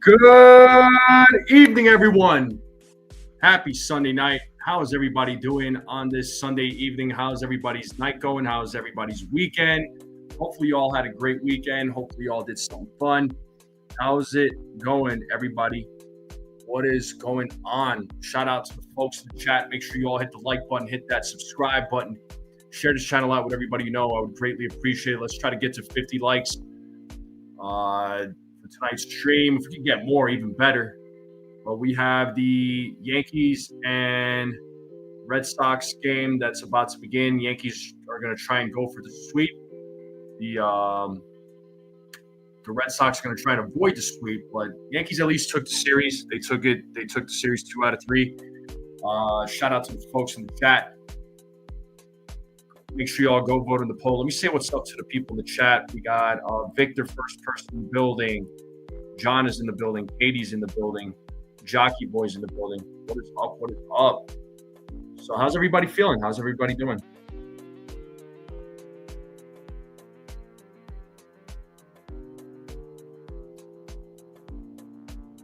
Good evening, everyone. Happy Sunday night. How is everybody doing on this Sunday evening? How's everybody's night going? How's everybody's weekend? Hopefully, you all had a great weekend. Hopefully, you all did something fun. How's it going, everybody? What is going on? Shout out to the folks in the chat. Make sure you all hit the like button, hit that subscribe button, share this channel out with everybody you know. I would greatly appreciate it. Let's try to get to 50 likes for tonight's stream. If we can get more, even better. But we have the Yankees and Red Sox game that's about to begin. Yankees are going to try and go for the sweep. The Red Sox are going to try and avoid the sweep, but Yankees at least took the series. They took it. They took the series 2 out of 3. Shout out to the folks in the chat. Make sure you all go vote in the poll. Let me say what's up to the people in the chat. We got Victor, first person in the building. John is in the building. Katie's in the building. Jockey Boy's in the building. What is up? What is up? So how's everybody feeling? How's everybody doing?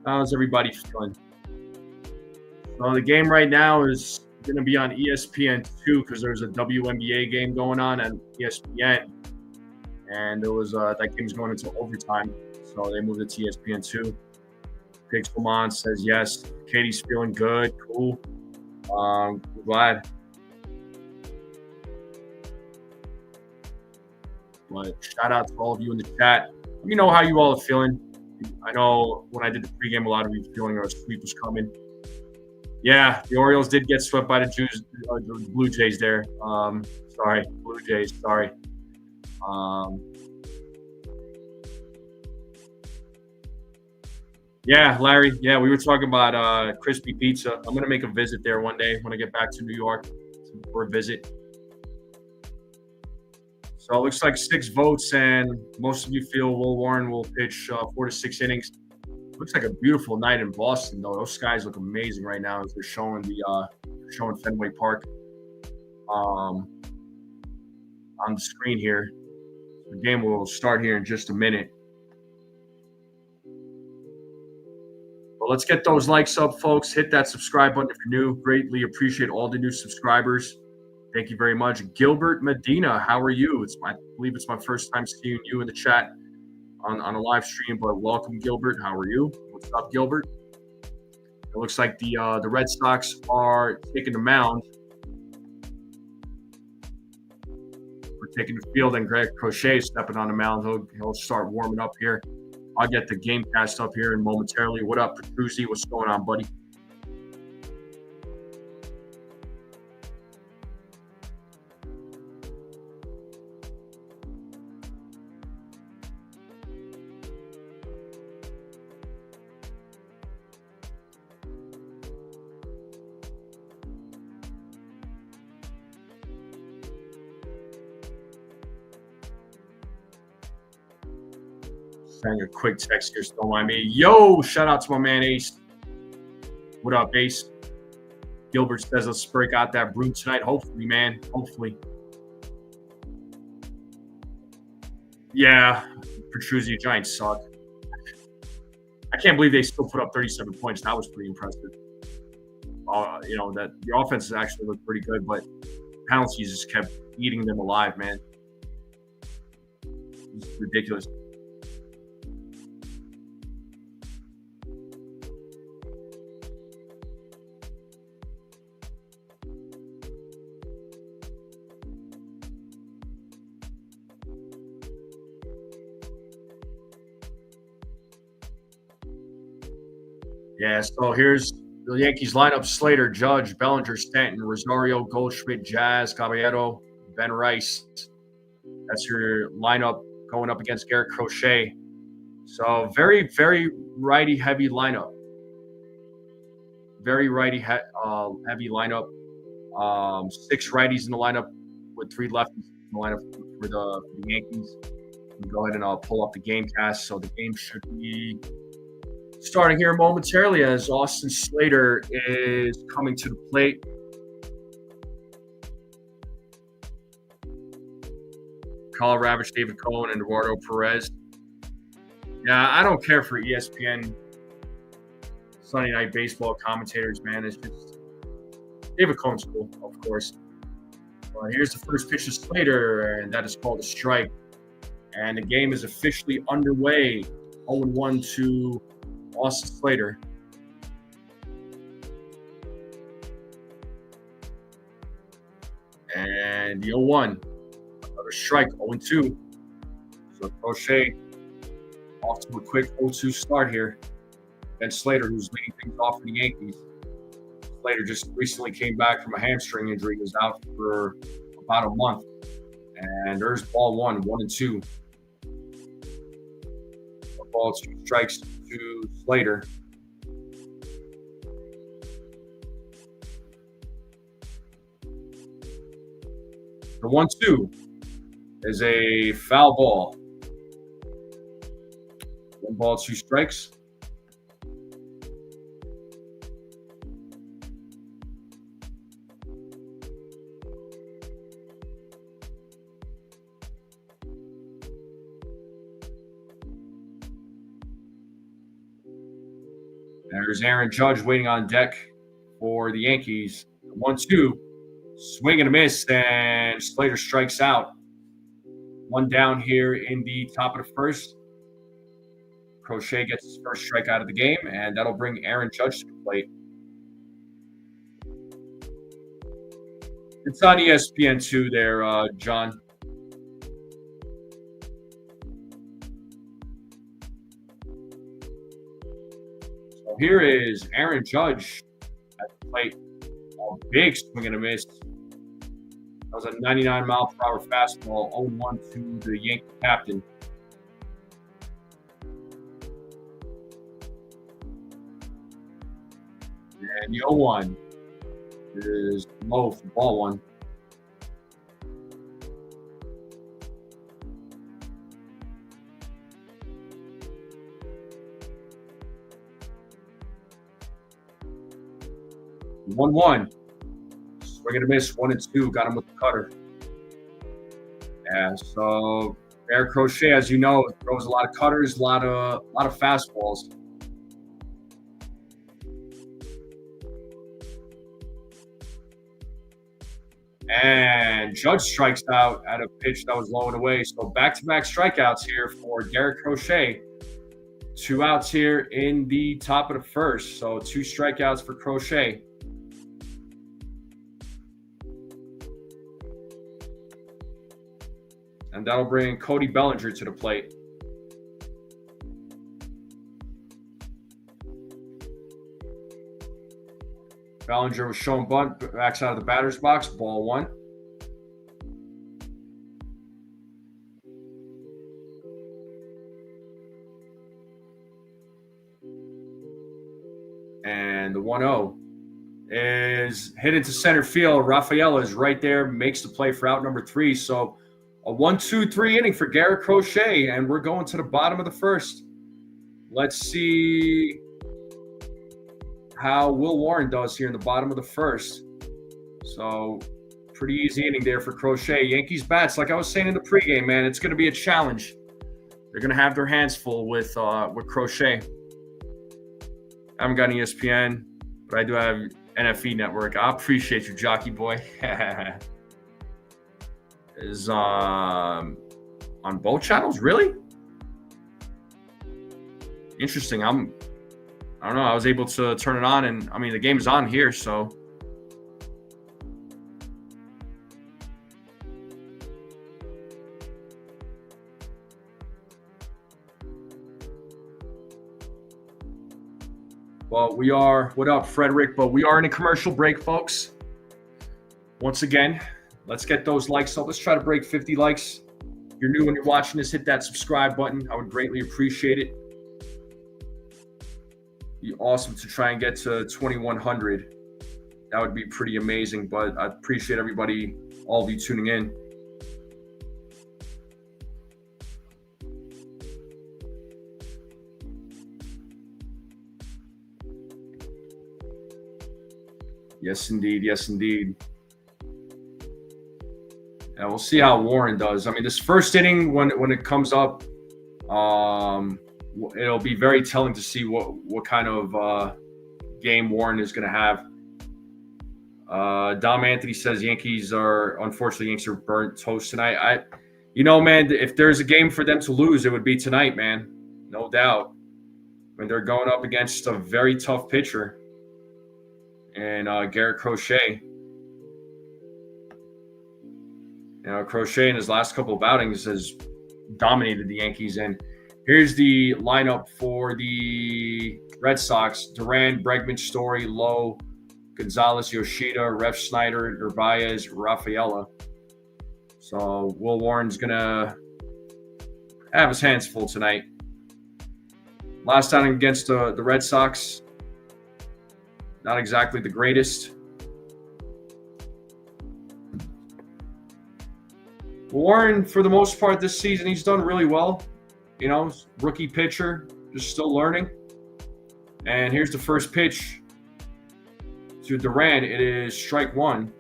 How's everybody feeling? So the game right now is going to be on ESPN2 because there's a WNBA game going on ESPN, and there was that game's going into overtime, so they moved it to ESPN2. Pixelmon says yes. Katie's feeling good. Cool. We're glad. But shout out to all of you in the chat. Let me know how you all are feeling. I know when I did the pregame, a lot of you were feeling our sweep was coming. Yeah, the Orioles did get swept by the Blue Jays there. Sorry, Blue Jays. Sorry. Yeah, Larry. Yeah, we were talking about crispy pizza. I'm going to make a visit there one day when I get back to New York for a visit. So it looks like 6 votes, and most of you feel Will Warren will pitch 4 to 6 innings. Looks like a beautiful night in Boston, though. Those skies look amazing right now as they're showing showing Fenway Park on the screen here. The game will start here in just a minute. But let's get those likes up, folks. Hit that subscribe button if you're new. Greatly appreciate all the new subscribers. Thank you very much. Gilbert Medina, how are you? I believe it's my first time seeing you in the chat on a live stream, but welcome, Gilbert. How are you? What's up, Gilbert? It looks like the Red Sox are taking the mound. We're taking the field, and Greg Crochet is stepping on the mound. He'll start warming up here. I'll get the game cast up here and momentarily. What up, Petruzzi? What's going on, buddy? Sending a quick text here, don't mind me. Yo, shout out to my man Ace. What up, Ace? Gilbert says let's break out that brew tonight. Hopefully, man. Hopefully. Yeah, Petruzzi Giants suck. I can't believe they still put up 37 points. That was pretty impressive. That the offense actually looked pretty good, but penalties just kept eating them alive, man. It's ridiculous. Yeah, so here's the Yankees lineup: Slater, Judge, Bellinger, Stanton, Rosario, Goldschmidt, Jazz, Caballero, Ben Rice. That's your lineup going up against Garrett Crochet. So very, very righty-heavy lineup. Very righty-heavy lineup. 6 righties in the lineup with 3 lefties in the lineup for the Yankees. Go ahead and pull up the game cast. So the game should be starting here momentarily as Austin Slater is coming to the plate. Kyle Ravitch, David Cohen, and Eduardo Perez. Yeah, I don't care for ESPN Sunday Night Baseball commentators, man. It's just David Cohn's cool, of course. Here's the first pitch to Slater, and that is called a strike. And the game is officially underway. 0-1 to Austin Slater. And the 0-1. Another strike, 0-2. So Crochet off to a quick 0-2 start here. Then Slater, who's leading things off for the Yankees. Slater just recently came back from a hamstring injury. He was out for about a month. And there's ball 1-2. Ball 2 strikes to Slater. The 1-2 is a foul ball. 1 ball, 2 strikes. There's Aaron Judge waiting on deck for the Yankees. 1-2, swing and a miss, and Slater strikes out. 1 down here in the top of the first. Crochet gets his first strikeout of the game, and that'll bring Aaron Judge to the plate. It's on ESPN2 there, John. So here is Aaron Judge at the plate. A big swing and a miss. That was a 99-mile-per-hour fastball, 0-1 to the Yankee captain. And the 0-1 is low for ball 1. The 1-1. Swing and a miss, 1-2. Got him with the cutter. Yeah, so Eric Crochet, as you know, throws a lot of cutters, a lot of fastballs. And Judge strikes out at a pitch that was low and away. So back-to-back strikeouts here for Garrett Crochet. 2 outs here in the top of the first. So 2 strikeouts for Crochet. And that'll bring Cody Bellinger to the plate. Bellinger was shown bunt, backs out of the batter's box, ball 1. And the 1-0 is hit into center field. Rafaela is right there, makes the play for out number 3. So a 1-2-3 inning for Garrett Crochet, and we're going to the bottom of the first. Let's see how Will Warren does here in the bottom of the first. So pretty easy inning there for Crochet. Yankees bats, like I was saying in the pregame, man, it's going to be a challenge. They're going to have their hands full with Crochet. I haven't got an ESPN, but I do have NFE Network. I appreciate you, jockey boy. Is on both channels, really? Interesting. I don't know. I was able to turn it on, and I mean the game is on here, so well, we are. What up, Frederick? But we are in a commercial break, folks. Once again, let's get those likes up. Let's try to break 50 likes. If you're new when you're watching this, hit that subscribe button. I would greatly appreciate it. Be awesome to try and get to 2,100. That would be pretty amazing, but I appreciate everybody, all of you tuning in. Yes, indeed. Yes, indeed. And we'll see how Warren does. I mean, this first inning, when it comes up, it'll be very telling to see what kind of game Warren is going to have. Dom Anthony says Yankees are burnt toast tonight. Man, if there's a game for them to lose, it would be tonight, man. No doubt. When they're going up against a very tough pitcher and Garrett Crochet. Crochet in his last couple of outings has dominated the Yankees. And here's the lineup for the Red Sox. Duran, Bregman, Story, Lowe, Gonzalez, Yoshida, Ref Snyder, Narvaez, Rafaela. So Will Warren's going to have his hands full tonight. Last time against the Red Sox, not exactly the greatest. Warren, for the most part this season, he's done really well. Rookie pitcher, just still learning. And here's the first pitch to Duran. It is strike one.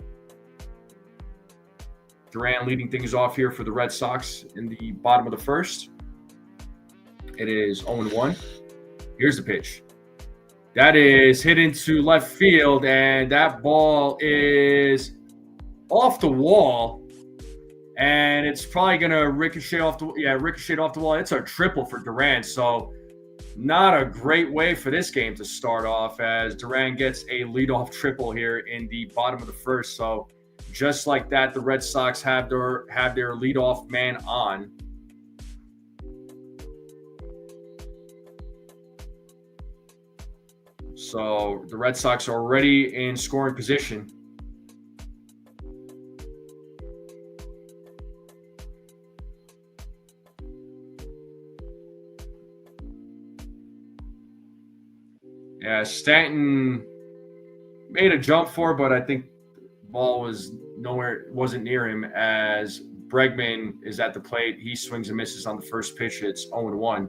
Duran leading things off here for the Red Sox in the bottom of the first. It is 0-1. Here's the pitch. That is hit into left field, and that ball is off the wall. And it's probably going to ricochet off the wall. It's a triple for Duran. So not a great way for this game to start off, as Duran gets a leadoff triple here in the bottom of the first. So just like that, the Red Sox have their leadoff man on. So the Red Sox are already in scoring position. Yeah, Stanton made a jump for it, but I think the ball wasn't near him, as Bregman is at the plate. He swings and misses on the first pitch. It's 0-1.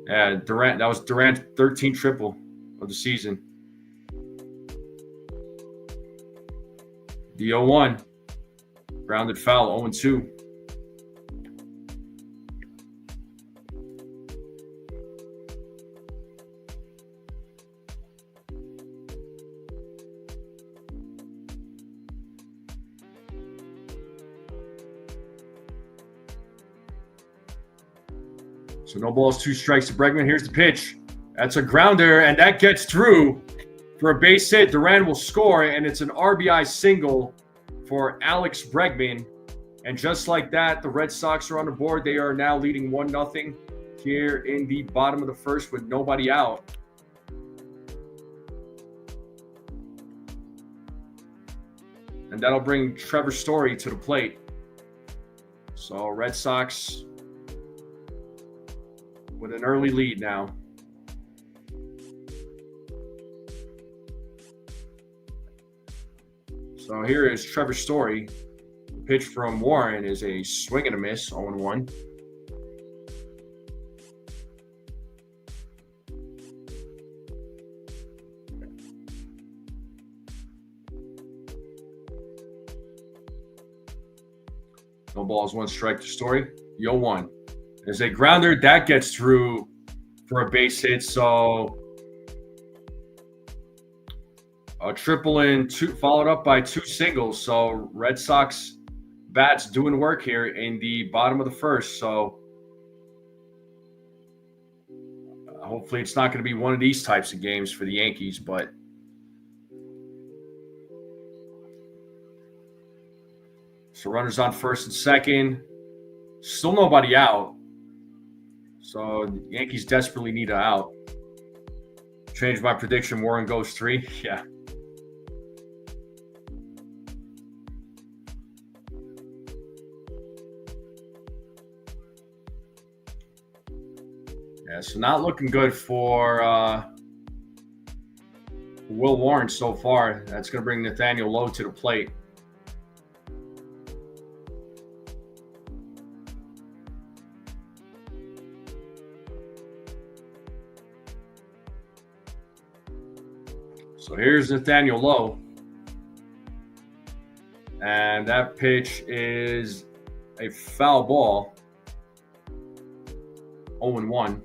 Yeah, that was Durant's 13th triple of the season. The 0-1. Grounded foul, 0-2. So no balls, 2 strikes to Bregman. Here's the pitch. That's a grounder, and that gets through for a base hit. Duran will score, and it's an RBI single for Alex Bregman. And just like that, the Red Sox are on the board. They are now leading 1-0 here in the bottom of the first with nobody out. And that'll bring Trevor Story to the plate. So Red Sox with an early lead now. So here is Trevor Story. The pitch from Warren is a swing and a miss, 0-1. No balls, 1 strike to Story. The 0-1. There's a grounder that gets through for a base hit. So a triple and 2, followed up by 2 singles. So Red Sox bats doing work here in the bottom of the first. So hopefully it's not going to be one of these types of games for the Yankees, but so runners on first and second. Still nobody out. So the Yankees desperately need an out. Change my prediction. Warren goes 3. Yeah. Yeah, so not looking good for Will Warren so far. That's going to bring Nathaniel Lowe to the plate. So here's Nathaniel Lowe. And that pitch is a foul ball. 0-1.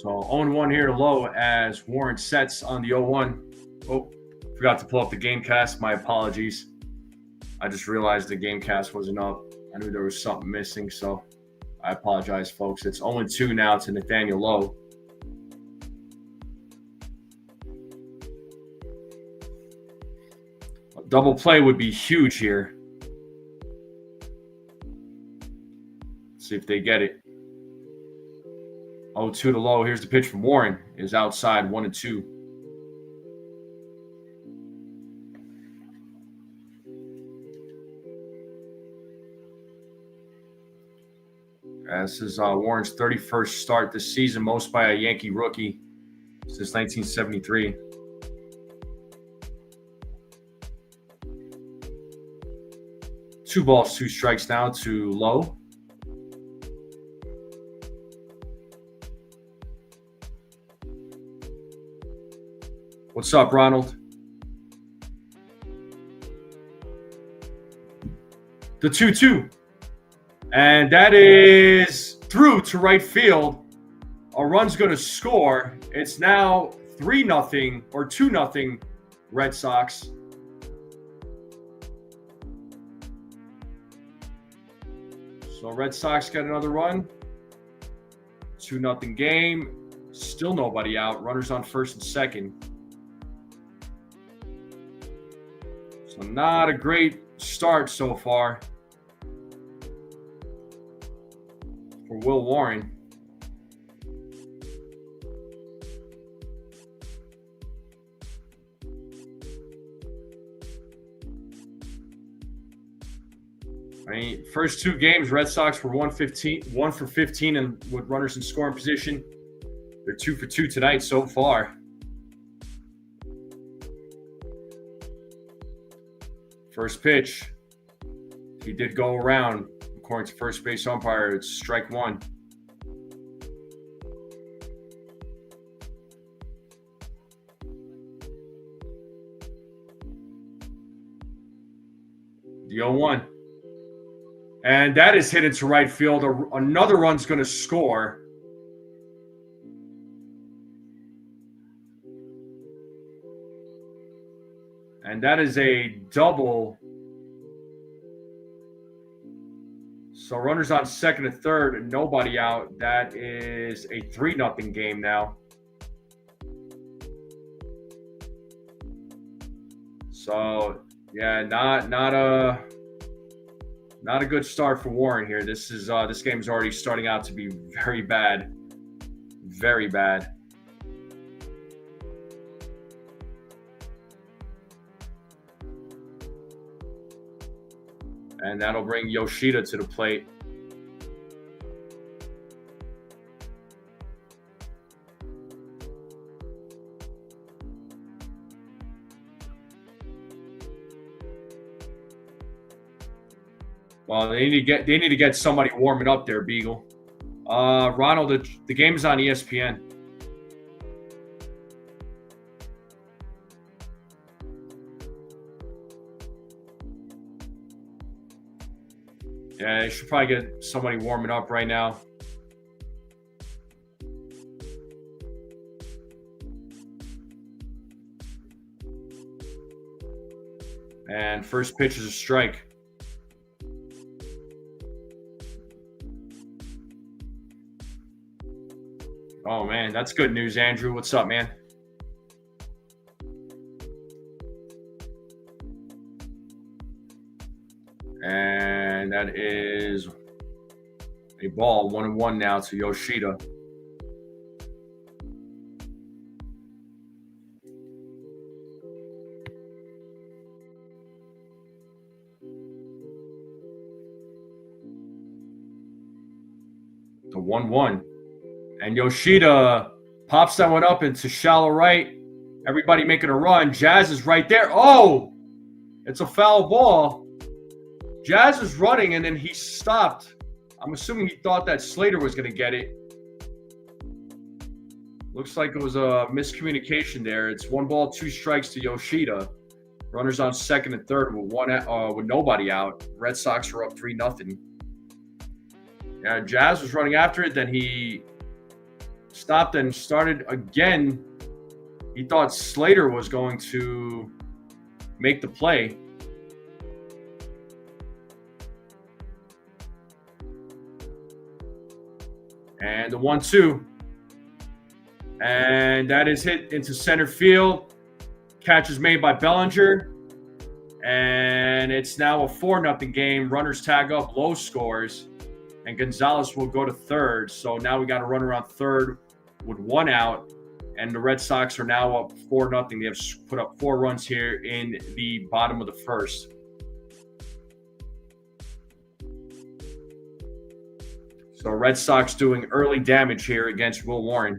So 0-1 here to Low as Warren sets on the 0-1. Oh, forgot to pull up the game cast. My apologies. I just realized the game cast wasn't up. I knew there was something missing, so I apologize, folks. It's 0-2 now to Nathaniel Lowe. A double play would be huge here. Let's see if they get it. 0-2 to Lowe. Here's the pitch from Warren. Is outside 1-2. This is Warren's 31st start this season, most by a Yankee rookie since 1973. Two balls, two strikes now to Lowe. What's up, Ronald? The 2-2. And that is through to right field. A run's going to score. It's now 3-0 or 2-0 Red Sox. So Red Sox got another run. 2-0 game. Still nobody out. Runners on first and second. So not a great start so far for Will Warren. I mean, first two games, Red Sox were 1 for 15 and with runners in scoring position. They're 2 for 2 tonight so far. First pitch. He did go around. According to first base umpire, it's strike one. The 0-1. And that is hit into right field. Another run's going to score. And that is a double. So runners on second and third and nobody out. That is a 3-0 game now. So yeah, not a good start for Warren here. This game is already starting out to be very bad. Very bad. And that'll bring Yoshida to the plate. Well, they need to get somebody warming up there, Beagle. Ronald, the game is on ESPN. Yeah, they should probably get somebody warming up right now. And first pitch is a strike. Oh, man, that's good news, Andrew. What's up, man? And that is a ball, 1-1 now to Yoshida. The 1-1. And Yoshida pops that one up into shallow right. Everybody making a run. Jazz is right there. Oh, it's a foul ball. Jazz was running, and then he stopped. I'm assuming he thought that Slater was going to get it. Looks like it was a miscommunication there. It's 1 ball, 2 strikes to Yoshida. Runners on second and third with nobody out. Red Sox are up 3-0. Yeah, Jazz was running after it. Then he stopped and started again. He thought Slater was going to make the play. And the 1-2. And that is hit into center field. Catch is made by Bellinger. And it's now a 4-0 game. Runners tag up, low scores. And Gonzalez will go to third. So now we got a run around third with 1 out. And the Red Sox are now up 4-0. They have put up 4 runs here in the bottom of the first. So Red Sox doing early damage here against Will Warren.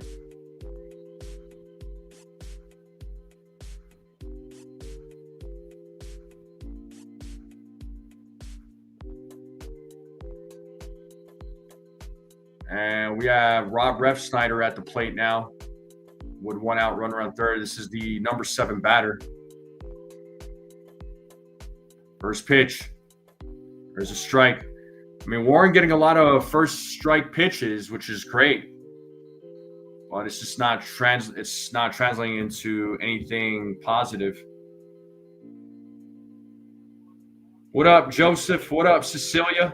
And we have Rob Refsnyder at the plate now with 1 out, run around third. This is the number 7 batter. First pitch. There's a strike. I mean, Warren getting a lot of first strike pitches, which is great. But it's just not translating into anything positive. What up, Joseph? What up, Cecilia?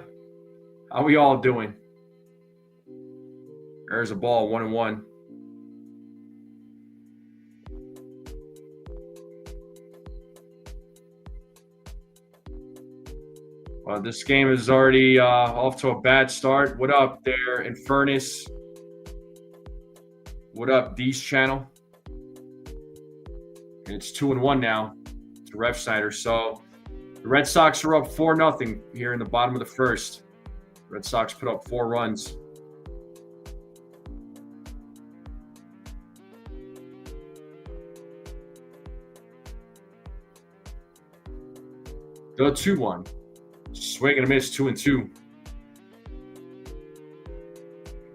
How we all doing? There's a ball, 1-1. This game is already off to a bad start. What up there, Infernus? What up, D's channel? And it's 2-1 now to Refsnyder. So the Red Sox are up 4-0 here in the bottom of the first. Red Sox put up 4 runs. The 2-1. Swing and a miss, 2-2.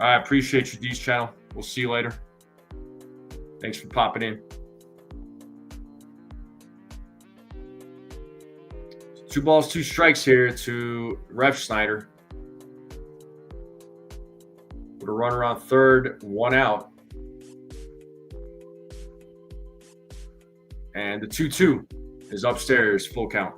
I appreciate you, D's channel. We'll see you later. Thanks for popping in. 2 balls, 2 strikes here to Refsnyder. With a run around third, 1 out. And the 2-2 is upstairs, full count.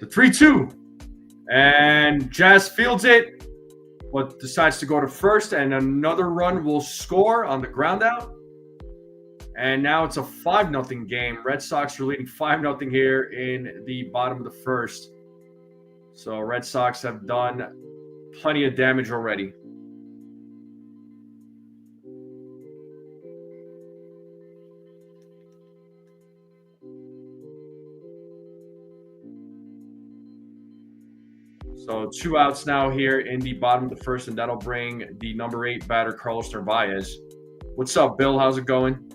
The 3-2. And Jazz fields it, but decides to go to first, and another run will score on the ground out. And now it's a 5-0 game. Red Sox are leading 5-0 here in the bottom of the first. So Red Sox have done plenty of damage already. So 2 outs now here in the bottom of the first, and that'll bring the number 8 batter, Carlos Narvaez. What's up, Bill? How's it going?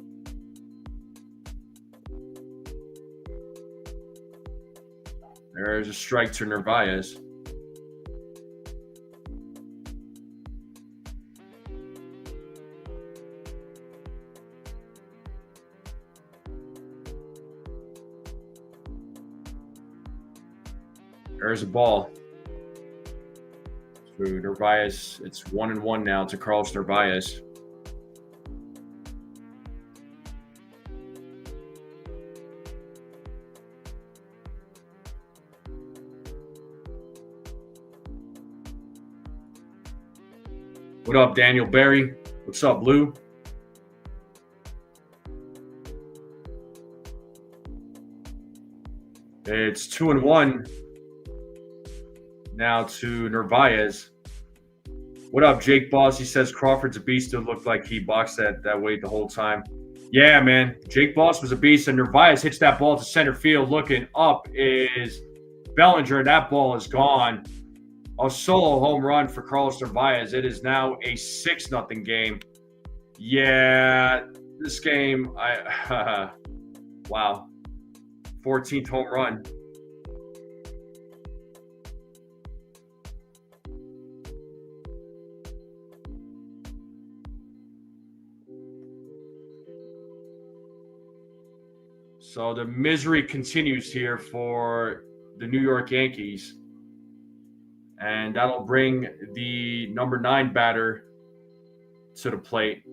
There's a strike to Narvaez. There's a ball. To Narvaez, it's 1-1 now to Carlos Narvaez. What up, Daniel Berry? What's up, Lou? It's 2-1 now to Narvaez. What up, Jake Boss? He says Crawford's a beast. It looked like he boxed that weight the whole time. Yeah, man. Jake Boss was a beast, and Narvaez hits that ball to center field. Looking up is Bellinger. That ball is gone. A solo home run for Carlos Narvaez. It is now a 6-0 game. Yeah, this game, wow. 14th home run. So the misery continues here for the New York Yankees. And that'll bring the number 9 batter to the plate.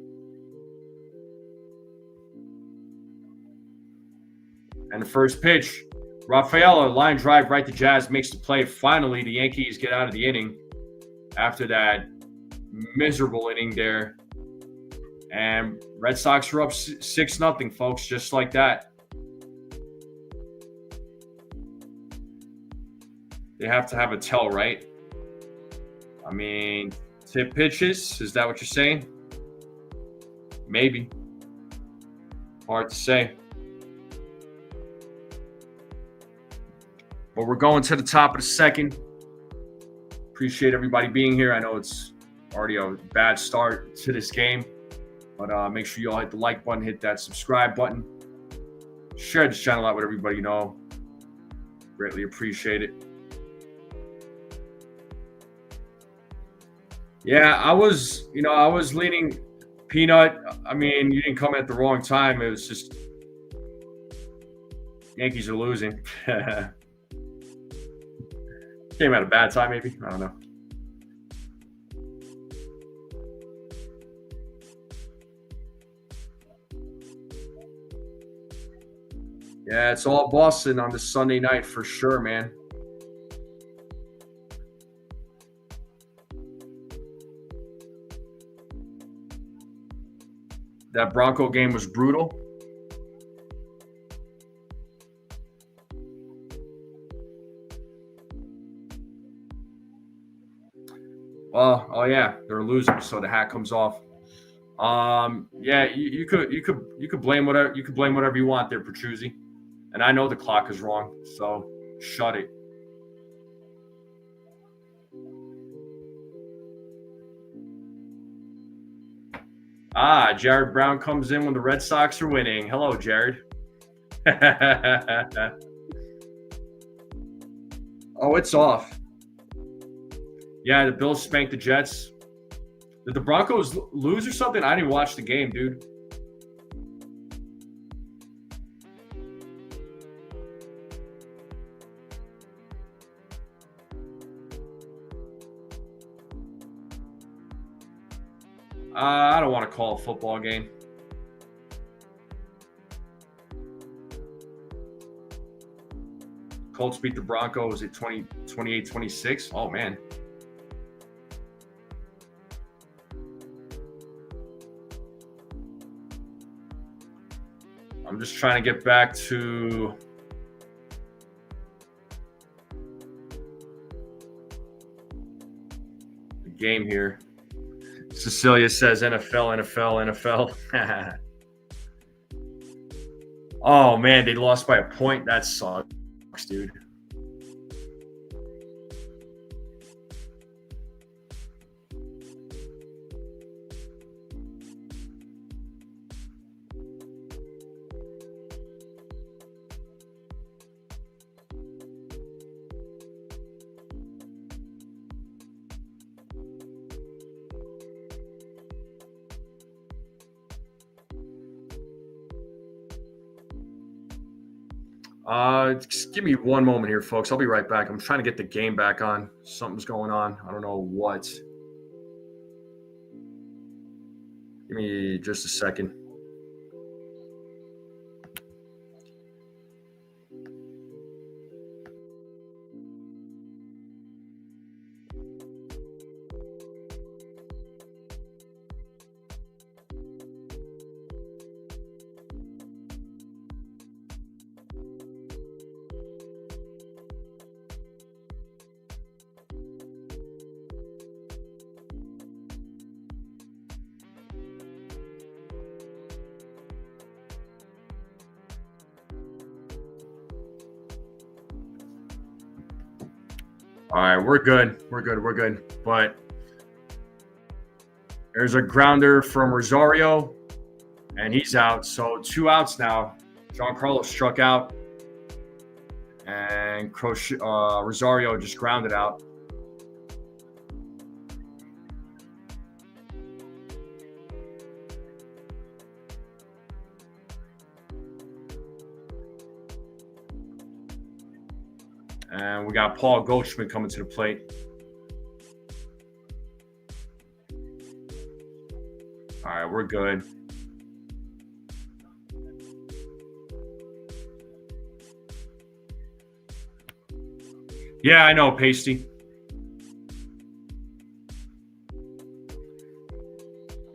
And the first pitch, Rafaela, line drive right to Jazz, makes the play. Finally, the Yankees get out of the inning after that miserable inning there. And Red Sox are up 6-0, folks, just like that. They have to have a tell, right? I mean, tip pitches, is that what you're saying? Maybe. Hard to say. But we're going to the top of the second. Appreciate everybody being here. I know it's already a bad start to this game. But make sure you all hit the like button, hit that subscribe button. Share this channel out with everybody you know. Greatly appreciate it. Yeah, I was leaning Peanut. I mean, you didn't come at the wrong time. It was just Yankees are losing. Came at a bad time, maybe. I don't know. Yeah, it's all Boston on this Sunday night for sure, man. That Bronco game was brutal. Well, oh yeah, they're losing, so the hat comes off. Yeah, you could blame whatever you want there, Petruzzi. And I know the clock is wrong, so shut it. Jared Brown comes in when the Red Sox are winning. Hello, Jared. Oh, it's off. Yeah, the Bills spanked the Jets. Did the Broncos lose or something? I didn't watch the game, dude. I don't want to call a football game. Colts beat the Broncos at 28-26. Oh, man. I'm just trying to get back to the game here. Cecilia says NFL, NFL, NFL. Oh, man, they lost by a point. That sucks, dude. Just give me one moment here, folks. I'll be right back. I'm trying to get the game back on. Something's going on. I don't know what. Give me just a second. All right, we're good. We're good. But there's a grounder from Rosario, and he's out. So 2 outs now. Giancarlo struck out, and Rosario just grounded out. And we got Paul Goldschmidt coming to the plate. All right, we're good. Yeah, I know, Pasty.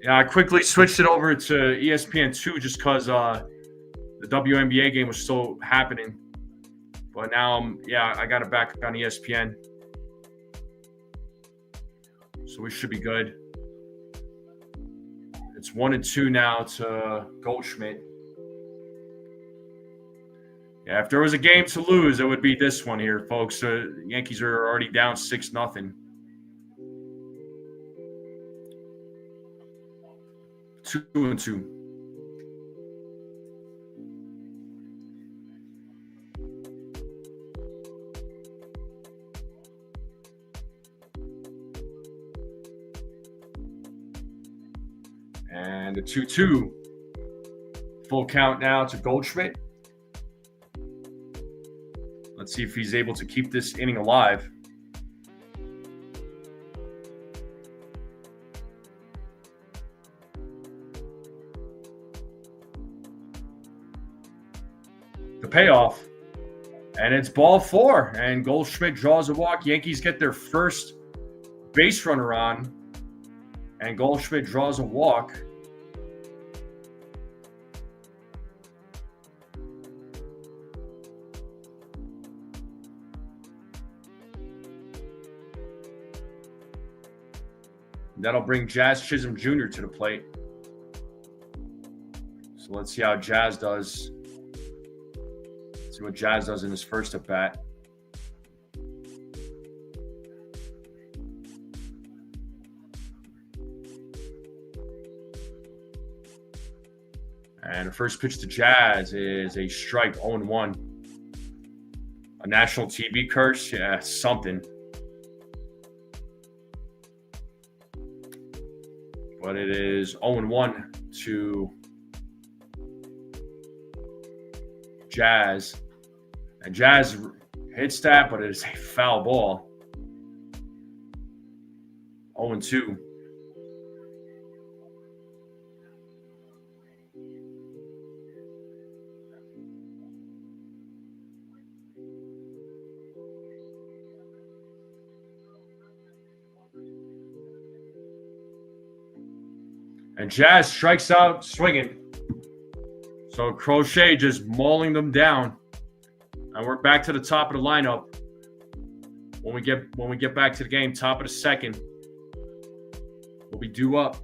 Yeah, I quickly switched it over to ESPN2 just because the WNBA game was still happening. But now, I got it back on ESPN. So we should be good. It's 1-2 now to Goldschmidt. Yeah, if there was a game to lose, it would be this one here, folks. The Yankees are already down 6-0. 2-2. And a 2-2. Full count now to Goldschmidt. Let's see if he's able to keep this inning alive. The payoff. And it's ball 4. And Goldschmidt draws a walk. Yankees get their first base runner on. And Goldschmidt draws a walk. That'll bring Jazz Chisholm Jr. to the plate. So let's see how Jazz does. Let's see what Jazz does in his first at bat. And the first pitch to Jazz is a strike, 0-1. A national TV curse? Yeah, something. But it is 0-1 to Jazz. And Jazz hits that, but it is a foul ball. 0-2. And Jazz strikes out swinging. So Crochet just mauling them down. And we're back to the top of the lineup. When we get back to the game, top of the second, we'll be due up.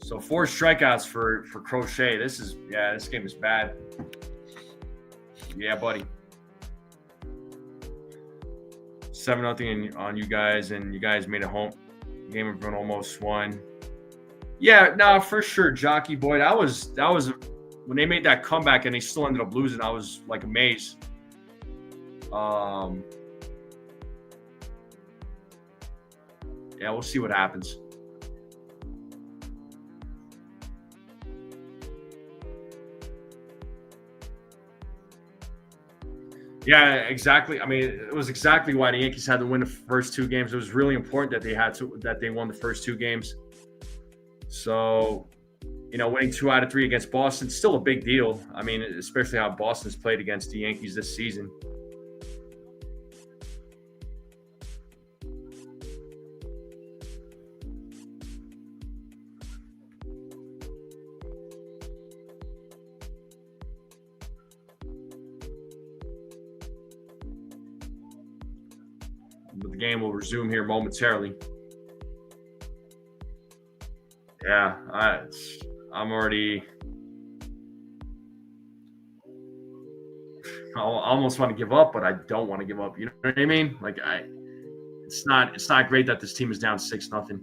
So 4 strikeouts for Crochet. This game is bad. Yeah, buddy. 7-0 on you guys, and you guys made it home. Game of run almost won. Yeah, no, for sure, Jockey Boy. That was when they made that comeback and they still ended up losing. I was like amazed. Yeah, we'll see what happens. Yeah, exactly. I mean, it was exactly why the Yankees had to win the first 2 games. It was really important that they won the first 2 games. So, winning 2 out of 3 against Boston, still a big deal. I mean, especially how Boston's played against the Yankees this season. But the game will resume here momentarily. Yeah, I'm already. I almost want to give up, but I don't want to give up. You know what I mean? Like it's not great that this team is down 6-0.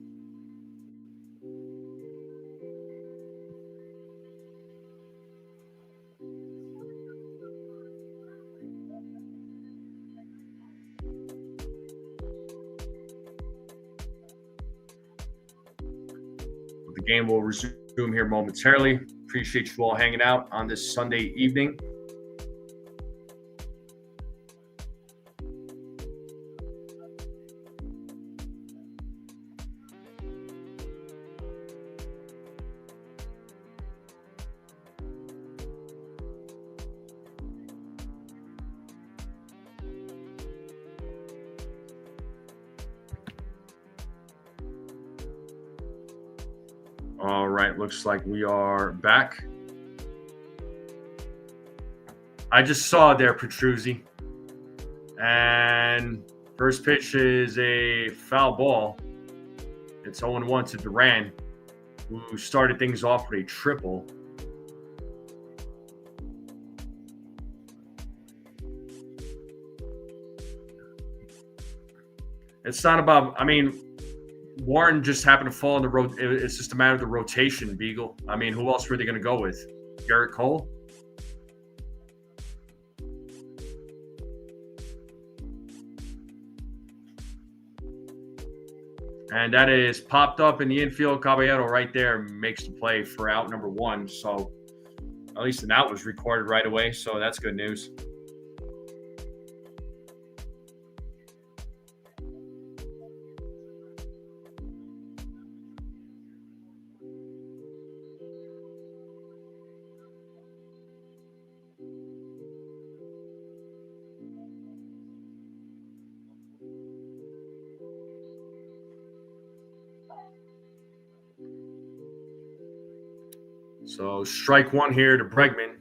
The game will resume here momentarily. Appreciate you all hanging out on this Sunday evening. All right, looks like we are back. I just saw there, Petruzzi. And first pitch is a foul ball. It's 0-1 to Duran, who started things off with a triple. It's not about, Warren just happened to fall in the road. It's just a matter of the rotation, Beagle. I mean, who else were they going to go with? Garrett Cole? And that is popped up in the infield. Caballero right there makes the play for out number 1. So at least an out was recorded right away. So that's good news. So strike 1 here to Bregman.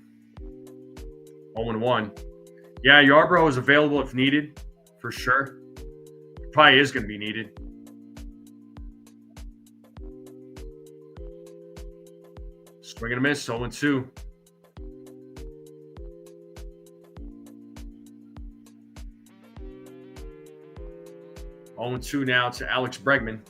0-1. Yeah, Yarbrough is available if needed, for sure. Probably is going to be needed. Swing and a miss, 0-2. Oh, 2 now to Alex Bregman.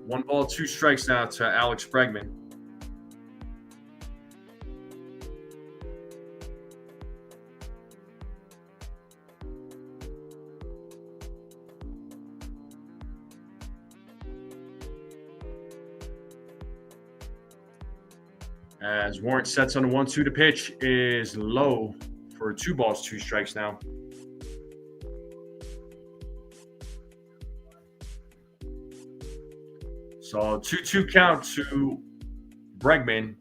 One ball, 2 strikes now to Alex Bregman. As Warren sets on the 1-2, the pitch is low for 2 balls, 2 strikes now. So 2-2 count to Bregman.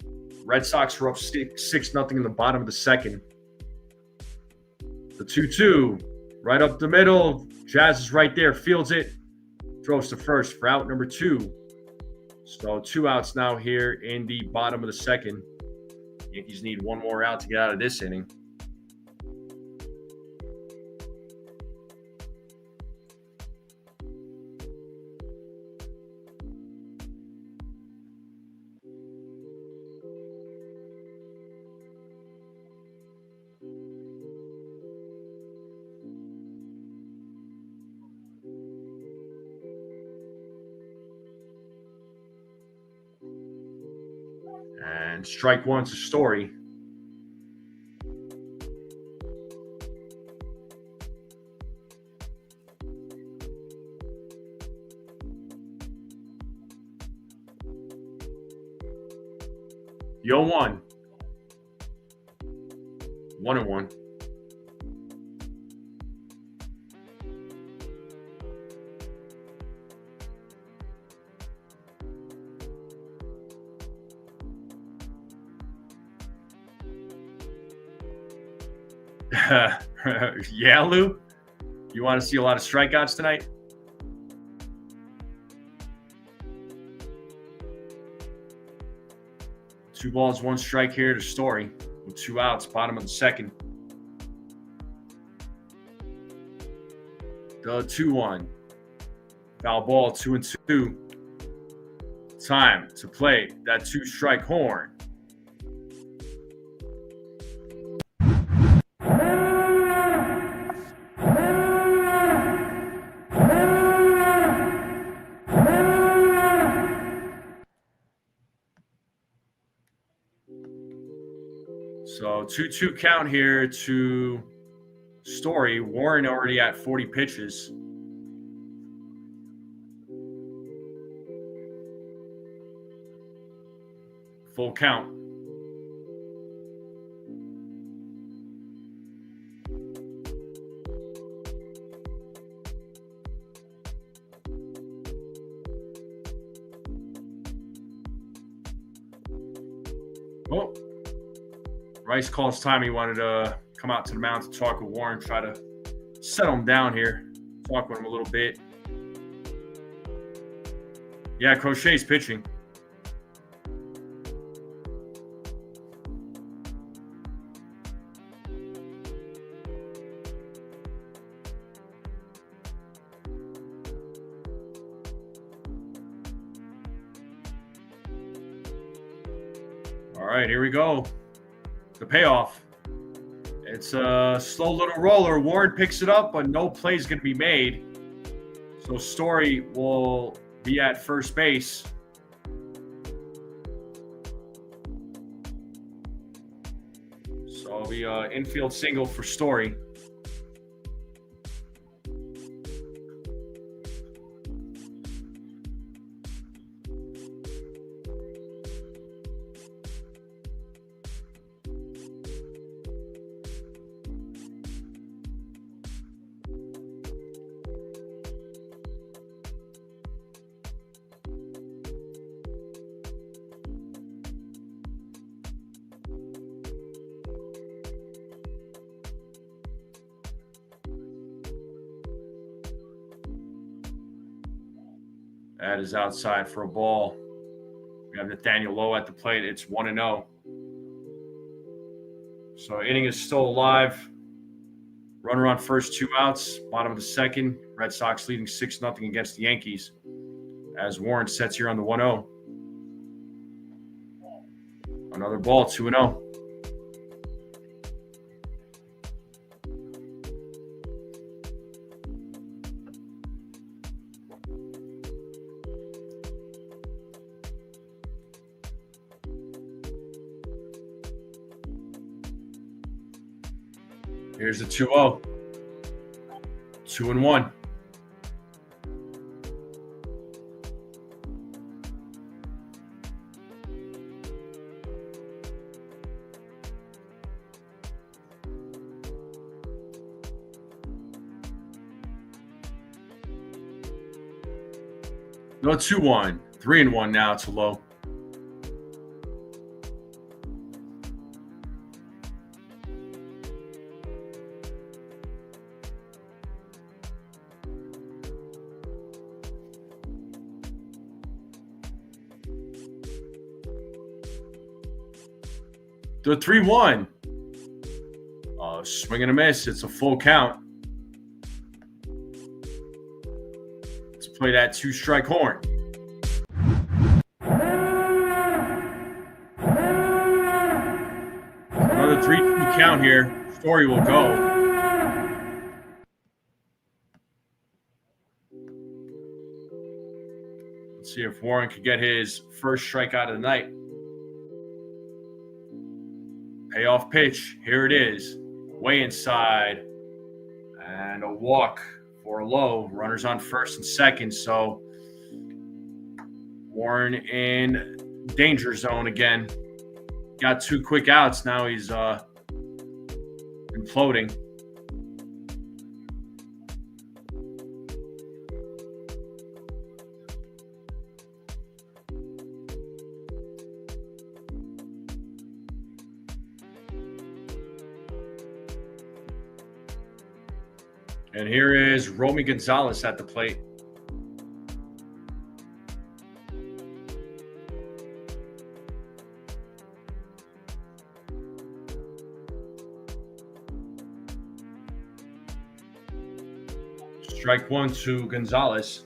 Red Sox were up 6-0 in the bottom of the second. The 2-2 right up the middle. Jazz is right there, fields it, throws to first for out number 2. So 2 outs now here in the bottom of the second. Yankees need 1 more out to get out of this inning. And strike 1's a Story. Yo 1. 1-1. Yeah, Lou? You want to see a lot of strikeouts tonight? Two balls, 1 strike here to Story with 2 outs, bottom of the second. The 2-1. Foul ball, 2-2. Time to play that 2-strike horn. So 2-2 count here to Story. Warren already at 40 pitches. Full count. Oh. Rice calls time. He wanted to come out to the mound to talk with Warren, try to settle him down here, talk with him a little bit. Yeah, Crochet's pitching. All right, here we go. The payoff. It's a slow little roller. Warren picks it up, but no play is going to be made. So Story will be at first base. So it'll be an infield single for Story. That is outside for a ball. We have Nathaniel Lowe at the plate. It's 1-0. So inning is still alive. Runner on first, 2 outs. Bottom of the second. Red Sox leading 6-0 against the Yankees. As Warren sets here on the 1-0. Another ball, 2-0. Here's the 2-0. 2-1. No 2-1. 3-1 now to Low. The 3-1. Swing and a miss. It's a full count. Let's play that 2-strike horn. Another 3-2 count here. Story will go. Let's see if Warren could get his first strikeout of the night. Payoff pitch. Here it is. Way inside. And a walk for Low. Runners on first and second. So Warren in danger zone again. Got 2 quick outs. Now he's imploding. And here is Romy Gonzalez at the plate. Strike 1 to Gonzalez.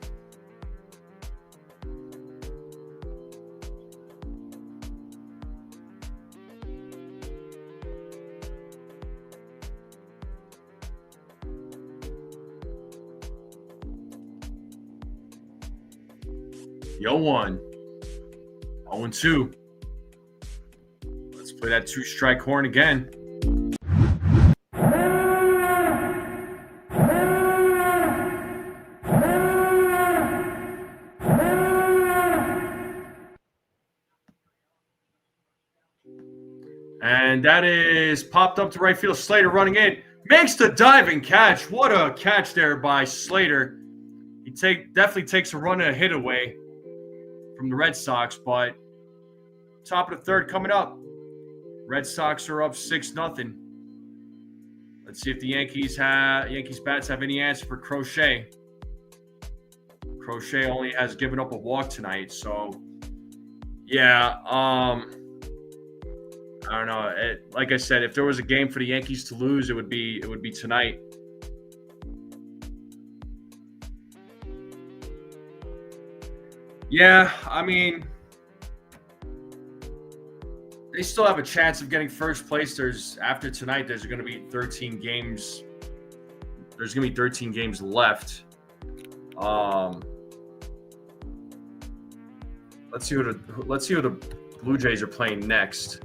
Yo 1. 0-2. Let's play that 2-strike horn again. And that is popped up to right field. Slater running in. Makes the diving catch. What a catch there by Slater. He definitely takes a run and a hit away from the Red Sox, but top of the third coming up. Red Sox are up 6-0. Let's see if the Yankees bats have any answer for Crochet. Crochet only has given up a walk tonight, so yeah. I don't know. Like I said, if there was a game for the Yankees to lose, it would be tonight. Yeah, I mean, they still have a chance of getting first place. After tonight, there's going to be 13 games. There's going to be 13 games left. Let's see who the Blue Jays are playing next.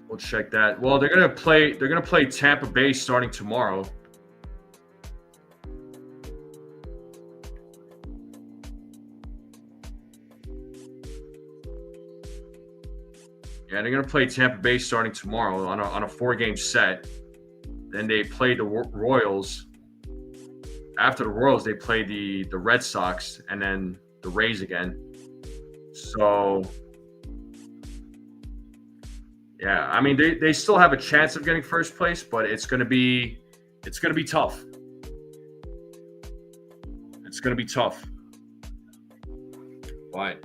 We'll check that. Well, they're gonna play Tampa Bay starting tomorrow. Yeah, they're gonna play Tampa Bay starting tomorrow on a 4-game set. Then they play the Royals. After the Royals, they play the Red Sox and then the Rays again. So, yeah, I mean they still have a chance of getting first place, but it's gonna be tough. It's gonna be tough. But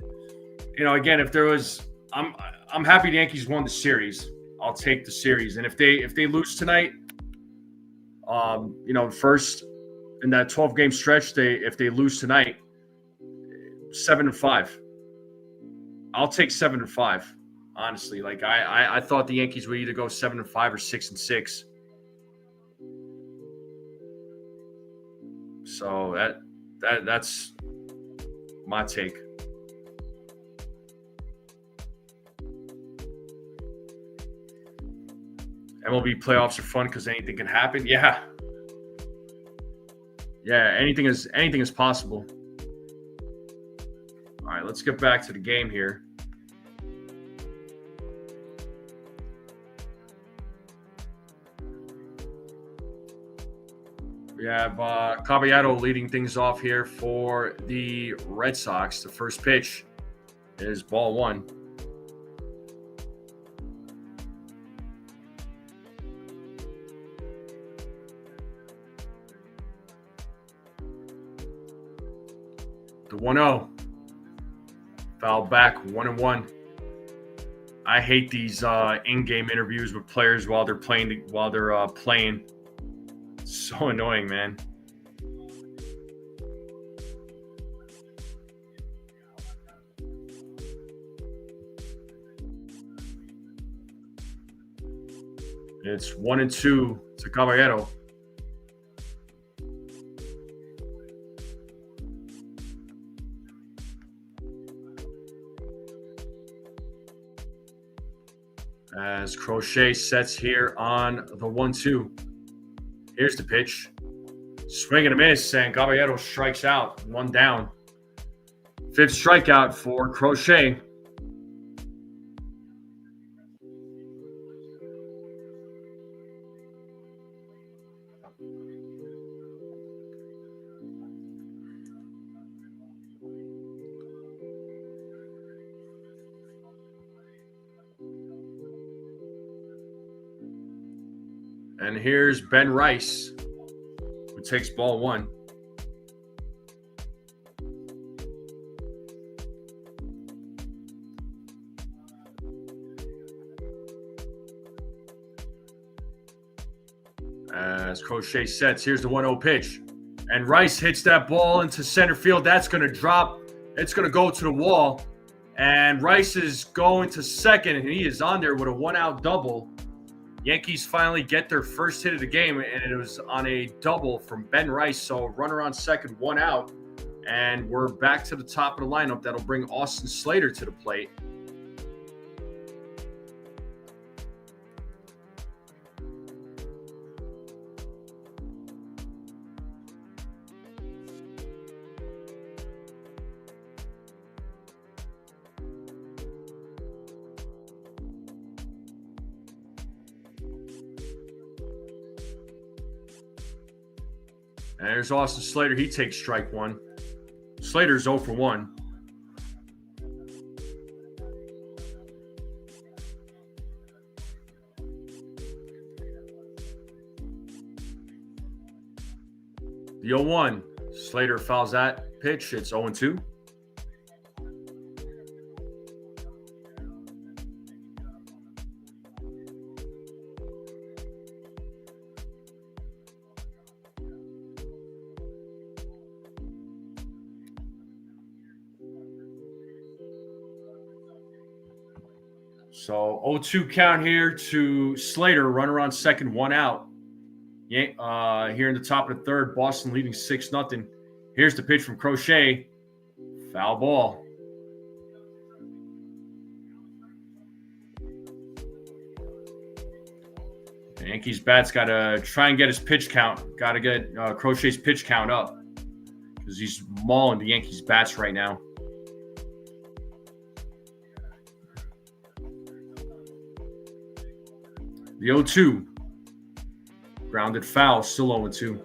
again, if there was, I'm happy the Yankees won the series. I'll take the series, and if they lose tonight, first in that 12-game stretch, if they lose tonight, 7-5. I'll take 7-5. Honestly, like I thought the Yankees would either go 7-5 or 6-6. So that's my take. MLB playoffs are fun because anything can happen. Yeah, anything is possible. All right, let's get back to the game here. We have Caballero leading things off here for the Red Sox. The first pitch is ball 1. The 1-0. Foul back, 1-1. I hate these in-game interviews with players while they're playing. It's so annoying, man. It's 1-2 to Caballero. As Crochet sets here on the 1-2. Here's the pitch. Swing and a miss, and Caballero strikes out. 1 down. 5th strikeout for Crochet. And here's Ben Rice, who takes ball 1. As Crochet sets, here's the 1-0 pitch. And Rice hits that ball into center field. That's going to drop. It's going to go to the wall. And Rice is going to second, and he is on there with a 1-out double. Yankees finally get their first hit of the game, and it was on a double from Ben Rice. So runner on second, 1 out, and we're back to the top of the lineup. That'll bring Austin Slater to the plate. And there's Austin Slater. He takes strike 1. Slater's 0 for 1. The 0-1. Slater fouls that pitch. It's 0-2. So 0-2 count here to Slater. Runner on second, one out. Here in the top of the third, Boston leading 6-0. Here's the pitch from Crochet. Foul ball. The Yankees bats got to try and get his pitch count. Got to get Crochet's pitch count up because he's mauling the Yankees bats right now. The 0-2. Grounded foul, still 0-2.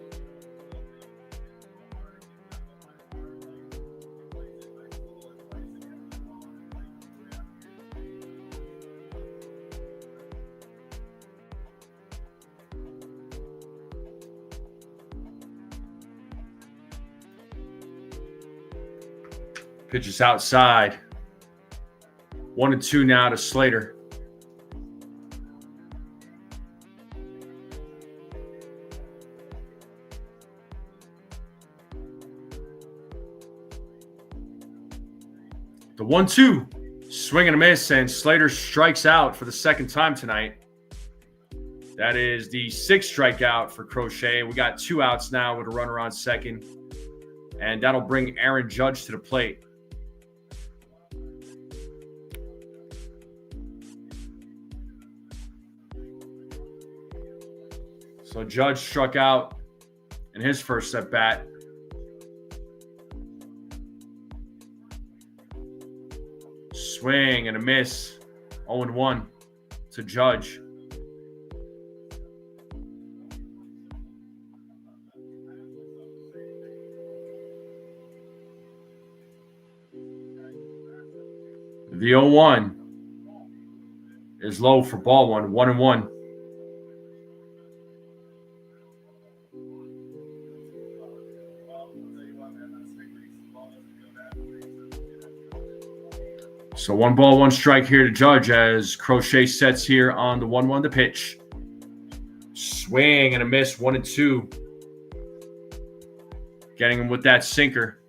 Pitch is outside. 1-2 now to Slater. The 1-2, swing and a miss, and Slater strikes out for the second time tonight. That is the 6th strikeout for Crochet. We got 2 outs now with a runner on second, and that'll bring Aaron Judge to the plate. So Judge struck out in his first at bat. Swing and a miss. 0-1 to Judge. The 0-1 is low for ball one. 1-1. So 1 ball, 1 strike here to Judge as Crochet sets here on the 1-1 to pitch. Swing and a miss, 1-2. Getting him with that sinker.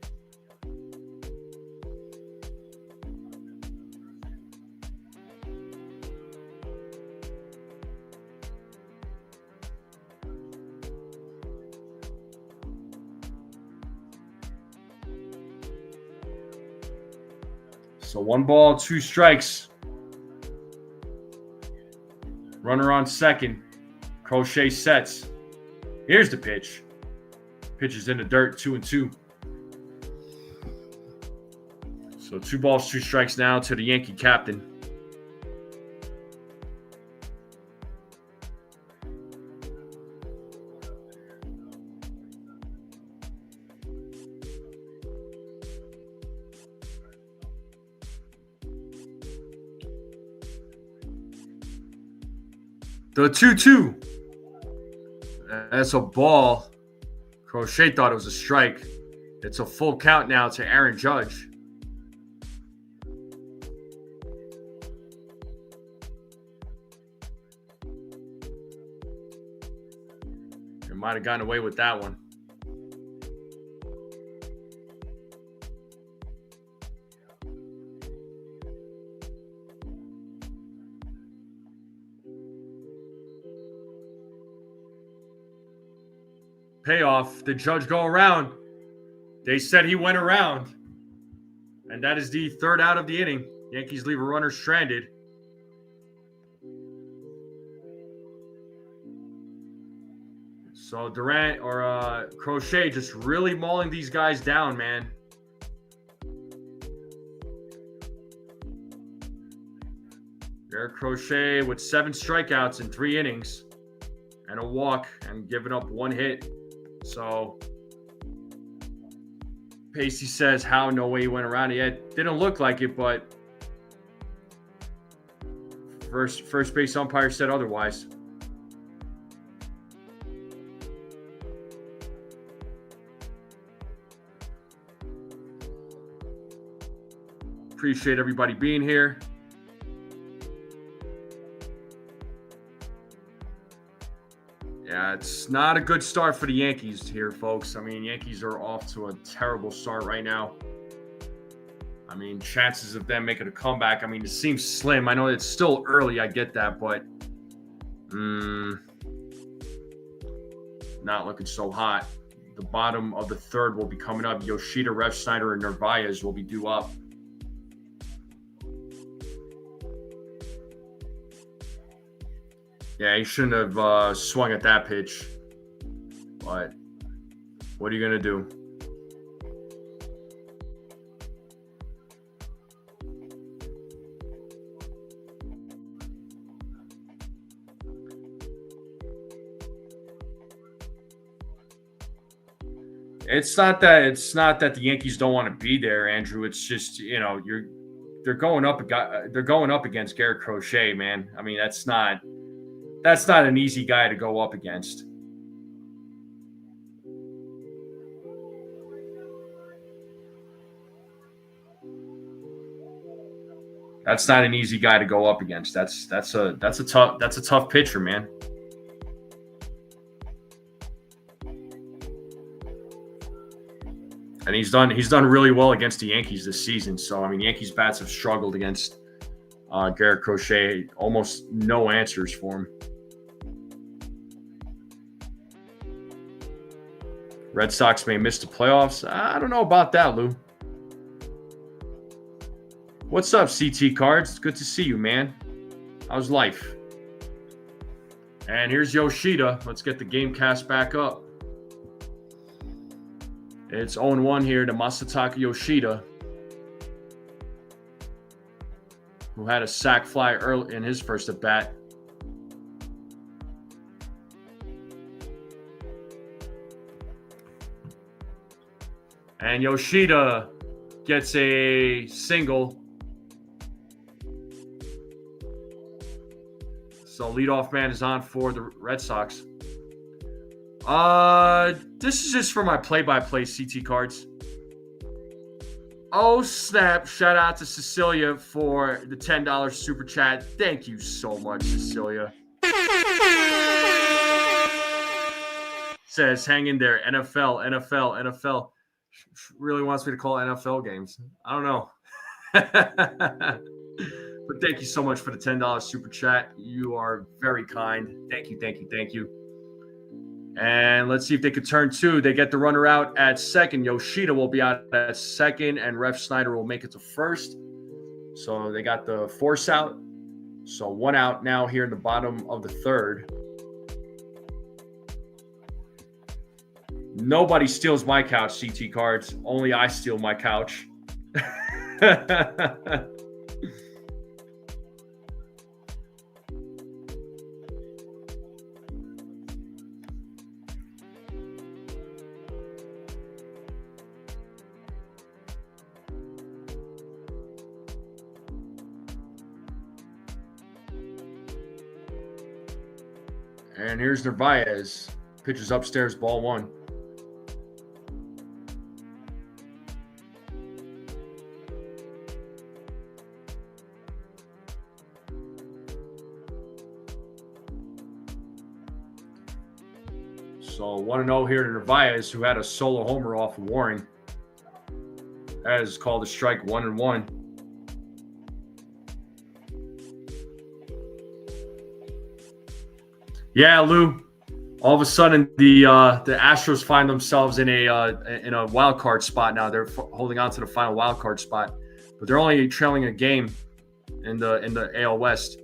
So 1 ball, 2 strikes. Runner on second. Crochet sets. Here's the pitch. Pitch is in the dirt, 2-2. So 2 balls, 2 strikes now to the Yankee captain. The 2-2. That's a ball. Crochet thought it was a strike. It's a full count now to Aaron Judge. It might have gotten away with that one. Payoff. Did Judge go around? They said he went around. And that is the 3rd out of the inning. Yankees leave a runner stranded. So Durant or Crochet just really mauling these guys down, man. Eric Crochet with 7 strikeouts in 3 innings and a walk and giving up 1 hit. So Pacey says, how? No way he went around it yet. Didn't look like it, but first base umpire said otherwise. Appreciate everybody being here. Yeah, it's not a good start for the Yankees here, folks. I mean, Yankees are off to a terrible start right now. I mean, chances of them making a comeback, I mean, it seems slim. I know it's still early, I get that, but not looking so hot. The bottom of the third will be coming up. Yoshida, Refsnyder, and Narvaez will be due up. Yeah, he shouldn't have swung at that pitch. But what are you going to do? It's not that the Yankees don't want to be there, Andrew. It's just, they're going up against Garrett Crochet, man. I mean, that's not an easy guy to go up against. That's not an easy guy to go up against. That's a tough pitcher, man. And he's done really well against the Yankees this season. So I mean, Yankees bats have struggled against Garrett Crochet. Almost no answers for him. Red Sox may miss the playoffs. I don't know about that, Lou. What's up, CT Cards? It's good to see you, man. How's life? And here's Yoshida. Let's get the game cast back up. It's 0-1 here to Masataka Yoshida, who had a sac fly early in his first at bat. And Yoshida gets a single. So leadoff man is on for the Red Sox. This is just for my play-by-play CT Cards. Oh, snap. Shout out to Cecilia for the $10 super chat. Thank you so much, Cecilia. Says, hang in there. NFL. Really wants me to call NFL games. I don't know. But thank you so much for the $10 super chat. You are very kind. Thank you. And let's see if they could turn two. They get the runner out at second. Yoshida will be out at second, and Refsnyder will make it to first. So they got the force out. So one out now here in the bottom of the third. Nobody steals my couch, CT Cards. Only I steal my couch. And here's Narvaez. Pitches upstairs, ball one. So 1-0 here to Narvaez, who had a solo homer off of Warren. That is called a strike, 1-1. Yeah, Lou. All of a sudden, the Astros find themselves in a wild card spot now. They're holding on to the final wild card spot, but they're only trailing a game in the AL West.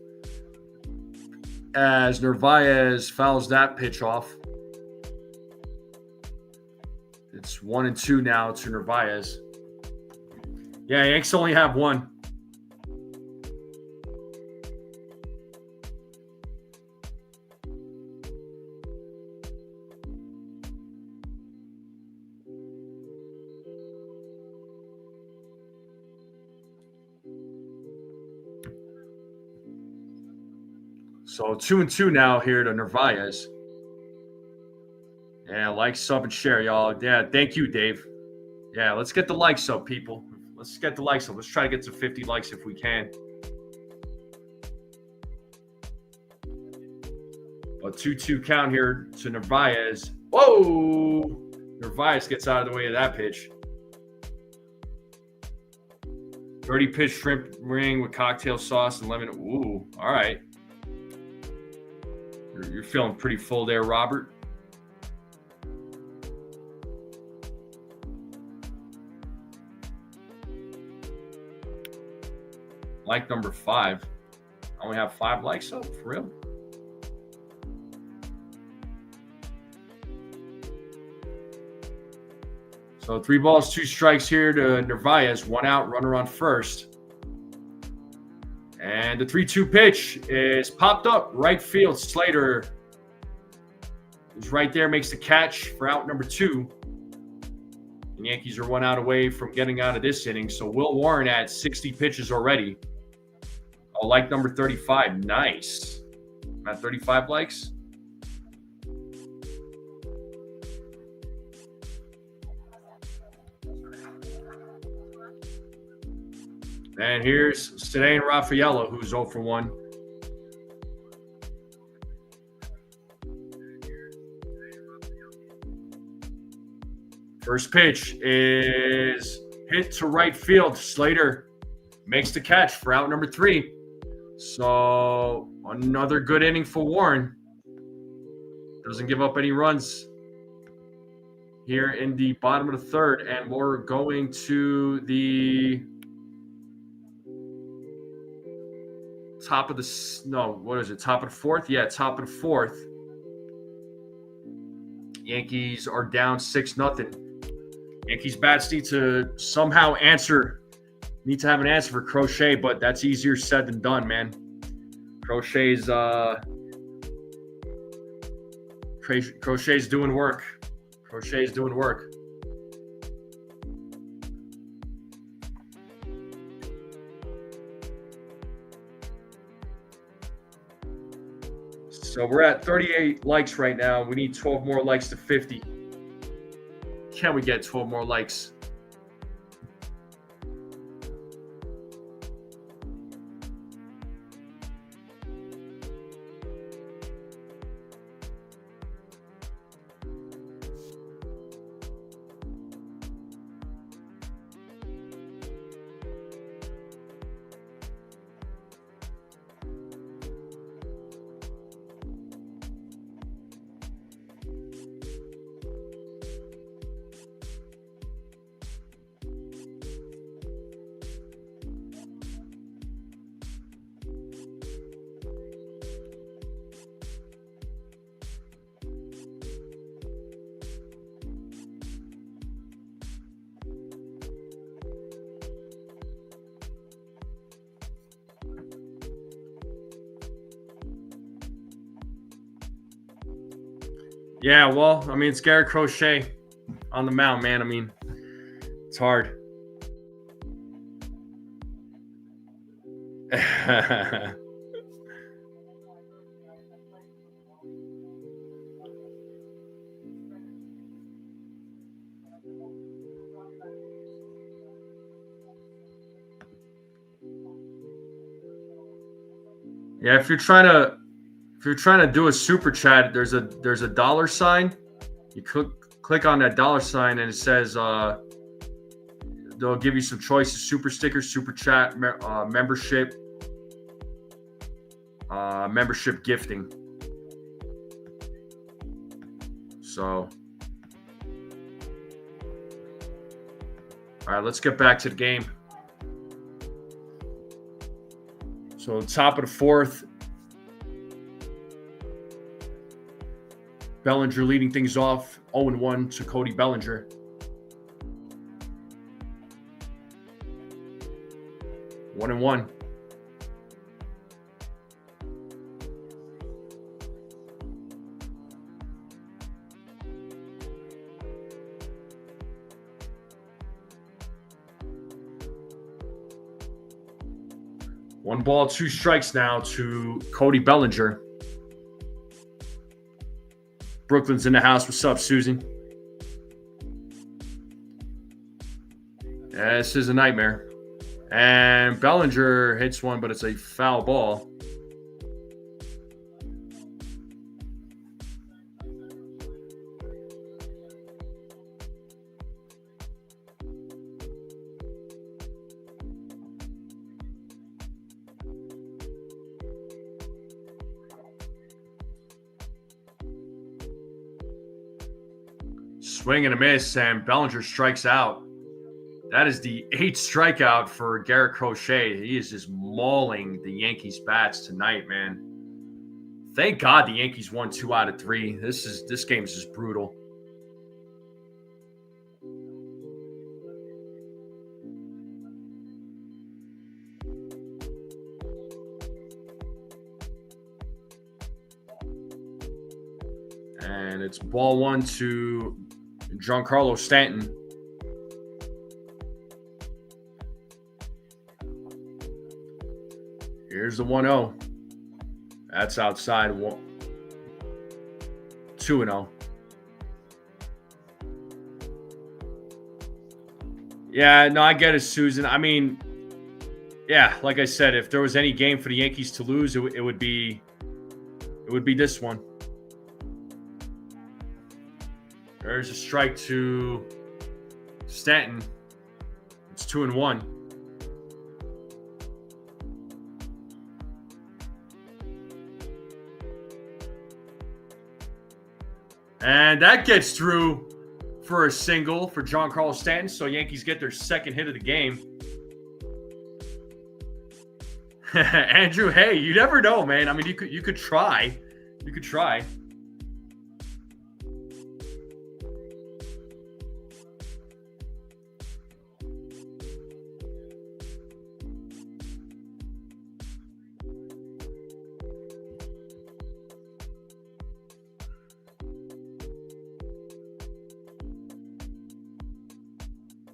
As Narvaez fouls that pitch off, it's 1-2 now to Narvaez. Yeah, Yanks only have one. So 2-2 now here to Narvaez. Yeah, like, sub, and share, y'all. Yeah, thank you, Dave. Yeah, let's get the likes up, people. Let's get the likes up. Let's try to get to 50 likes if we can. A 2-2 count here to Narvaez. Whoa! Narvaez gets out of the way of that pitch. 30-pitch shrimp ring with cocktail sauce and lemon. Ooh, all right. You're feeling pretty full there, Robert. Like number 5. I only have 5 likes up, for real. So 3 balls, 2 strikes here to Narvaez. 1 out, runner on first. And the 3-2 pitch is popped up. Right field, Slater is right there, makes the catch for out number 2. The Yankees are 1 out away from getting out of this inning. So Will Warren at 60 pitches already. Oh, like number 35. Nice. At 35 likes. And here's Cedane Rafaela, who's 0 for 1. First pitch is hit to right field. Slater makes the catch for out number 3. So another good inning for Warren. Doesn't give up any runs here in the bottom of the 3rd. And we're going to the top of the, no, what is it? Top of the 4th? Yeah, top of the 4th. Yankees are down 6-0. Yankees bats need to somehow need to have an answer for Crochet, but that's easier said than done, man. Crochet's doing work. Crochet's doing work. So we're at 38 likes right now. We need 12 more likes to 50. Can we get 12 more likes? Yeah, well, I mean, it's Garrett Crochet on the mound, man. I mean, it's hard. Yeah, if you're trying to do a super chat, there's a $sign. You click on that $sign and it says they'll give you some choices: super sticker, super chat, membership, membership gifting. So, all right, let's get back to the game. So top of the 4th. Bellinger leading things off, 0-1 to Cody Bellinger. One and one. One ball, 2 strikes now to Cody Bellinger. Brooklyn's in the house. What's up, Susan? This is a nightmare. And Bellinger hits one, but it's a foul ball. Swing and a miss, and Bellinger strikes out. That is the 8th strikeout for Garrett Crochet. He is just mauling the Yankees bats tonight, man. Thank God the Yankees won 2 out of 3. This game is just brutal. And it's ball 1 to Giancarlo Stanton. Here's the 1-0. That's outside. 2-0. Yeah, no, I get it, Susan. I mean, yeah, like I said, if there was any game for the Yankees to lose, it would be this one. There's a strike to Stanton. It's 2-1. And that gets through for a single for Giancarlo Stanton. So Yankees get their second hit of the game. Andrew, hey, you never know, man. I mean, you could try. You could try.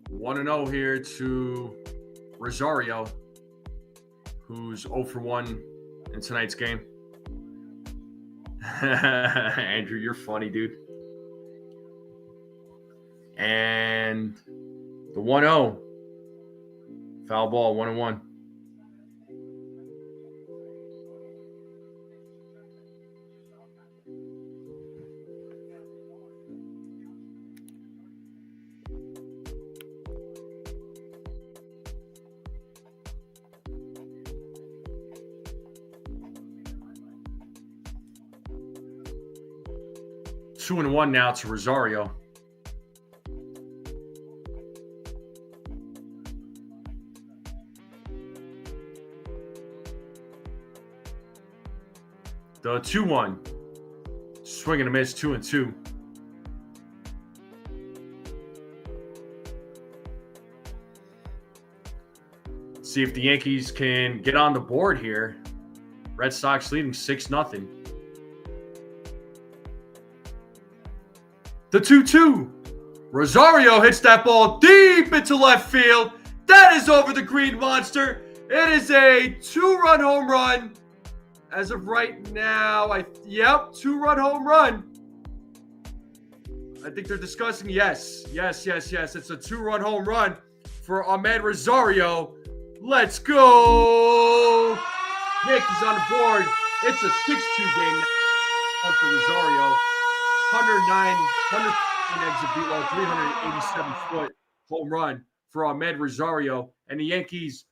One and 0 here to Rosario, who's 0 for 1 in tonight's game. Andrew, you're funny, dude. And the 1-0. Foul ball, 1-1. Two and 1 now to Rosario. The 2-1. Swing and a miss, 2-2. See if the Yankees can get on the board here. Red Sox leading 6-0. The 2-2. Rosario hits that ball deep into left field. That is over the Green Monster. It is a 2-run home run. As of right now, 2-run home run. I think they're discussing. Yes. It's a 2-run home run for Ahmed Rosario. Let's go. Yankees on the board. It's a 6-2 game now for Rosario. 109 exit below, 387-foot home run for Ahmed Rosario. And the Yankees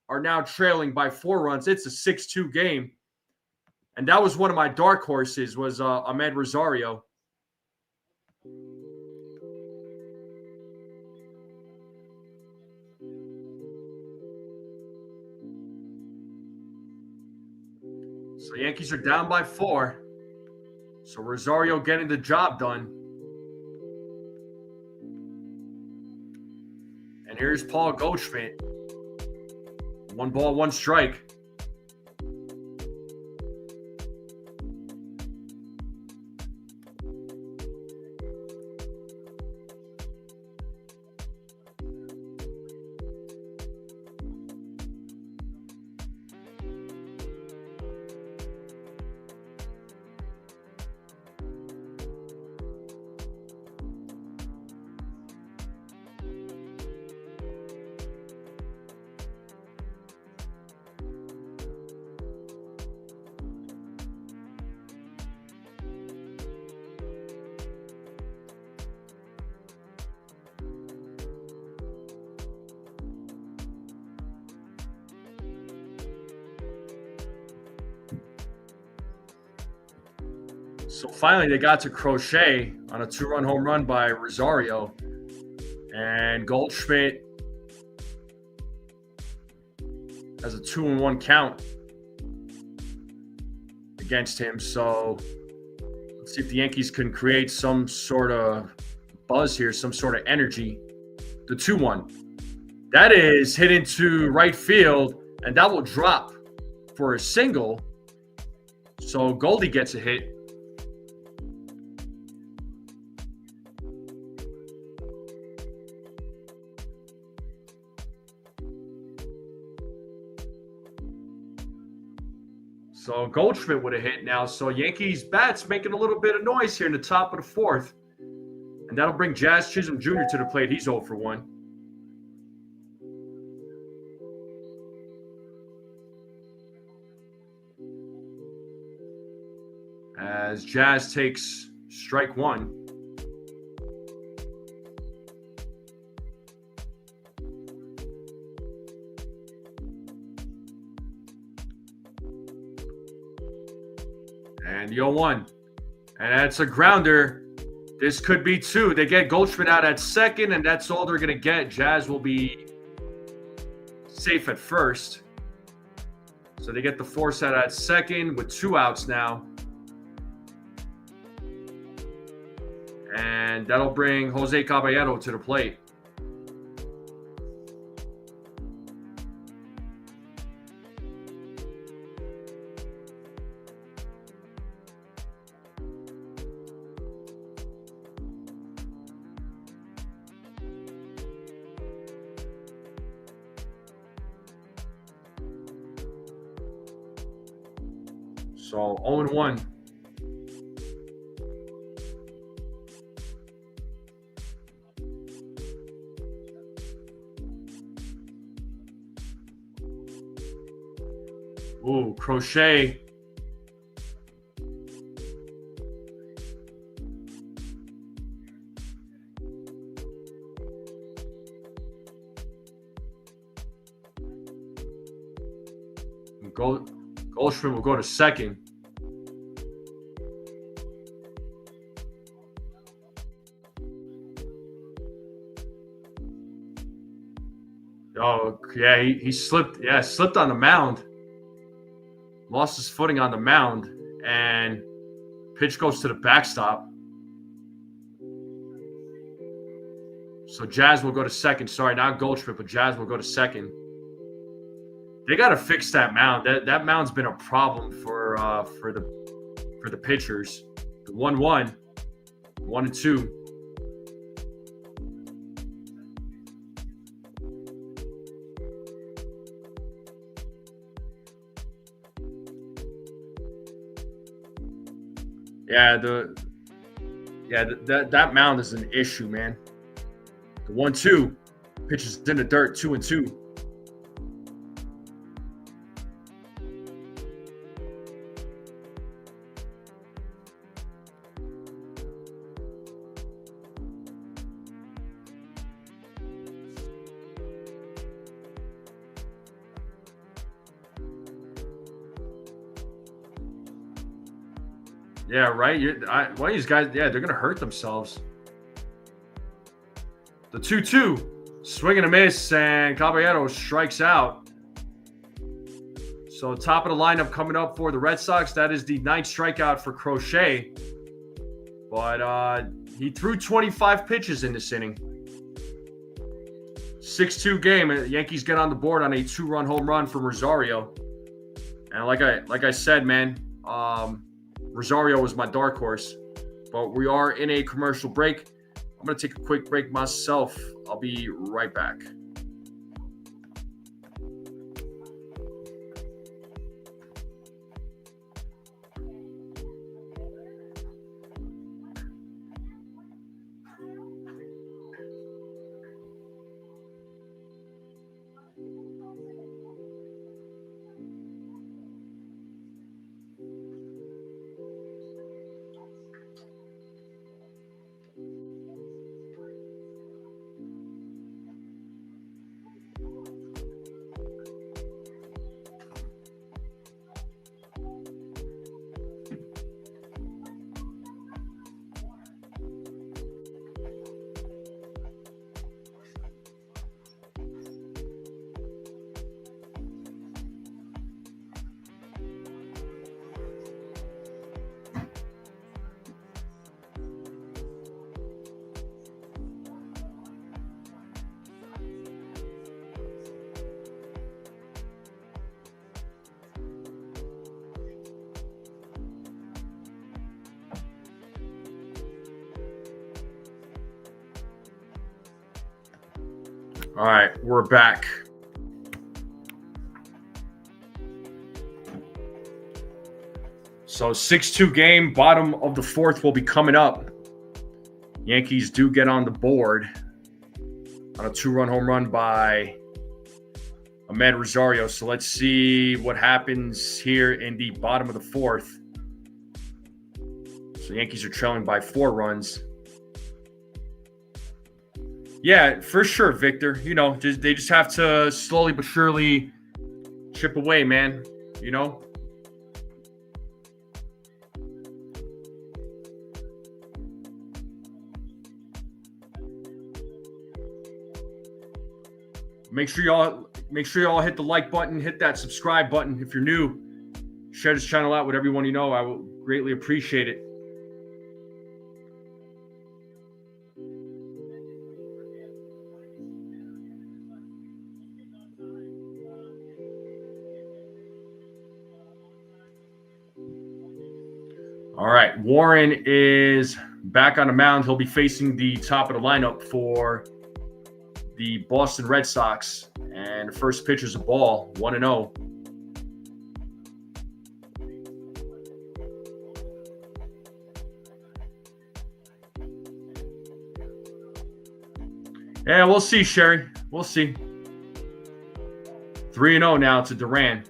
are now trailing by 4 runs. It's a 6-2 game. And that was one of my dark horses, was Ahmed Rosario. So Yankees are down by 4. So Rosario getting the job done. And here's Paul Goldschmidt. 1 ball, 1 strike. So finally, they got to Crochet on a 2-run home run by Rosario. And Goldschmidt has a 2-1 count against him. So let's see if the Yankees can create some sort of buzz here, some sort of energy. The 2-1. That is hit into right field, and that will drop for a single. So Goldie gets a hit. So Goldschmidt would have hit now. So Yankees bats making a little bit of noise here in the top of the fourth. And that'll bring Jazz Chisholm Jr. to the plate. He's 0 for 1. As Jazz takes strike 1. And the 0-1. And that's a grounder. This could be 2. They get Goldschmidt out at second, and that's all they're going to get. Jazz will be safe at first. So they get the force out at second with 2 outs now. And that'll bring Jose Caballero to the plate. So 0-1. Ooh, Crochet. Goldschmidt will go to second. Oh, yeah, he slipped. Yeah, slipped on the mound. Lost his footing on the mound, and pitch goes to the backstop. So Jazz will go to second. Sorry, not Goldschmidt, but Jazz will go to second. They got to fix that mound. That mound's been a problem for the pitchers. The 1-1, 1-2. That mound is an issue, man. The 1-2 pitches in the dirt, 2-2. Yeah, right. One of these guys, they're going to hurt themselves. The 2-2, swing and a miss, and Caballero strikes out. So top of the lineup coming up for the Red Sox. That is the 9th strikeout for Crochet. But he threw 25 pitches in this inning. 6-2 game. Yankees get on the board on a 2-run home run from Rosario. And like I said, man, Rosario was my dark horse. But we are in a commercial break. I'm going to take a quick break myself. I'll be right back. All right, we're back. So 6-2 game, bottom of the fourth will be coming up. Yankees do get on the board on a 2-run home run by Ahmed Rosario. So let's see what happens here in the bottom of the fourth. So the Yankees are trailing by 4 runs. Yeah, for sure, Victor. You know, they just have to slowly but surely chip away, man. You know? Make sure y'all hit the like button, hit that subscribe button. If you're new, share this channel out with everyone you know. I will greatly appreciate it. All right, Warren is back on the mound. He'll be facing the top of the lineup for the Boston Red Sox. And the first pitch is a ball, 1-0. Yeah, we'll see, Sherry. We'll see. 3-0 now to Duran.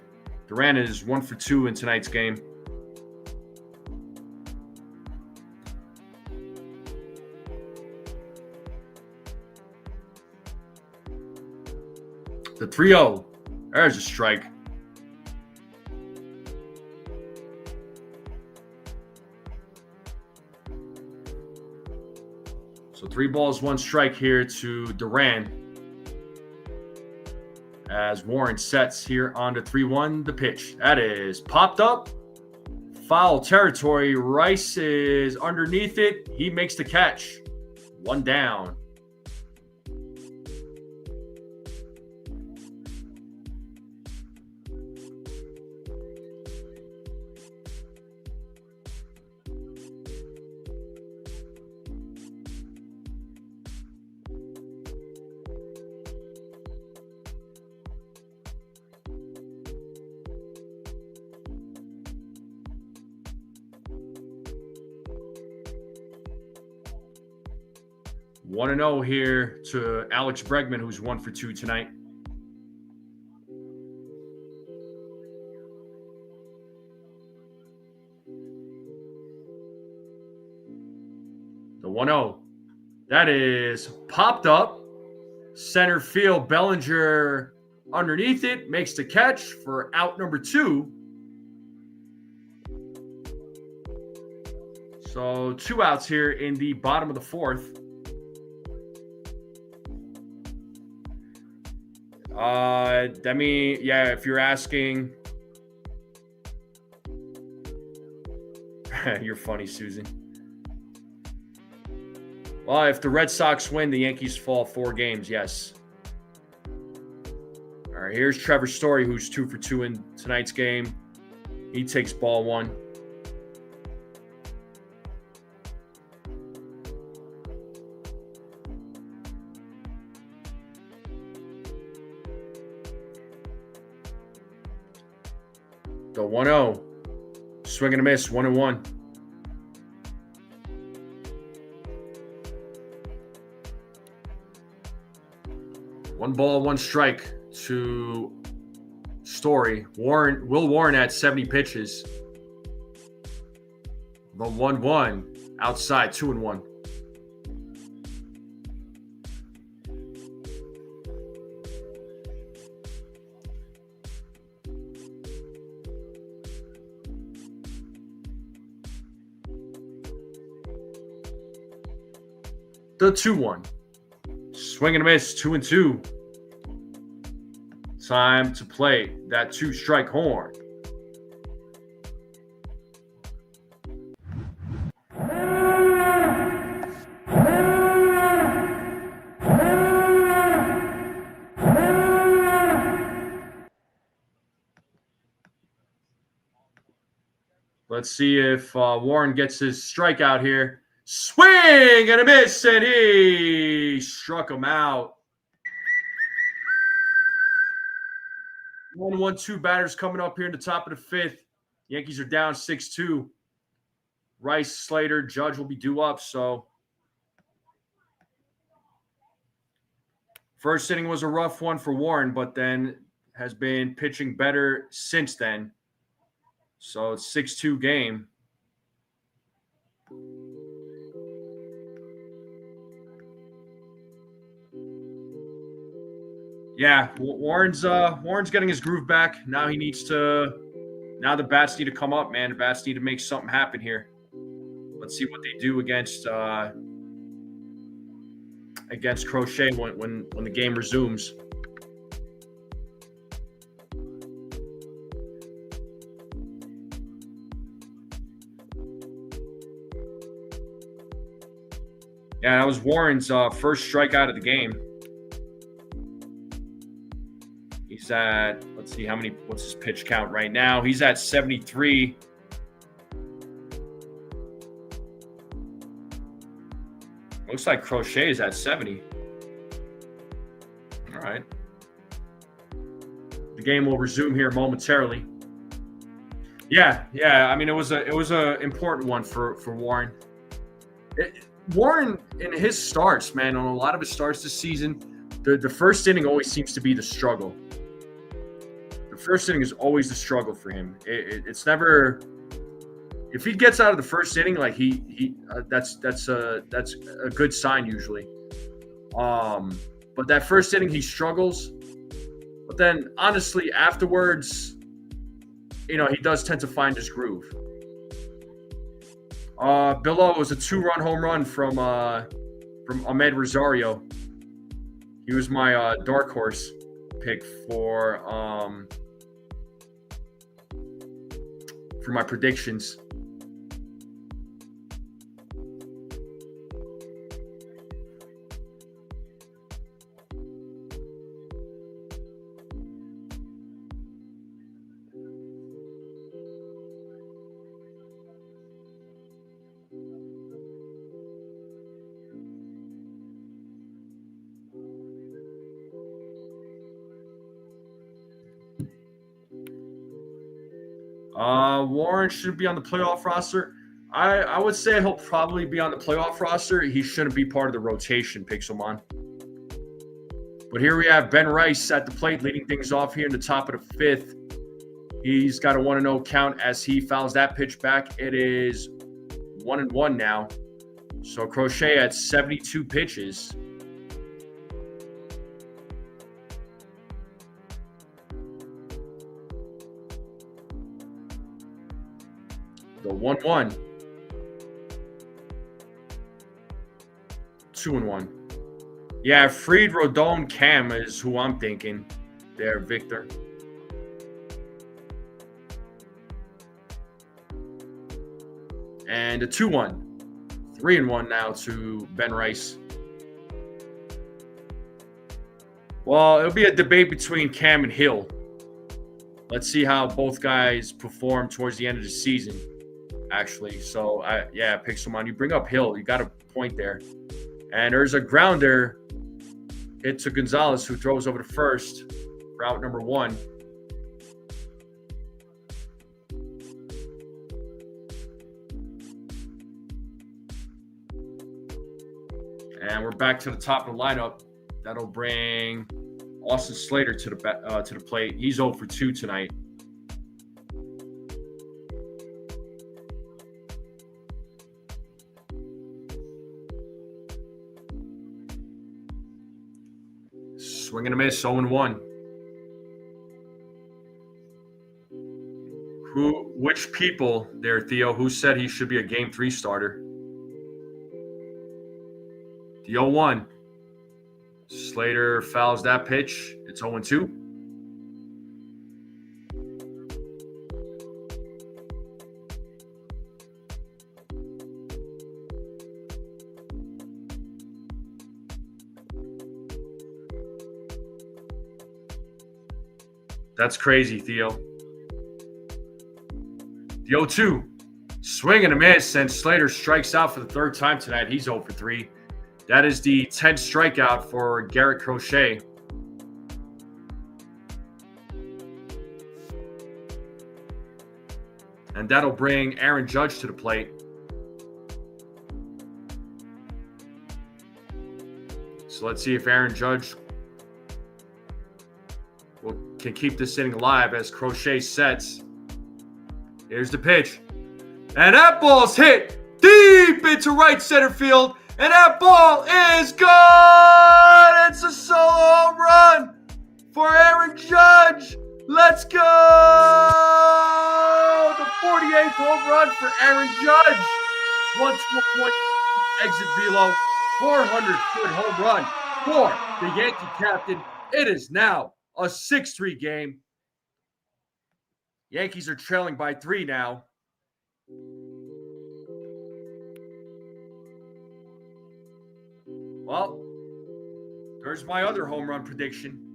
Duran is 1 for 2 in tonight's game. The 3-0. There's a strike. So 3 balls, 1 strike here to Duran. As Warren sets here on the 3-1, the pitch. That is popped up. Foul territory. Rice is underneath it. He makes the catch. 1 down. One and 0 here to Alex Bregman, who's 1 for 2 tonight. The 1-0. That is popped up. Center field. Bellinger underneath it. Makes the catch for out number 2. So 2 outs here in the bottom of the fourth. If you're asking, you're funny, Susan. Well, if the Red Sox win, the Yankees fall 4 games, yes. All right, here's Trevor Story, who's 2 for 2 in tonight's game. He takes ball 1. The 1-0. Swing and a miss, 1-1. One ball, 1 strike to Story. Will Warren at 70 pitches. The 1-1 outside, 2-1. The 2-1. Swing and a miss, 2-2. Time to play that 2-strike horn. Let's see if Warren gets his strikeout here. Swing and a miss, and he struck him out. 1-1-2 batters coming up here in the top of the fifth. Yankees are down 6-2. Rice, Slater, Judge will be due up. So first inning was a rough one for Warren, but then has been pitching better since then. So it's 6-2 game. Yeah, Warren's getting his groove back. Now the bats need to come up, man. The bats need to make something happen here. Let's see what they do against Crochet when the game resumes. Yeah, that was Warren's first strikeout of the game. He's at, let's see what's his pitch count right now. He's at 73. Looks like Crochet is at 70. All right. The game will resume here momentarily. Yeah. I mean, it was a important one for Warren. Warren in his starts, man, on a lot of his starts this season, the first inning always seems to be the struggle. The first inning is always the struggle for him. It's never. If he gets out of the first inning, like that's a good sign usually. But that first inning he struggles. But then honestly, afterwards, he does tend to find his groove. Below was a 2-run home run from Ahmed Rosario. He was my dark horse pick for my predictions. Warren should be on the playoff roster. I would say he'll probably be on the playoff roster. He shouldn't be part of the rotation, Pixelmon. But here we have Ben Rice at the plate, leading things off here in the top of the fifth. He's got a 1-0 count as he fouls that pitch back. It is 1-1 now. So Crochet at 72 pitches. The 1-1. 2-1. Yeah, Fried, Rodon, Cam is who I'm thinking there, Victor. And a 2-1. 3-1 now to Ben Rice. Well, it'll be a debate between Cam and Hill. Let's see how both guys perform towards the end of the season, actually. So, Pixelmon, you bring up Hill. You got a point there. And there's a grounder hit to Gonzalez, who throws over to first for out number 1. And we're back to the top of the lineup. That'll bring Austin Slater to the plate. He's 0 for 2 tonight. Swing and a miss, 0-1. Which people there, Theo, who said he should be a Game 3 starter? The 0-1. Slater fouls that pitch. It's 0-2. That's crazy, Theo. The 0-2. Swing and a miss, and Slater strikes out for the third time tonight. He's 0 for 3. That is the 10th strikeout for Garrett Crochet. And that'll bring Aaron Judge to the plate. So let's see if Aaron Judge can keep this inning alive as Crochet sets. Here's the pitch. And that ball's hit deep into right center field. And that ball is gone. It's a solo home run for Aaron Judge. Let's go. The 48th home run for Aaron Judge. 112 exit velo. 400-foot home run for the Yankee captain. It is now a 6-3 game. Yankees are trailing by 3 now. Well, there's my other home run prediction.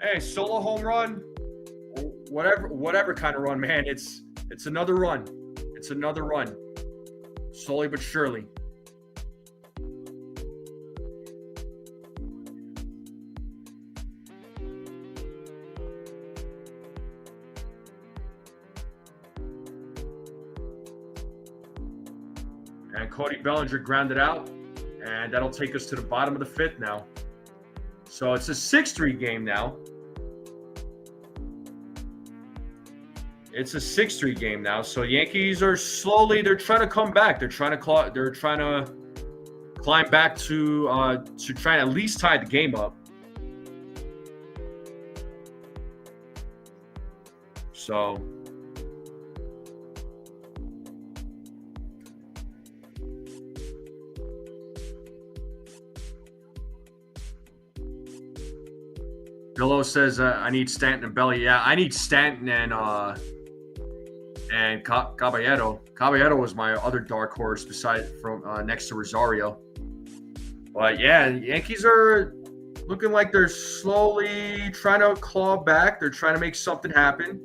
Hey, solo home run, whatever kind of run, man. It's another run. It's another run. Slowly but surely. And Cody Bellinger grounded out, and that'll take us to the bottom of the 5th now. So it's a 6-3 game now. It's a 6-3 game now. So Yankees are they're trying to come back. They're trying to climb back to try and at least tie the game up. So Billo says, I need Stanton and Belly. Yeah, I need Stanton and Caballero. Caballero was my other dark horse next to Rosario. But yeah, Yankees are looking like they're slowly trying to claw back. They're trying to make something happen.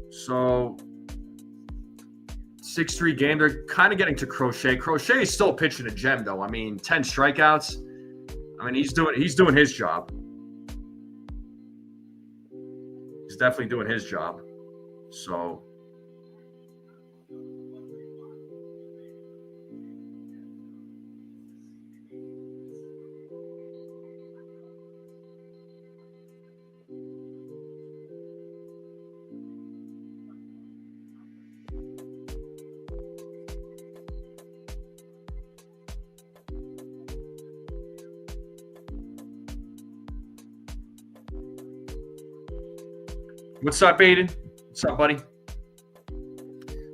So 6-3 game. They're kind of getting to Crochet. Crochet is still pitching a gem, though. I mean, 10 strikeouts. I mean, he's doing his job. He's definitely doing his job. So what's up, Aiden? What's up, buddy?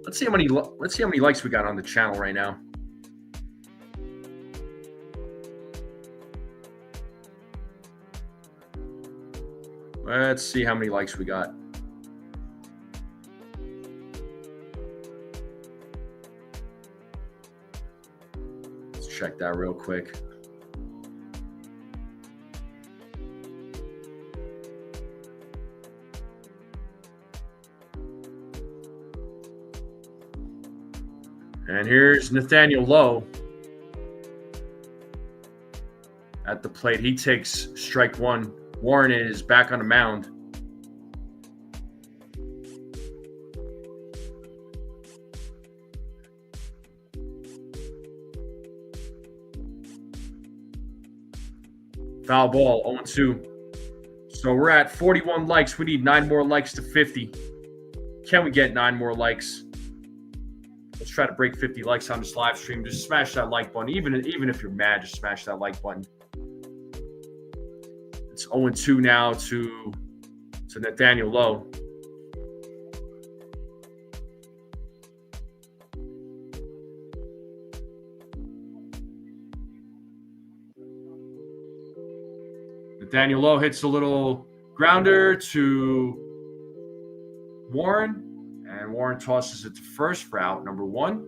Let's see how many likes we got on the channel right now. Let's see how many likes we got. Let's check that real quick. And here's Nathaniel Lowe at the plate. He takes strike 1. Warren is back on the mound. Foul ball, 0-2. So we're at 41 likes. We need 9 more likes to 50. Can we get 9 more likes? Let's try to break 50 likes on this live stream. Just smash that like button. Even if you're mad, just smash that like button. It's 0-2 now to Nathaniel Lowe. Nathaniel Lowe hits a little grounder to Warren. And Warren tosses it to first for out number 1.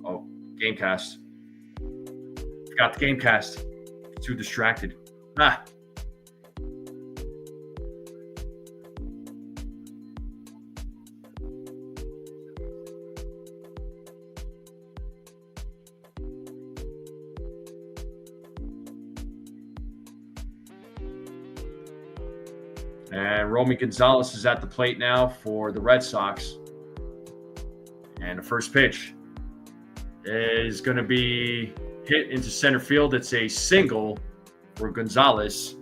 Oh, Gamecast. Got the Gamecast. Too distracted. And Romy Gonzalez is at the plate now for the Red Sox. And the first pitch is going to be hit into center field. It's a single for Gonzalez.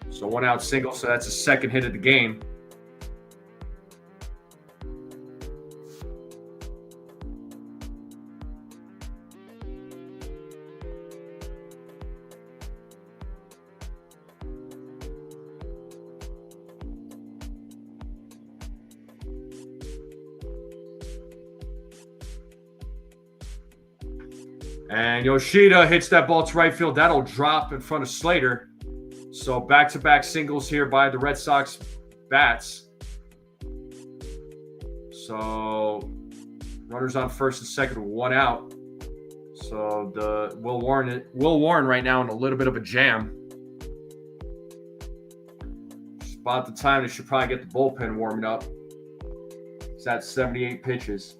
So 1 out single, so that's the second hit of the game. And Yoshida hits that ball to right field. That'll drop in front of Slater. So back-to-back singles here by the Red Sox bats. So runners on first and second, 1 out. So the Will Warren right now in a little bit of a jam. Just about the time they should probably get the bullpen warming up. It's at 78 pitches.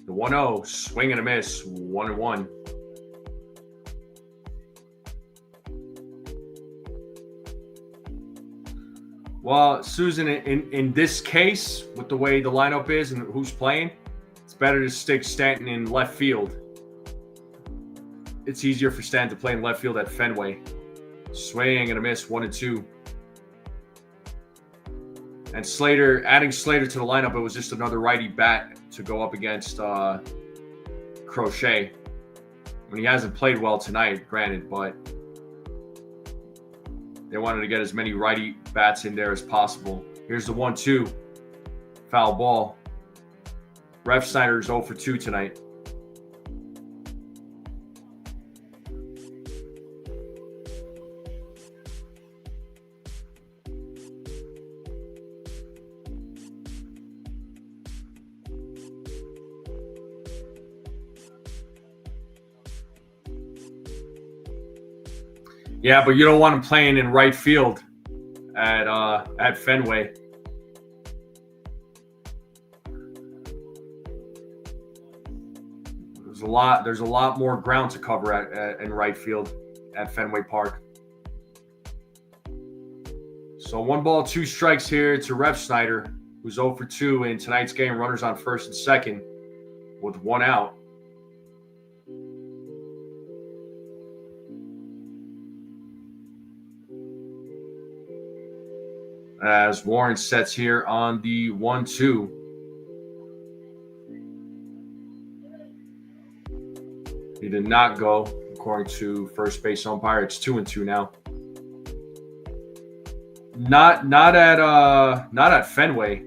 The 1-0, swing and a miss, 1-1. Well, Susan, in this case, with the way the lineup is and who's playing, it's better to stick Stanton in left field. It's easier for Stanton to play in left field at Fenway. Swing and a miss, 1-2. And Slater, adding Slater to the lineup, it was just another righty bat to go up against Crochet. I mean, he hasn't played well tonight, granted, but they wanted to get as many righty bats in there as possible. Here's the 1-2. Foul ball. Ref Snyder is 0 for 2 tonight. Yeah, but you don't want him playing in right field at Fenway. There's a lot more ground to cover in right field at Fenway Park. So 1 ball, 2 strikes here to Ref Snyder, who's 0 for 2 in tonight's game. Runners on first and second with 1 out. As Warren sets here on the 1-2. He did not go, according to first base umpire. It's 2-2 now. Not at Fenway.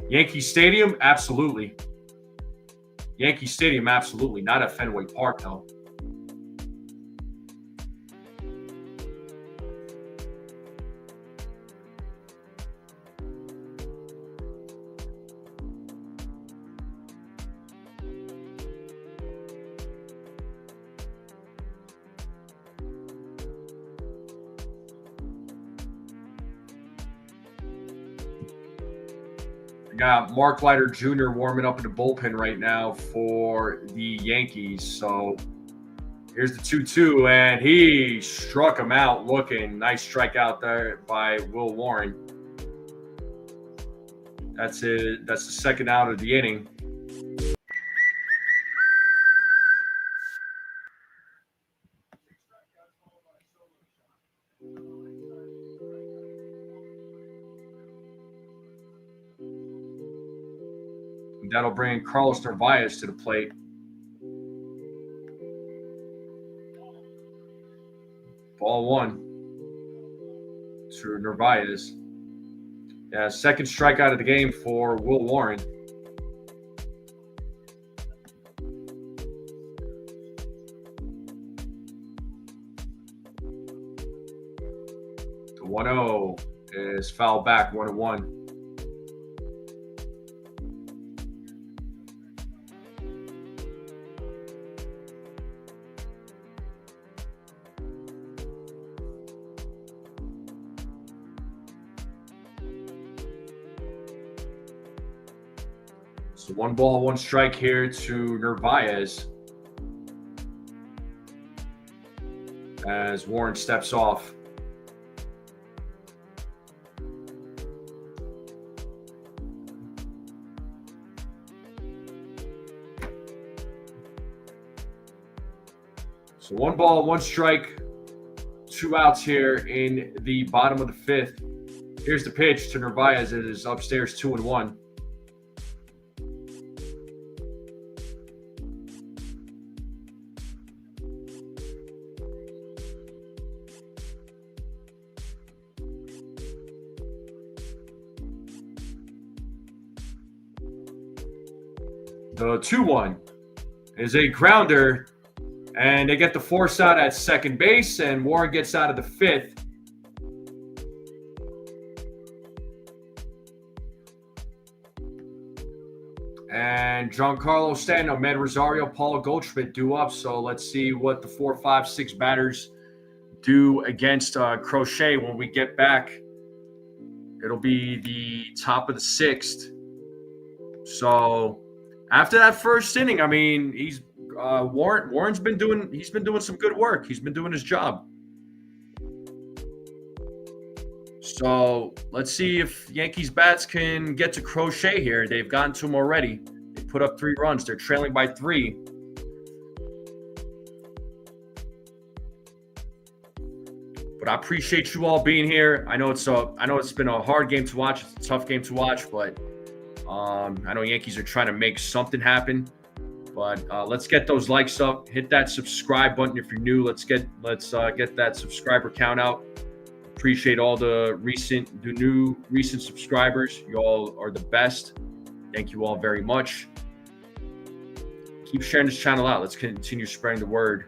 Yankee Stadium, absolutely. Yankee Stadium, absolutely. Not at Fenway Park, though. Got Mark Leiter Jr. warming up in the bullpen right now for the Yankees. So here's the 2-2, and he struck him out looking. Nice strikeout there by Will Warren. That's it. That's the second out of the inning. That'll bring Carlos Narvaez to the plate. Ball 1 to Narvaez. Yeah, second strikeout of the game for Will Warren. The 1-0 is fouled back, 1-1. So 1 ball, 1 strike here to Narvaez as Warren steps off. So 1 ball, 1 strike, 2 outs here in the bottom of the 5th. Here's the pitch to Narvaez. It is upstairs 2-1. The 2-1 is a grounder, and they get the force out at second base, and Warren gets out of the 5th. And Giancarlo Stanton, Med Rosario, Paul Goldschmidt due up. So let's see what the 4, 5, 6 batters do against Crochet when we get back. It'll be the top of the 6th. So after that first inning, I mean, he's Warren's been doing some good work. He's been doing his job. So let's see if Yankees bats can get to Crochet here. They've gotten to him already. They put up 3 runs. They're trailing by 3. But I appreciate you all being here. I know it's been a hard game to watch. It's a tough game to watch, but I know Yankees are trying to make something happen. But let's get those likes up. Hit that subscribe button if you're new. Let's get that subscriber count out. Appreciate all the new recent subscribers. You all are the best. Thank you all very much. Keep sharing this channel out. Let's continue spreading the word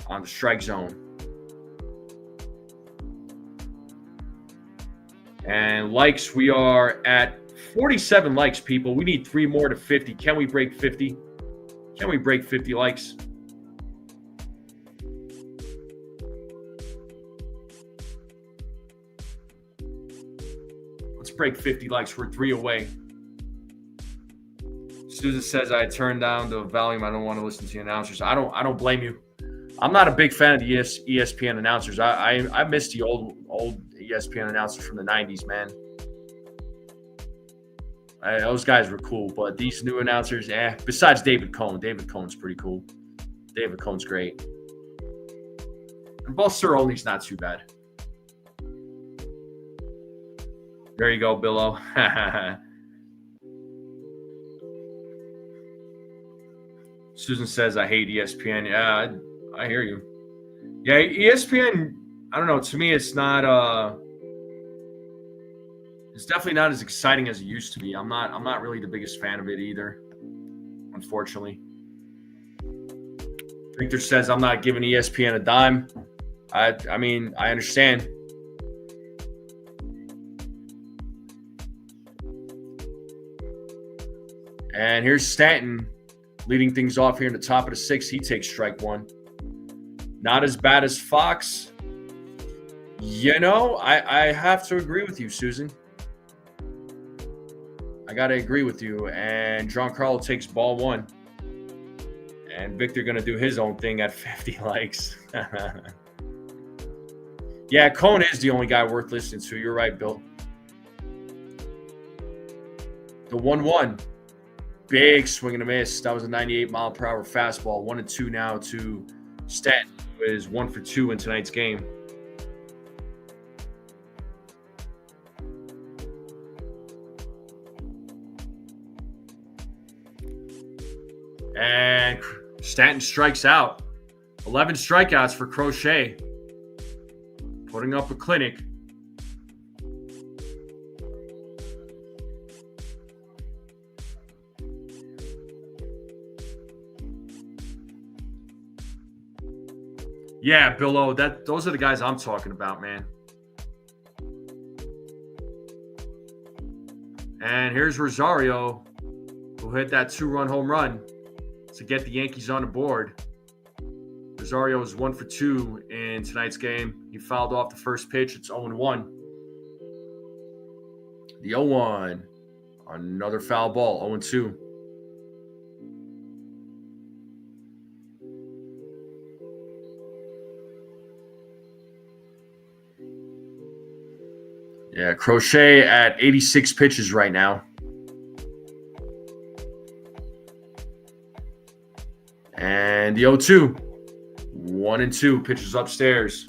on the strike zone. And likes, we are at 47 likes, people. We need 3 more to 50. Can we break 50? Can we break 50 likes? Let's break 50 likes. We're 3 away. Susan says I turned down the volume. I don't want to listen to the announcers. I don't blame you. I'm not a big fan of the ESPN announcers. I miss the old ESPN announcers from the 90s, man. Those guys were cool, but these new announcers, besides David Cohn. David Cohn's pretty cool. David Cohn's great. And both Cerrone's not too bad. There you go, Billo. Susan says, I hate ESPN. Yeah, I hear you. Yeah, ESPN, I don't know. To me, it's not it's definitely not as exciting as it used to be. I'm not really the biggest fan of it either, unfortunately. Victor says I'm not giving ESPN a dime. I mean, I understand. And here's Stanton leading things off here in the top of the 6th. He takes strike 1. Not as bad as Fox. You know, I have to agree with you, Susan. I got to agree with you. And Giancarlo takes ball 1. And Victor going to do his own thing at 50 likes. Yeah, Cohn is the only guy worth listening to. You're right, Bill. The 1-1. Big swing and a miss. That was a 98-mile-per-hour fastball. 1-2 now to Stanton, who is 1 for 2 in tonight's game. And Stanton strikes out. 11 strikeouts for Crochet. Putting up a clinic. Yeah, Billo, those are the guys I'm talking about, man. And here's Rosario, who hit that 2-run home run to get the Yankees on the board. Rosario is 1 for 2 in tonight's game. He fouled off the first pitch. It's 0-1. The 0-1. Another foul ball, 0-2. Yeah, Crochet at 86 pitches right now. And the 0-2. 1-2 pitches upstairs.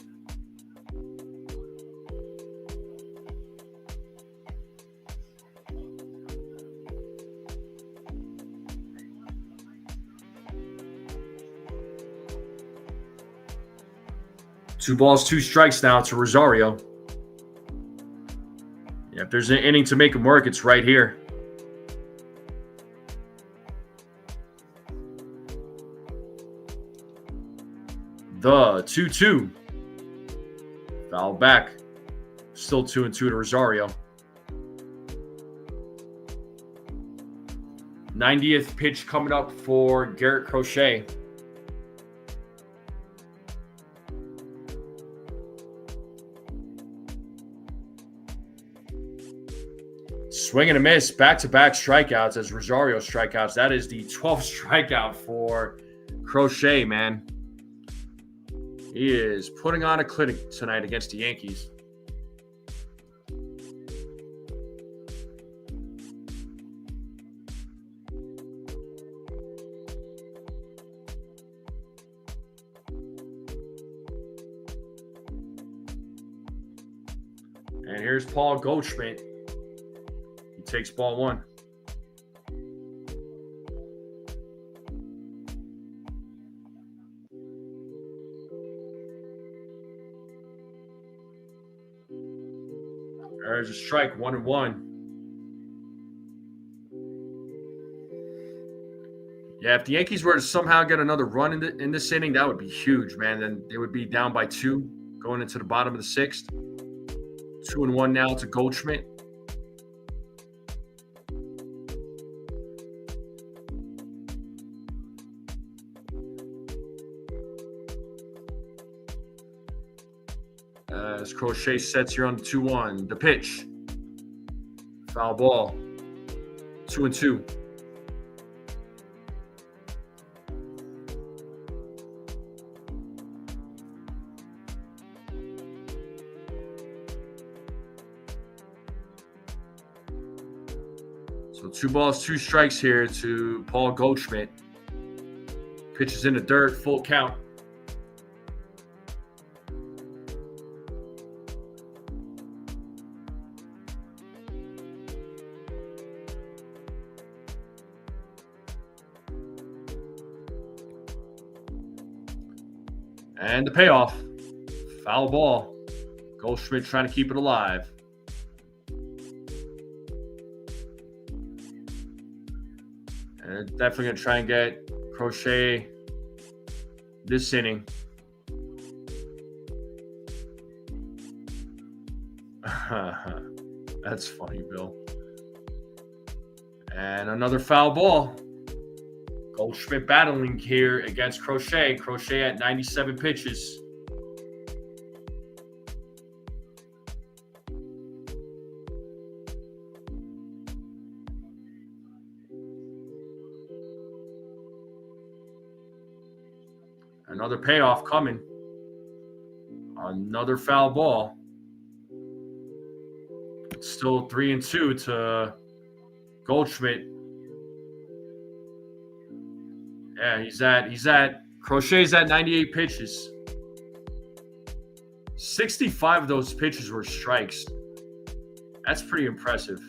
Two balls, two strikes now to Rosario. Yeah, if there's an inning to make him work, it's right here. The 2-2. Foul back. Still 2-2 to Rosario. 90th pitch coming up for Garrett Crochet. Swing and a miss, back-to-back strikeouts as Rosario strikeouts. That is the 12th strikeout for Crochet, man. He is putting on a clinic tonight against the Yankees. And here's Paul Goldschmidt. He takes ball one. There's a strike, 1-1. Yeah, if the Yankees were to somehow get another run in this inning, that would be huge, man. Then they would be down by 2 going into the bottom of the 6th. 2-1 now to Goldschmidt. As Crochet sets here on the 2-1. The pitch. Foul ball. 2-2. So 2 balls, 2 strikes here to Paul Goldschmidt. Pitches in the dirt, full count. And the payoff. Foul ball. Goldschmidt trying to keep it alive. And definitely going to try and get Crochet this inning. That's funny, Bill. And another foul ball. Goldschmidt battling here against Crochet. Crochet at 97 pitches. Another payoff coming. Another foul ball. It's still 3-2 to Goldschmidt. Yeah, he's at Crochet's at 98 pitches. 65 of those pitches were strikes. That's pretty impressive.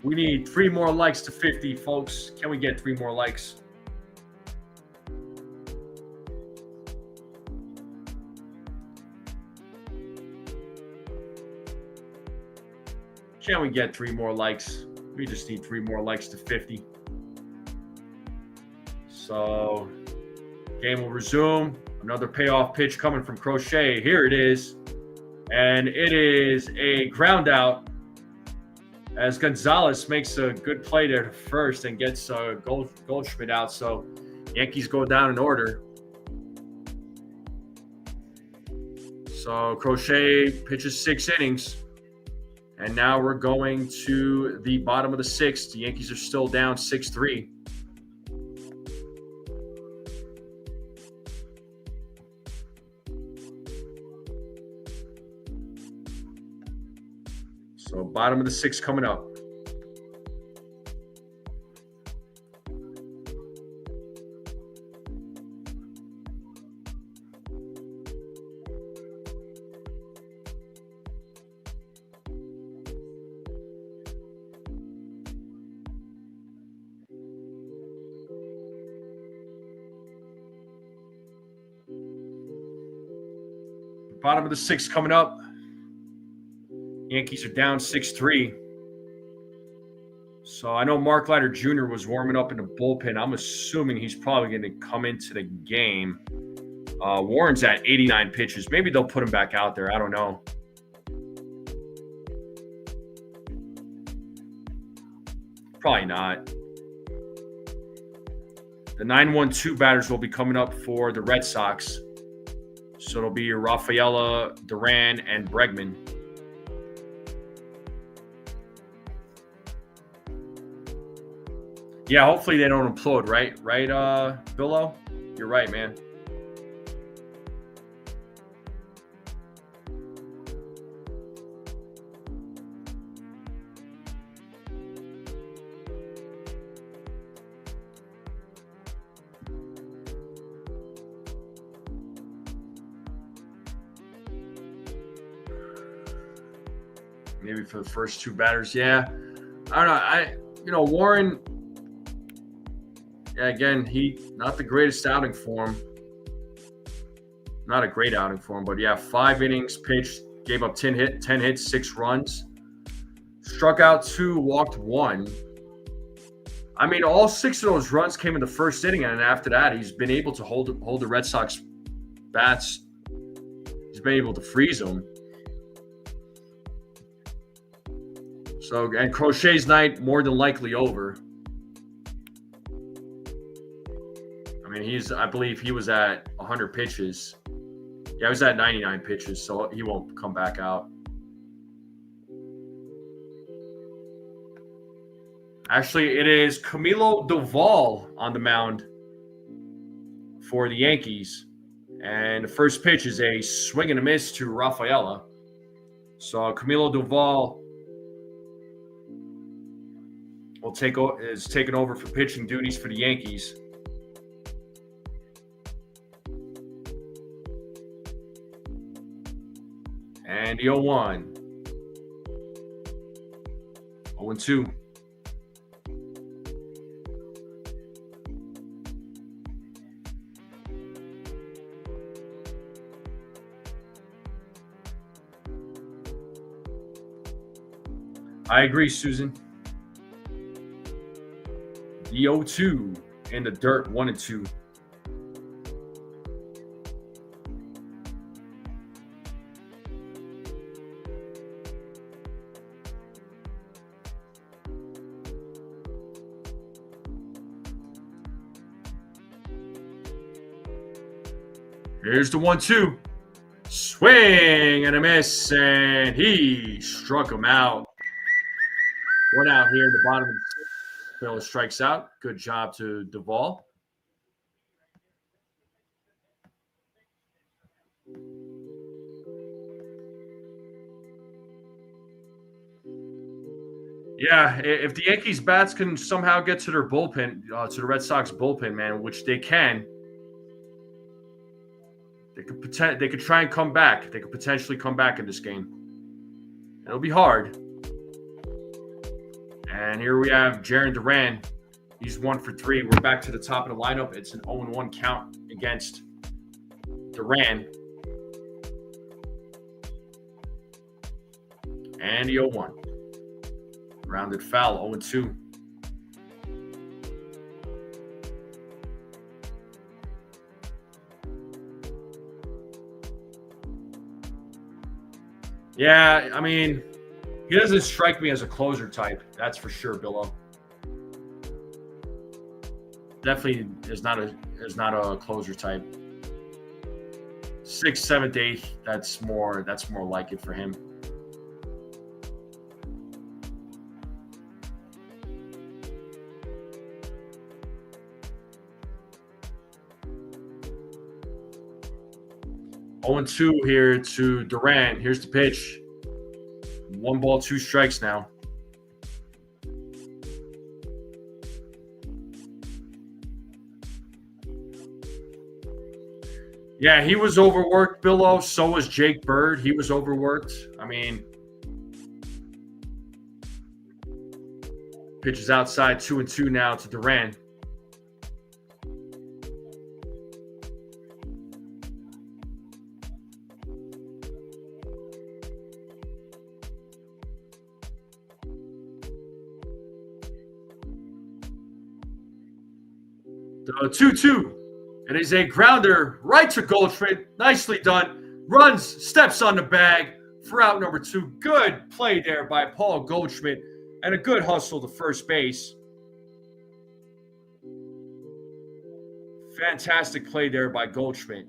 We need 3 more likes to 50, folks. Can we get 3 more likes? Can we get 3 more likes? We just need 3 more likes to 50. So Game will resume. Another payoff pitch coming from Crochet. Here it is. And it is a ground out as Gonzalez makes a good play there to first and gets Goldschmidt out. So Yankees go down in order. So Crochet pitches 6 innings. And now we're going to the bottom of the 6th. The Yankees are still down 6-3. So bottom of the 6th coming up. Bottom of the 6th coming up. Yankees are down 6-3. So I know Mark Leiter Jr. was warming up in the bullpen. I'm assuming he's probably going to come into the game. Warren's at 89 pitches. Maybe they'll put him back out there. I don't know. Probably not. The 9-1-2 batters will be coming up for the Red Sox. So it'll be Rafaela, Duran, and Bregman. Yeah, hopefully they don't implode, right? Right, Billo? You're right, man. Maybe for the first 2 batters, yeah. I don't know. Warren. Yeah, again, not the greatest outing for him. Not a great outing for him, but yeah, 5 innings pitched, gave up 10 hits, 6 runs, struck out 2, walked 1. I mean, all 6 of those runs came in the first inning, and after that, he's been able to hold the Red Sox bats. He's been able to freeze them. So, and Crochet's night more than likely over. I mean, I believe he was at 100 pitches. Yeah, he was at 99 pitches, so he won't come back out. Actually, it is Camilo Doval on the mound for the Yankees. And the first pitch is a swing and a miss to Rafaela. So Camilo Doval is taking over for pitching duties for the Yankees. And the 0-1. 0-2. I agree, Susan. The 0-2 in the dirt, 1-2. Here's the 1-2. Swing and a miss, and he struck him out. 1 out here in the bottom of the 6th. Bill strikes out. Good job to Duvall. Yeah, if the Yankees bats can somehow get to their bullpen, to the Red Sox bullpen, man, which they can, they could try and come back. They could potentially come back in this game. It'll be hard. And here we have Jarren Duran. He's 1 for 3. We're back to the top of the lineup. It's an 0-1 count against Duran. And the 0-1. Rounded foul, 0-2. Yeah, I mean, he doesn't strike me as a closer type. That's for sure, Billo. Definitely is not a closer type. 6th, 7th, 8th. That's more like it for him. Oh, 2 here to Duran. Here's the pitch. 1 ball, 2 strikes now. Yeah, he was overworked, Billo. So was Jake Bird. He was overworked. I mean, pitch is outside, 2-2 now to Duran. The 2-2. It is a grounder right to Goldschmidt. Nicely done. Runs, steps on the bag for out number 2. Good play there by Paul Goldschmidt and a good hustle to first base. Fantastic play there by Goldschmidt.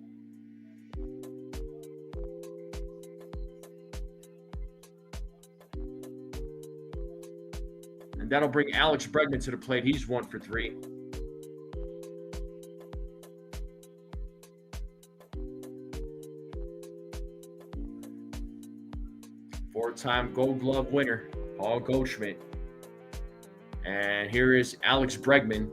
And that'll bring Alex Bregman to the plate. He's 1 for 3. Four-time Gold Glove winner, Paul Goldschmidt. And here is Alex Bregman.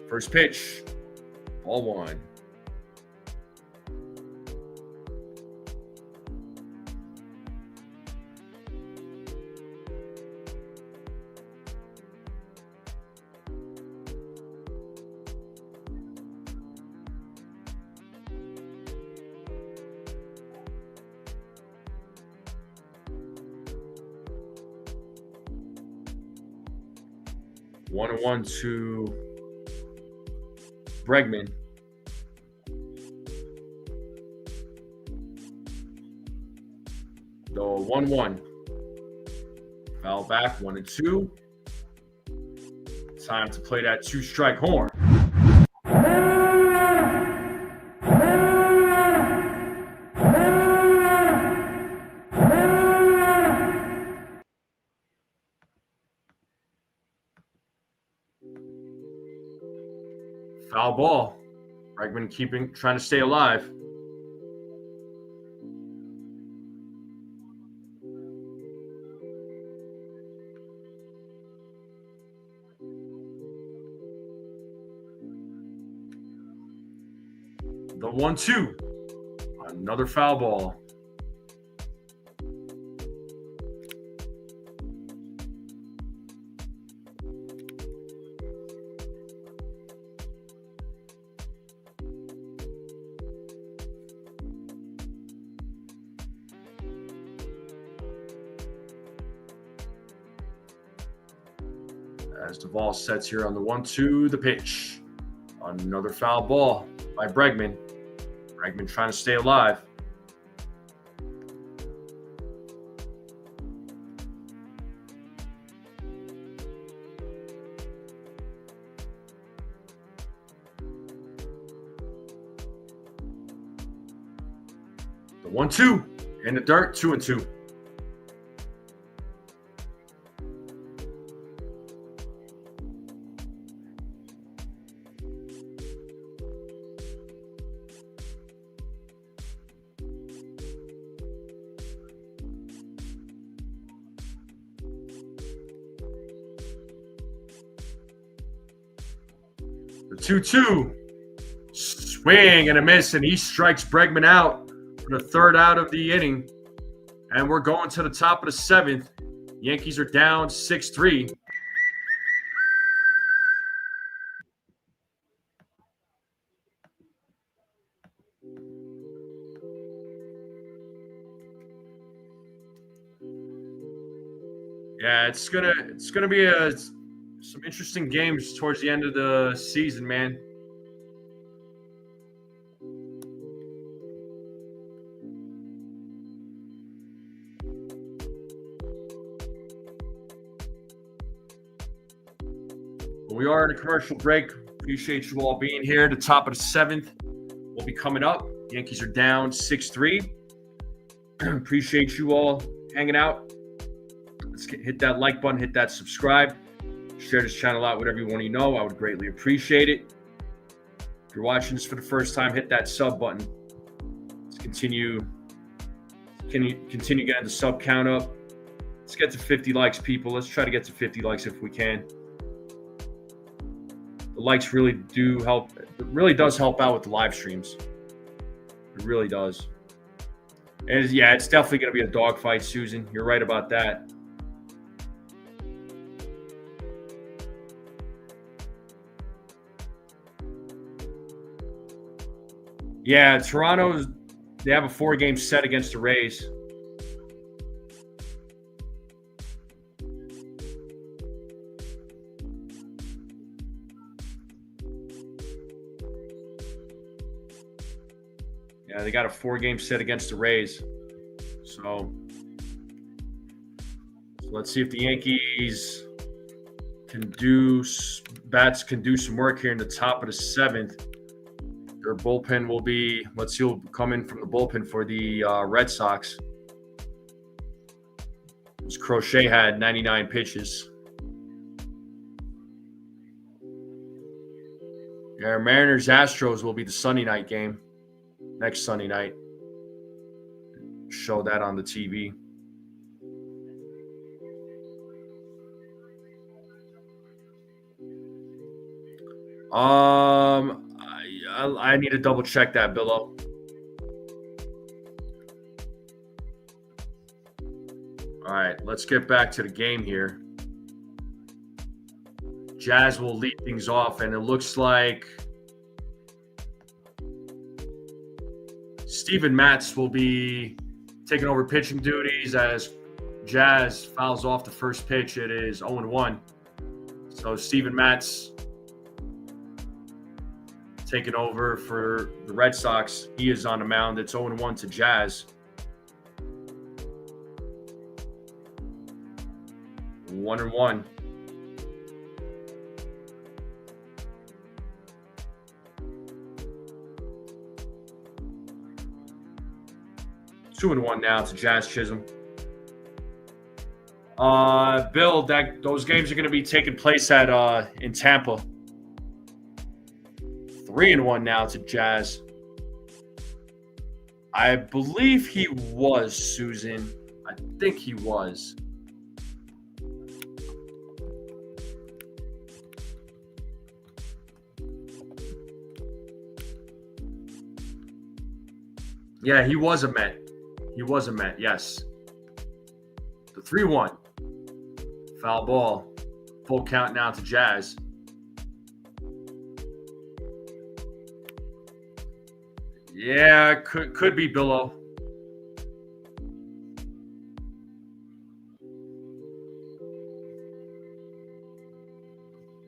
First pitch, ball 1. One and 1 to Bregman. The 1-1. Foul back, 1-2. Time to play that 2-strike horn. Foul ball. Bregman trying to stay alive. The 1-2. Another foul ball. As the ball sets here on the 1-2, the pitch. Another foul ball by Bregman. Bregman trying to stay alive. The 1-2 in the dirt, 2-2. The 2-2. Swing and a miss, and he strikes Bregman out for the 3rd out of the inning. And we're going to the top of the 7th. Yankees are down 6-3. Yeah, it's gonna be some interesting games towards the end of the season, man. We are in a commercial break. Appreciate you all being here. The top of the 7th will be coming up. Yankees are down 6-3. Appreciate you all hanging out. Hit that like button, hit that subscribe. Share this channel out with everyone you know. I would greatly appreciate it. If you're watching this for the first time, hit that sub button. Let's continue getting the sub count up. Let's get to 50 likes, people. Let's try to get to 50 likes if we can. The likes really do help. It really does help out with the live streams. It really does. And yeah, it's definitely going to be a dogfight, Susan. You're right about that. Yeah, Toronto, they have a 4-game set against the Rays. Yeah, they got a 4-game set against the Rays. So let's see if the Yankees bats can do some work here in the top of the 7th. Their bullpen will be, let's see who'll come in from the bullpen for the Red Sox. This Crochet had 99 pitches. Yeah, Mariners-Astros will be the Sunday night game. Next Sunday night. Show that on the TV. I need to double check that, Billo. All right, let's get back to the game here. Jazz will lead things off, and it looks like Steven Matz will be taking over pitching duties as Jazz fouls off the first pitch. It is 0-1. So Steven Matz taking over for the Red Sox. He is on the mound. It's 0-1 to Jazz. 1-1. Two and 1 now to Jazz Chisholm. Bill, those games are going to be taking place at in Tampa. 3-1 now to Jazz. I believe he was, Susan. I think he was. Yeah, he was a Met. He was a Met, yes. The 3-1. Foul ball. Full count now to Jazz. Yeah, could be Billo.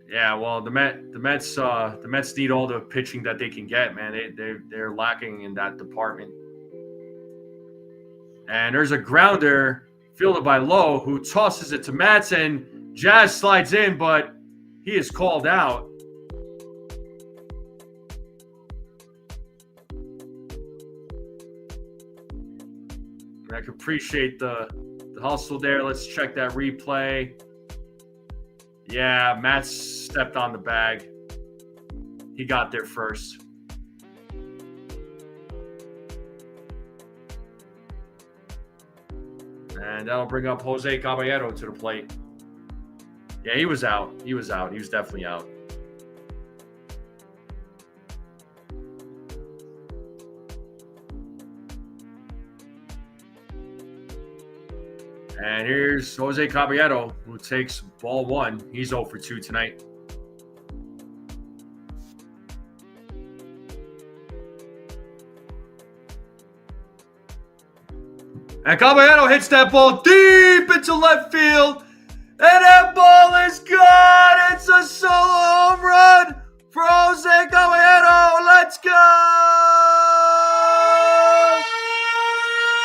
Yeah, well, the Mets need all the pitching that they can get, man. They're lacking in that department. And there's a grounder fielded by Lowe who tosses it to Matz, and Jazz slides in, but he is called out. I can appreciate the hustle there. Let's check that replay. Yeah, Matz stepped on the bag. He got there first. And that'll bring up Jose Caballero to the plate. Yeah, he was out. He was definitely out. And here's Jose Caballero, who takes ball 1. He's 0 for 2 tonight. And Caballero hits that ball deep into left field. And that ball is gone. It's a solo home run for Jose Caballero. Let's go.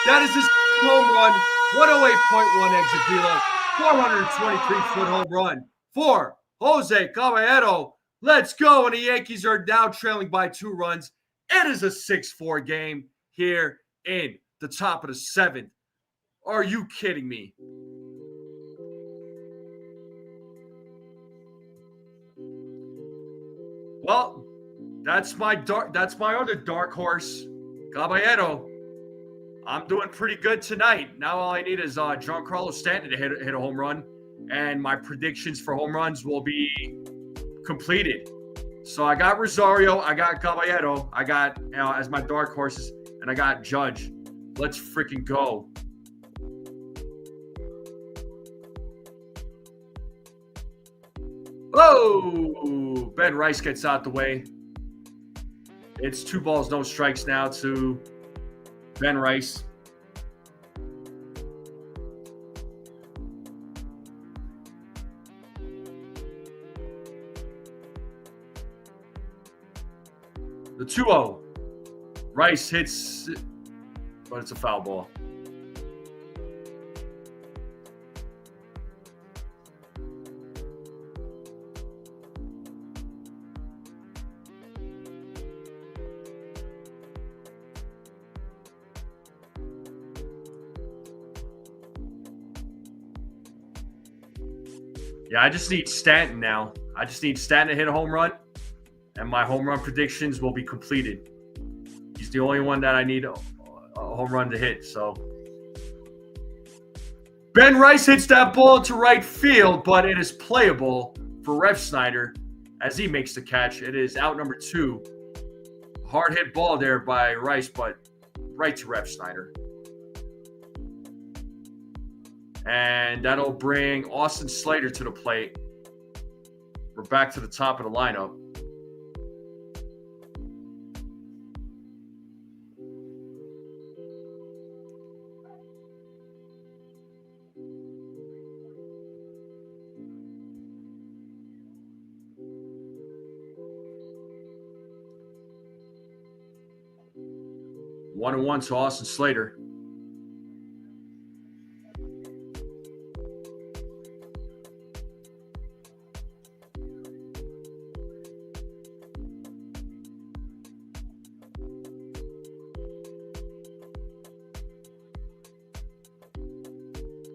That is his home run. 108.1 exit velo. 423-foot home run for Jose Caballero. Let's go. And the Yankees are now trailing by 2 runs. It is a 6-4 game here in the top of the 7th. Are you kidding me? Well, that's my other dark horse, Caballero. I'm doing pretty good tonight. Now all I need is Giancarlo Stanton to hit a home run, and my predictions for home runs will be completed. So I got Rosario, I got Caballero, I got as my dark horses, and I got Judge. Let's freaking go. Oh, Ben Rice gets out the way. It's 2 balls, no strikes now to Ben Rice. The 2-0. Rice hits, but it's a foul ball. Yeah, I just need Stanton now. I just need Stanton to hit a home run, and my home run predictions will be completed. He's the only one that I need a home run to hit. So Ben Rice hits that ball to right field, but it is playable for Ref Snyder as he makes the catch. It is out number 2. Hard hit ball there by Rice, but right to Ref Snyder. And that'll bring Austin Slater to the plate. We're back to the top of the lineup. One and 1 to Austin Slater.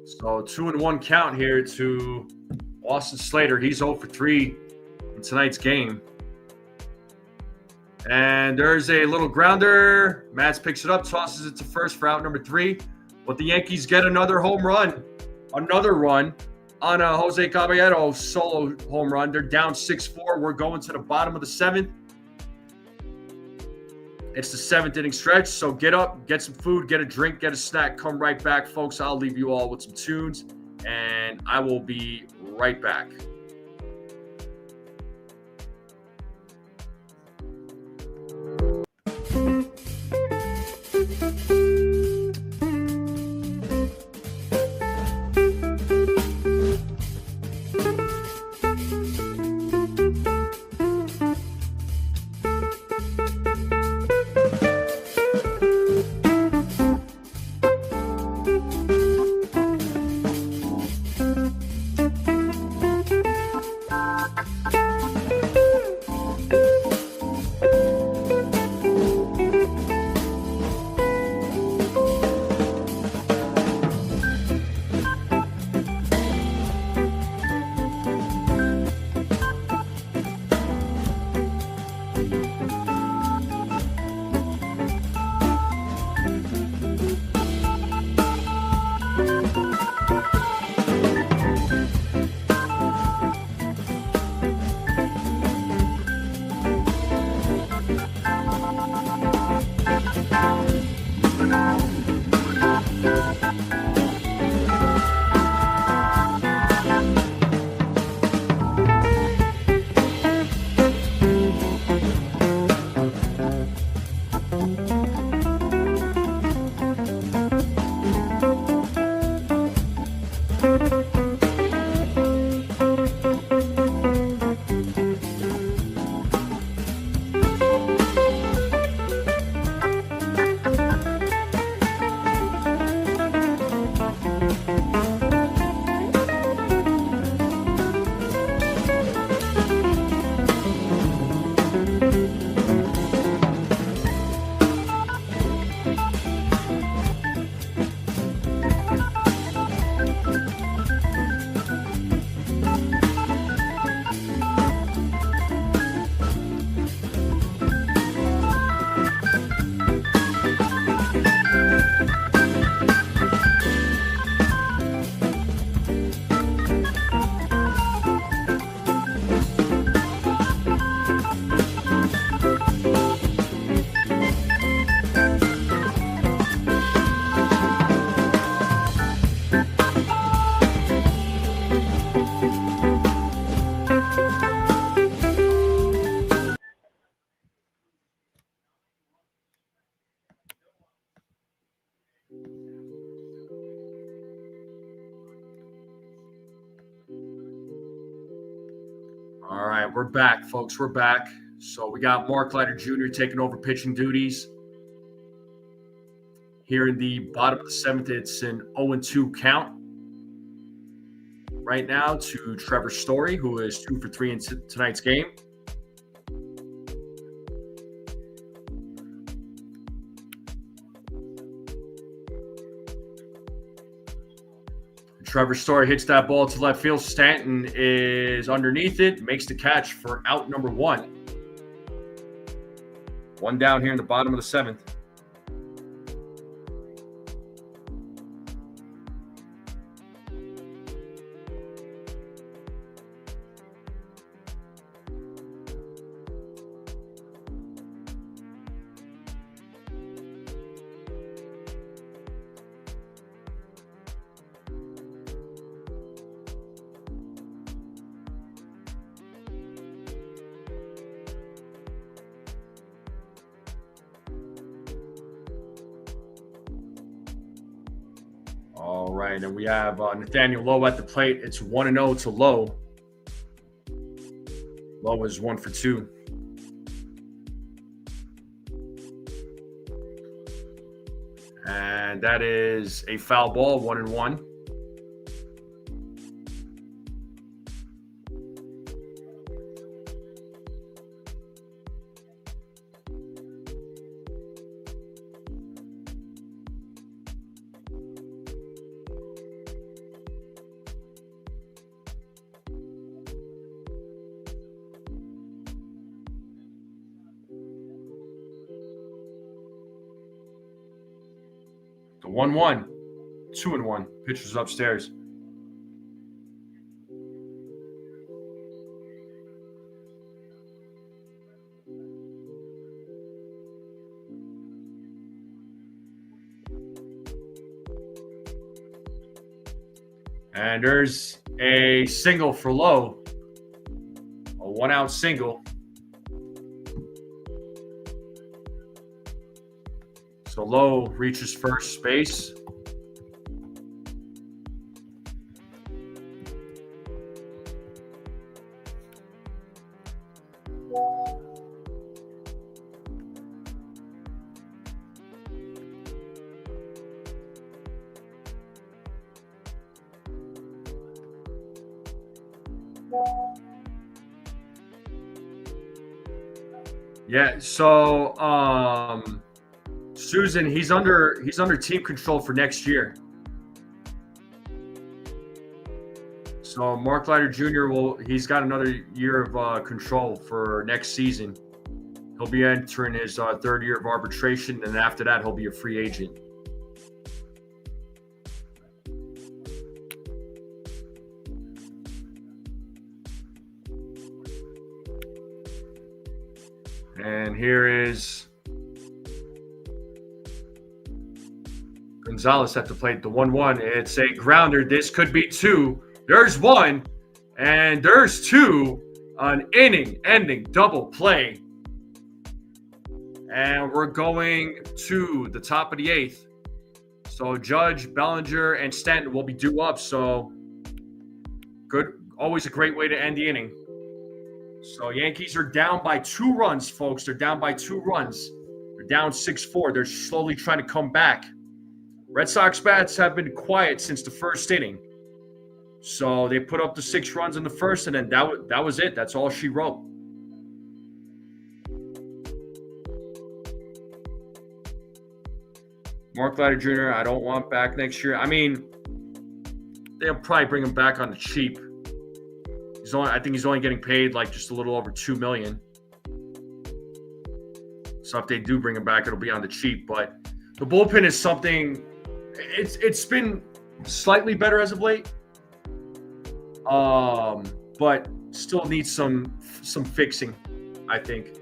So 2-1 count here to Austin Slater. He's 0 for 3 in tonight's game. And there's a little grounder. Mats picks it up, tosses it to first for out number 3. But the Yankees get another home run. Another run on a Jose Caballero solo home run. They're down 6-4. We're going to the bottom of the 7th. It's the 7th inning stretch, so get up, get some food, get a drink, get a snack. Come right back, folks. I'll leave you all with some tunes, and I will be right back. All right, we're back, folks. We're back. So we got Mark Leiter Jr. taking over pitching duties. Here in the bottom of the seventh, it's an 0-2 count right now to Trevor Story, who is 2 for 3 in tonight's game. Trevor Story hits that ball to left field. Stanton is underneath it, makes the catch for out number 1. 1 down here in the bottom of the seventh. All right, and we have Nathaniel Lowe at the plate. It's 1-0 to Lowe. Lowe is 1 for 2. And that is a foul ball, 1-1. The 1-1, 2-1. Pitcher's upstairs. And there's a single for Lowe. A 1-out single. So Lowe reaches first base. Yeah, so Susan, he's under team control for next year. So Mark Leiter Jr. he's got another year of control for next season. He'll be entering his third year of arbitration, and after that, he'll be a free agent. And here is Gonzalez at the plate, the 1-1. It's a grounder. This could be 2. There's 1, and there's 2. An inning-ending double play. And we're going to the top of the 8th. So Judge, Bellinger, and Stanton will be due up. So good, always a great way to end the inning. So Yankees are down by 2 runs, folks. They're down by 2 runs. They're down 6-4. They're slowly trying to come back. Red Sox bats have been quiet since the first inning. So they put up the 6 runs in the first, and then that was it. That's all she wrote. Mark Leiter Jr., I don't want back next year. I mean, they'll probably bring him back on the cheap. I think he's only getting paid like just a little over $2 million. So if they do bring him back, it'll be on the cheap. But the bullpen is something. It's been slightly better as of late, but still needs some fixing, I think.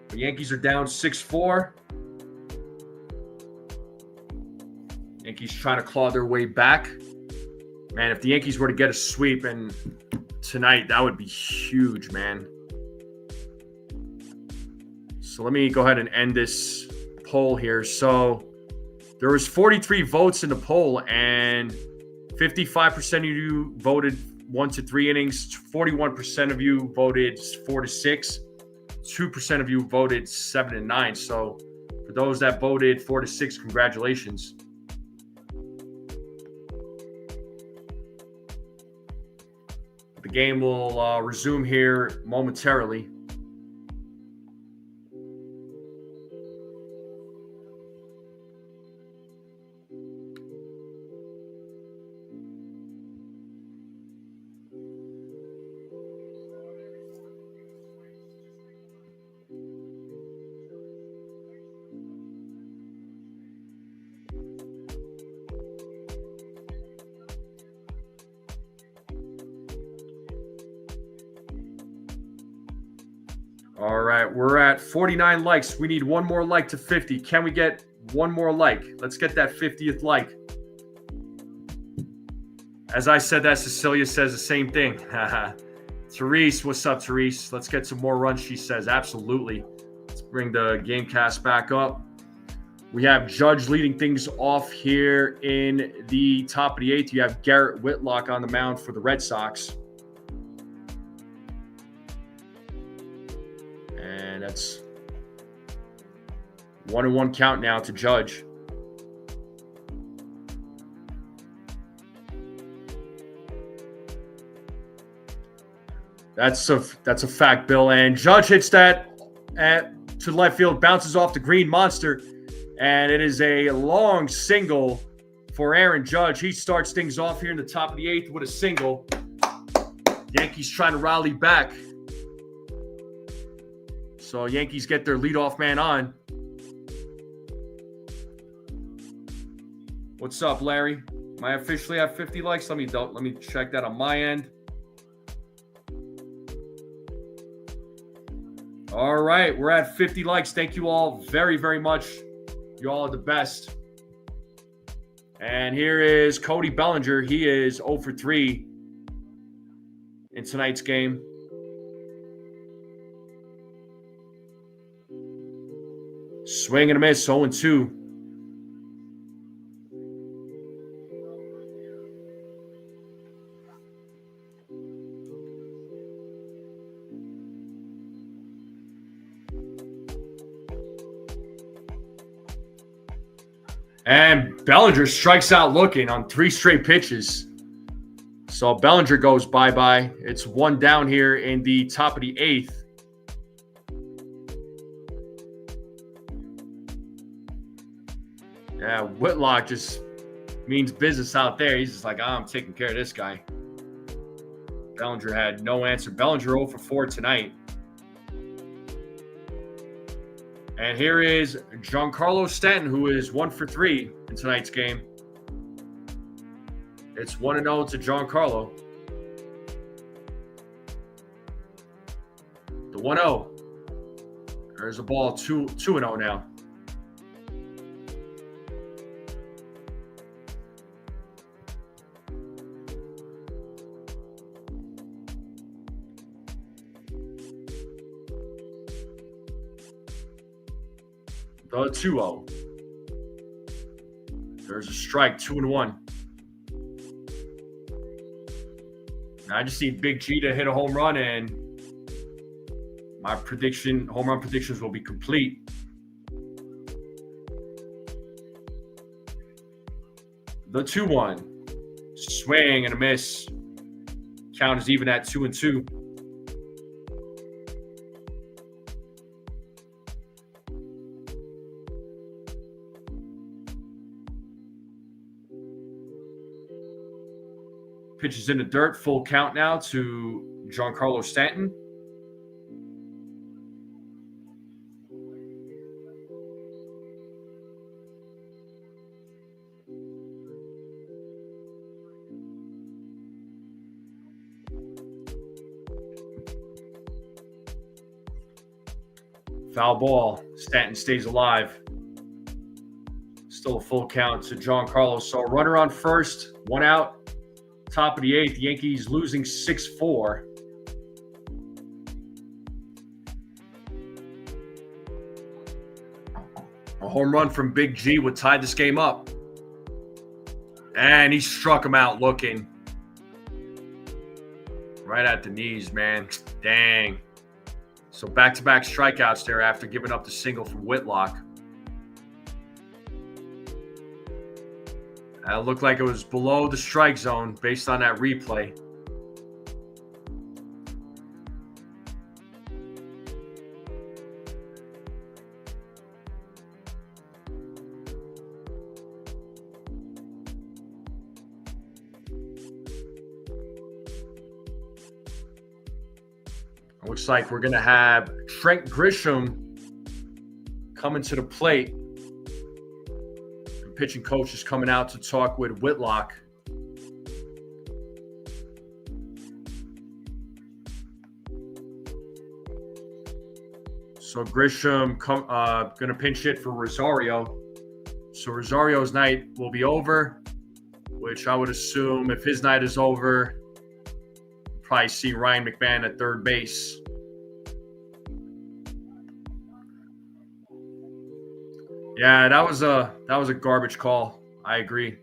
The Yankees are down 6-4. Yankees trying to claw their way back. Man, if the Yankees were to get a sweep and tonight, that would be huge, man. So let me go ahead and end this poll here. So there was 43 votes in the poll, and 55% of you voted 1 to 3 innings. 41% of you voted 4 to 6. 2% of you voted 7 and 9. So for those that voted 4 to 6, congratulations. The game will resume here momentarily. All right, we're at 49 likes. We need one more like to 50. Can we get one more like? Let's get that 50th like. As I said that, Cecilia says the same thing. Therese, what's up, Therese? Let's get some more runs, she says. Absolutely. Let's bring the game cast back up. We have Judge leading things off here in the top of the 8th. You have Garrett Whitlock on the mound for the Red Sox. And that's 1-1 count now to Judge. That's a fact, Bill. And Judge hits that to left field, bounces off the green monster, and it is a long single for Aaron Judge. He starts things off here in the top of the 8th with a single. Yankees trying to rally back. So Yankees get their leadoff man on. What's up, Larry? Am I officially at 50 likes? Let me check that on my end. All right, we're at 50 likes. Thank you all very, very much. You all are the best. And here is Cody Bellinger. He is 0 for 3 in tonight's game. Swing and a miss, 0-2. And Bellinger strikes out looking on 3 straight pitches. So Bellinger goes bye-bye. It's 1 down here in the top of the 8th. Yeah, Whitlock just means business out there. He's just like, I'm taking care of this guy. Bellinger had no answer. Bellinger 0 for 4 tonight. And here is Giancarlo Stanton, who is 1 for 3 in tonight's game. It's 1-0 to Giancarlo. The 1-0. There's a ball, 2-0 now. The 2-0. There's a strike, 2-1. Now I just need Big G to hit a home run, and my home run predictions will be complete. The 2-1. Swing and a miss. Count is even at 2-2. Pitches in the dirt, full count now to Giancarlo Stanton. Foul ball. Stanton stays alive. Still a full count to Giancarlo. So runner on first, one out, top of the eighth. Yankees losing 6-4. A home run from Big G would tie this game up. And he struck him out looking. Right at the knees, man. Dang. So back-to-back strikeouts there after giving up the single from Whitlock. It looked like it was below the strike zone based on that replay. It looks like we're going to have Trent Grisham coming to the plate. The pitching coach is coming out to talk with Whitlock. So Grisham going to pinch hit for Rosario. So Rosario's night will be over, which I would assume if his night is over, probably see Ryan McMahon at third base. Yeah, that was a garbage call. I agree.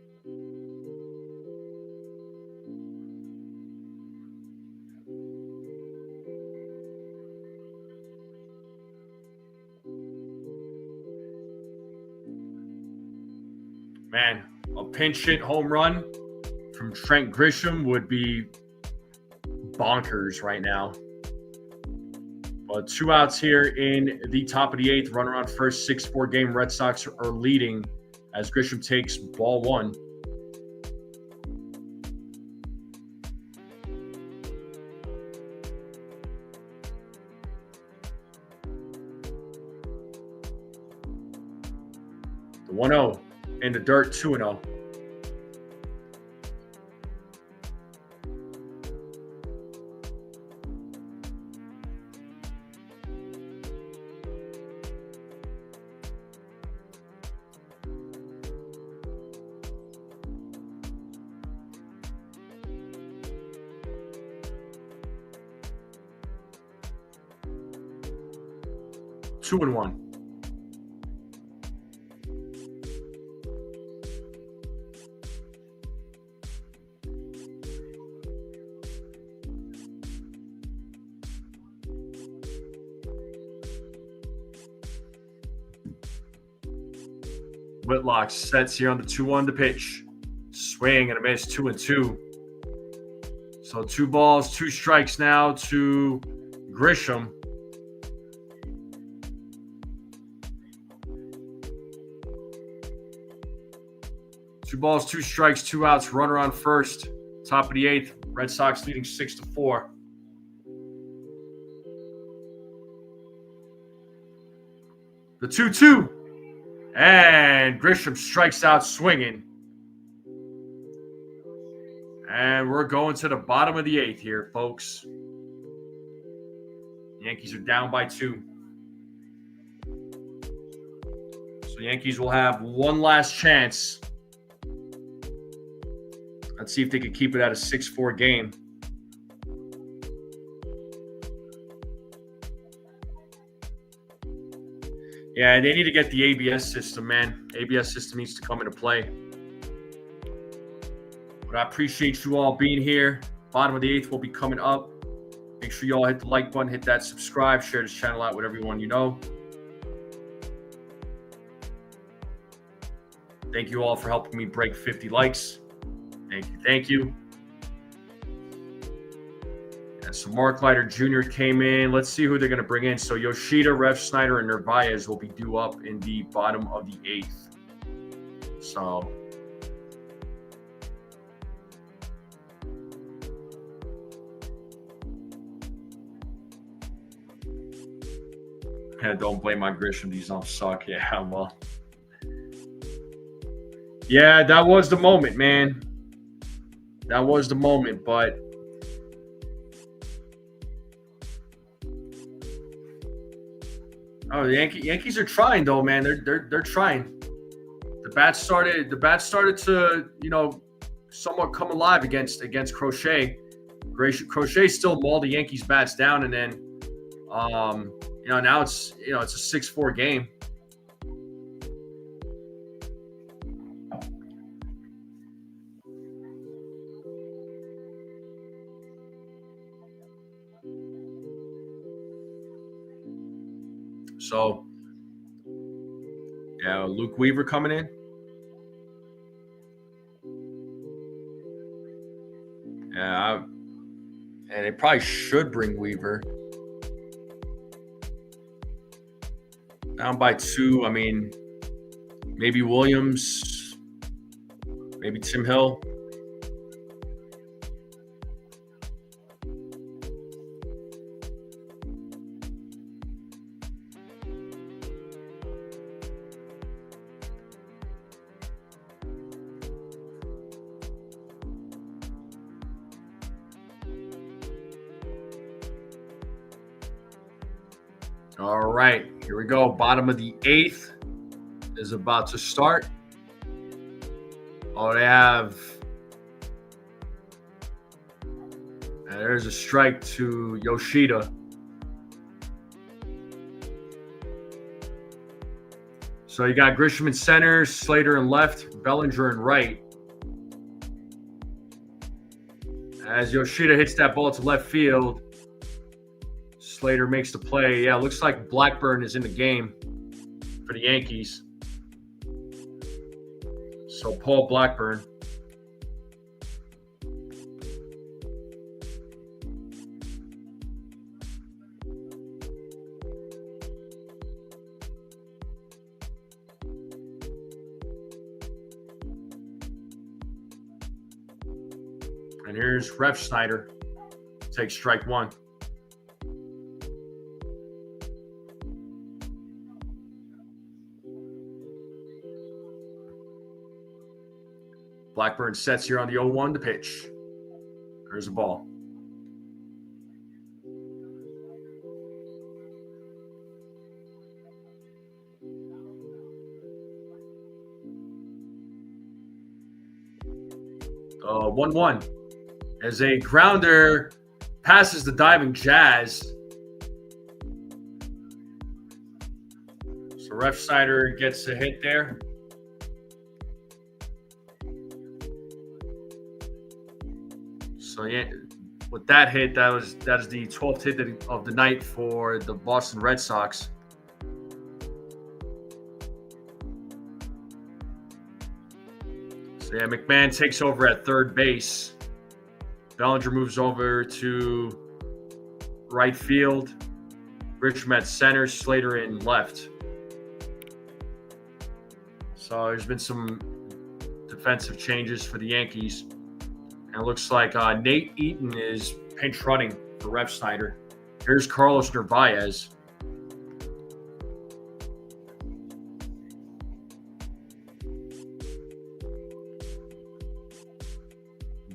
Man, a pinch hit home run from Trent Grisham would be bonkers right now. But 2 outs here in the top of the eighth. Runner on first, 6-4 game. Red Sox are leading as Grisham takes ball one. The 1-0 in the dirt, 2-0. Two and one. Whitlock sets here on the 2-1 to pitch. Swing and a miss, 2-2. So 2 balls, 2 strikes now to Grisham. Two balls, 2 strikes, 2 outs. Runner on first. Top of the eighth. Red Sox leading 6-4. The 2-2. And Grisham strikes out swinging. And we're going to the bottom of the eighth here, folks. Yankees are down by 2. So Yankees will have one last chance. Let's see if they can keep it at a 6-4 game. Yeah, they need to get the ABS system, man. ABS system needs to come into play. But I appreciate you all being here. Bottom of the eighth will be coming up. Make sure you all hit the like button, hit that subscribe, share this channel out with everyone you know. Thank you all for helping me break 50 likes. Thank you. And so Mark Leiter Jr. came in. Let's see who they're going to bring in. So Yoshida, Rev Snyder, and Narvaez will be due up in the bottom of the eighth. So yeah, don't blame my Grisham. These don't suck. Yeah, well. Yeah, that was the moment, man. That was the moment, but the Yankees are trying though, man. They're trying. The bats started to, somewhat come alive against Crochet. Crochet still mauled the Yankees bats down, and then now it's a 6-4 game. So, yeah, Luke Weaver coming in. Yeah, and they probably should bring Weaver. Down by 2. I mean, maybe Williams, maybe Tim Hill. All right, here we go. Bottom of the 8th is about to start. Oh, they have. And there's a strike to Yoshida. So you got Grisham in center, Slater in left, Bellinger in right. As Yoshida hits that ball to left field, Slater makes the play. Yeah, looks like Blackburn is in the game for the Yankees. So Paul Blackburn. And here's Refsnyder. Takes strike 1. Blackburn sets here on the 0-1 to pitch. There's a ball. Oh, 1-1. As a grounder passes the diving Jazz. So Refsnyder gets a hit there. So yeah, with that hit, that is the 12th hit of the night for the Boston Red Sox. So yeah, McMahon takes over at third base. Bellinger moves over to right field. Grisham at center, Slater in left. So there's been some defensive changes for the Yankees. And it looks like Nate Eaton is pinch running for Refsnyder. Here's Carlos Narvaez.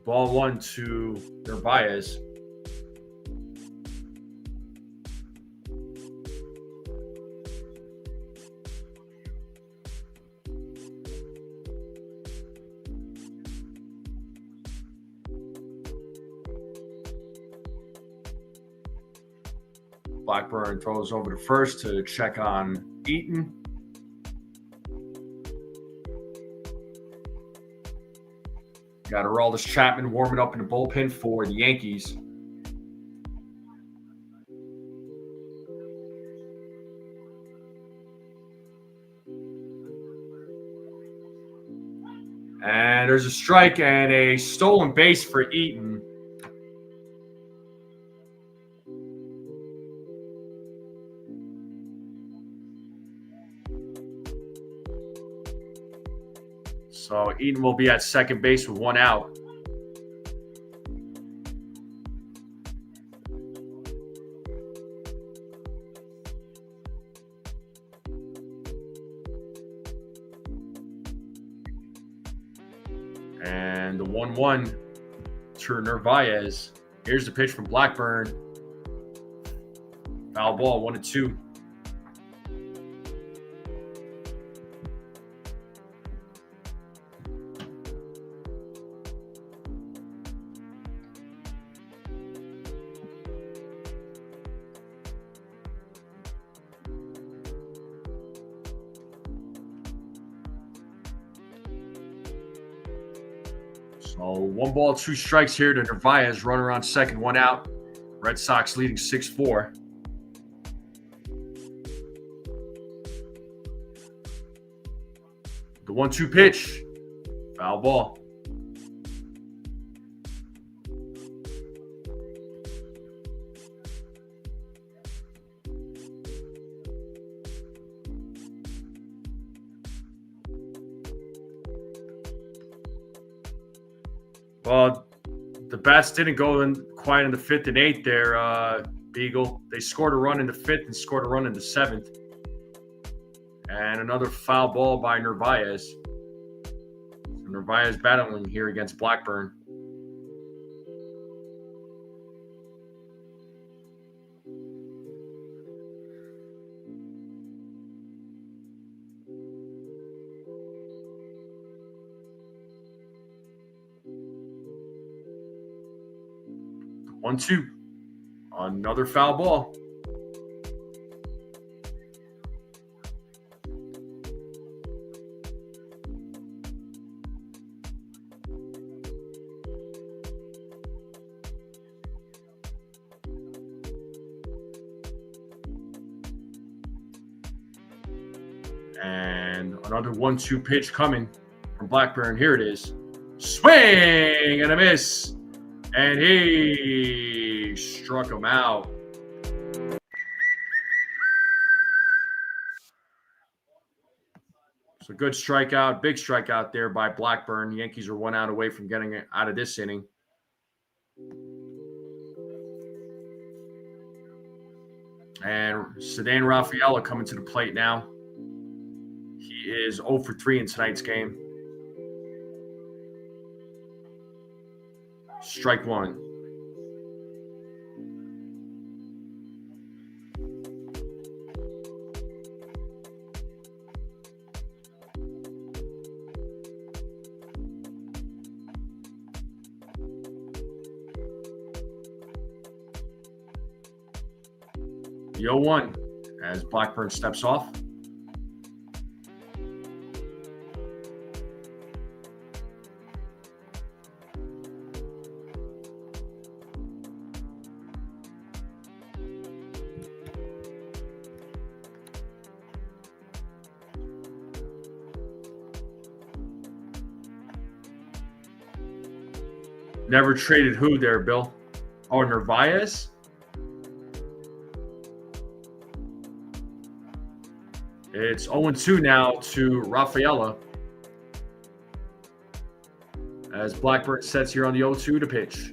Ball 1 to Narvaez. Blackburn throws over to first to check on Eaton. Got Aroldis Chapman warming up in the bullpen for the Yankees. And there's a strike and a stolen base for Eaton. So Eaton will be at second base with 1 out. And the 1-1 to Narvaez. Here's the pitch from Blackburn. Foul ball, 1-2. So 1 ball, 2 strikes here to Narvaez. Runner on second, 1 out. Red Sox leading 6-4. The 1-2 pitch. Foul ball. Well, the bats didn't go in quite in the 5th and 8th there, Beagle. They scored a run in the 5th and scored a run in the 7th. And another foul ball by Narvaez. So Narvaez battling here against Blackburn. One, two. Another foul ball. And another 1-2 pitch coming from Blackburn. Here it is. Swing and a miss. And he struck him out. So good strikeout, big strikeout there by Blackburn. The Yankees are 1 out away from getting it out of this inning. And Sedan Rafaela coming to the plate now. He is 0 for 3 in tonight's game. Strike 1. The 0-1 as Blackburn steps off. Never traded who there, Bill? Oh, Narvaez? It's 0-2 now to Rafaela as Blackburn sets here on the 0-2 to pitch.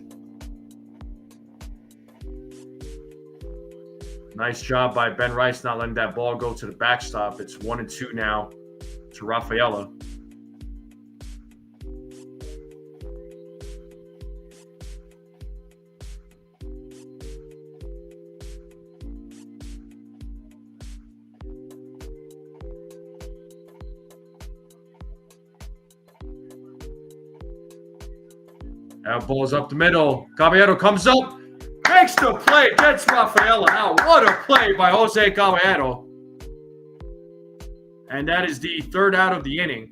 Nice job by Ben Rice not letting that ball go to the backstop. It's 1-2 now to Rafaela. That ball's up the middle. Caballero comes up, makes the play, gets Rafaela out. What a play by Jose Caballero. And that is the 3rd out of the inning.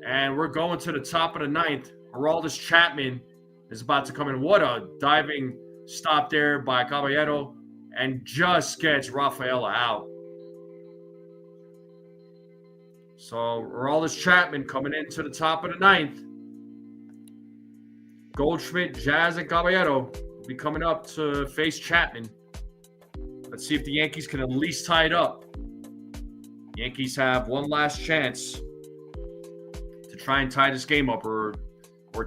And we're going to the top of the 9th. Aroldis Chapman is about to come in. What a diving stop there by Caballero. And just gets Rafaela out. So Aroldis Chapman coming into the top of the 9th. Goldschmidt, Jazz, and Caballero will be coming up to face Chapman. Let's see if the Yankees can at least tie it up. Yankees have one last chance to try and tie this game up or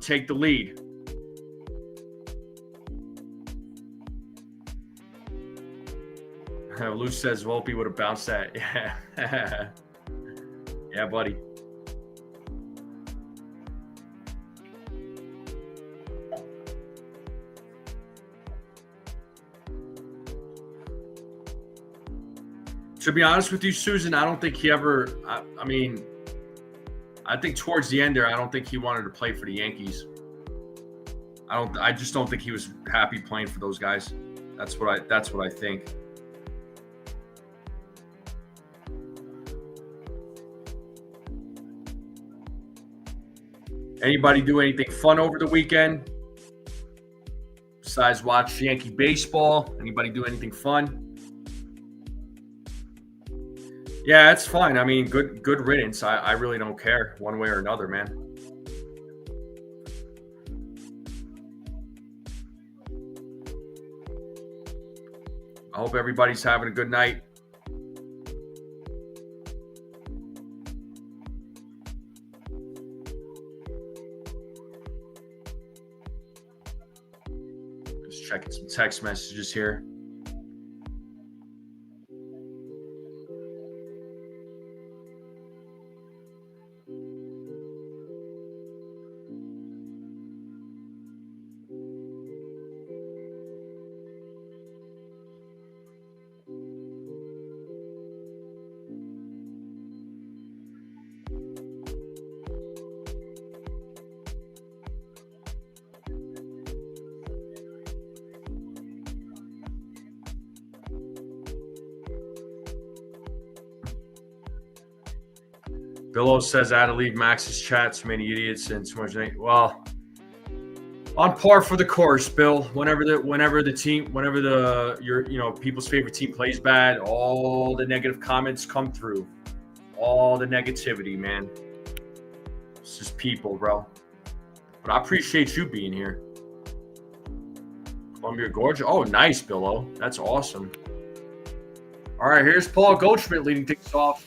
take the lead. Lou says Volpe would have bounced that. Yeah. Yeah, buddy. To be honest with you, Susan, I don't think he ever – I think towards the end there, I don't think he wanted to play for the Yankees. I just don't think he was happy playing for those guys. That's what I think. Anybody do anything fun over the weekend besides watch Yankee baseball? Anybody do anything fun? Yeah, that's fine. I mean, good riddance. I really don't care one way or another, man. I hope everybody's having a good night. Just checking some text messages here. Billow says I had to leave Max's chat. So many idiots and so much. Well, on par for the course, Bill. Whenever the team, your people's favorite team plays bad, all the negative comments come through, all the negativity, man. It's just people, bro. But I appreciate you being here. Columbia Gorge. Oh, nice, Billow. That's awesome. All right, here's Paul Goldschmidt leading things off.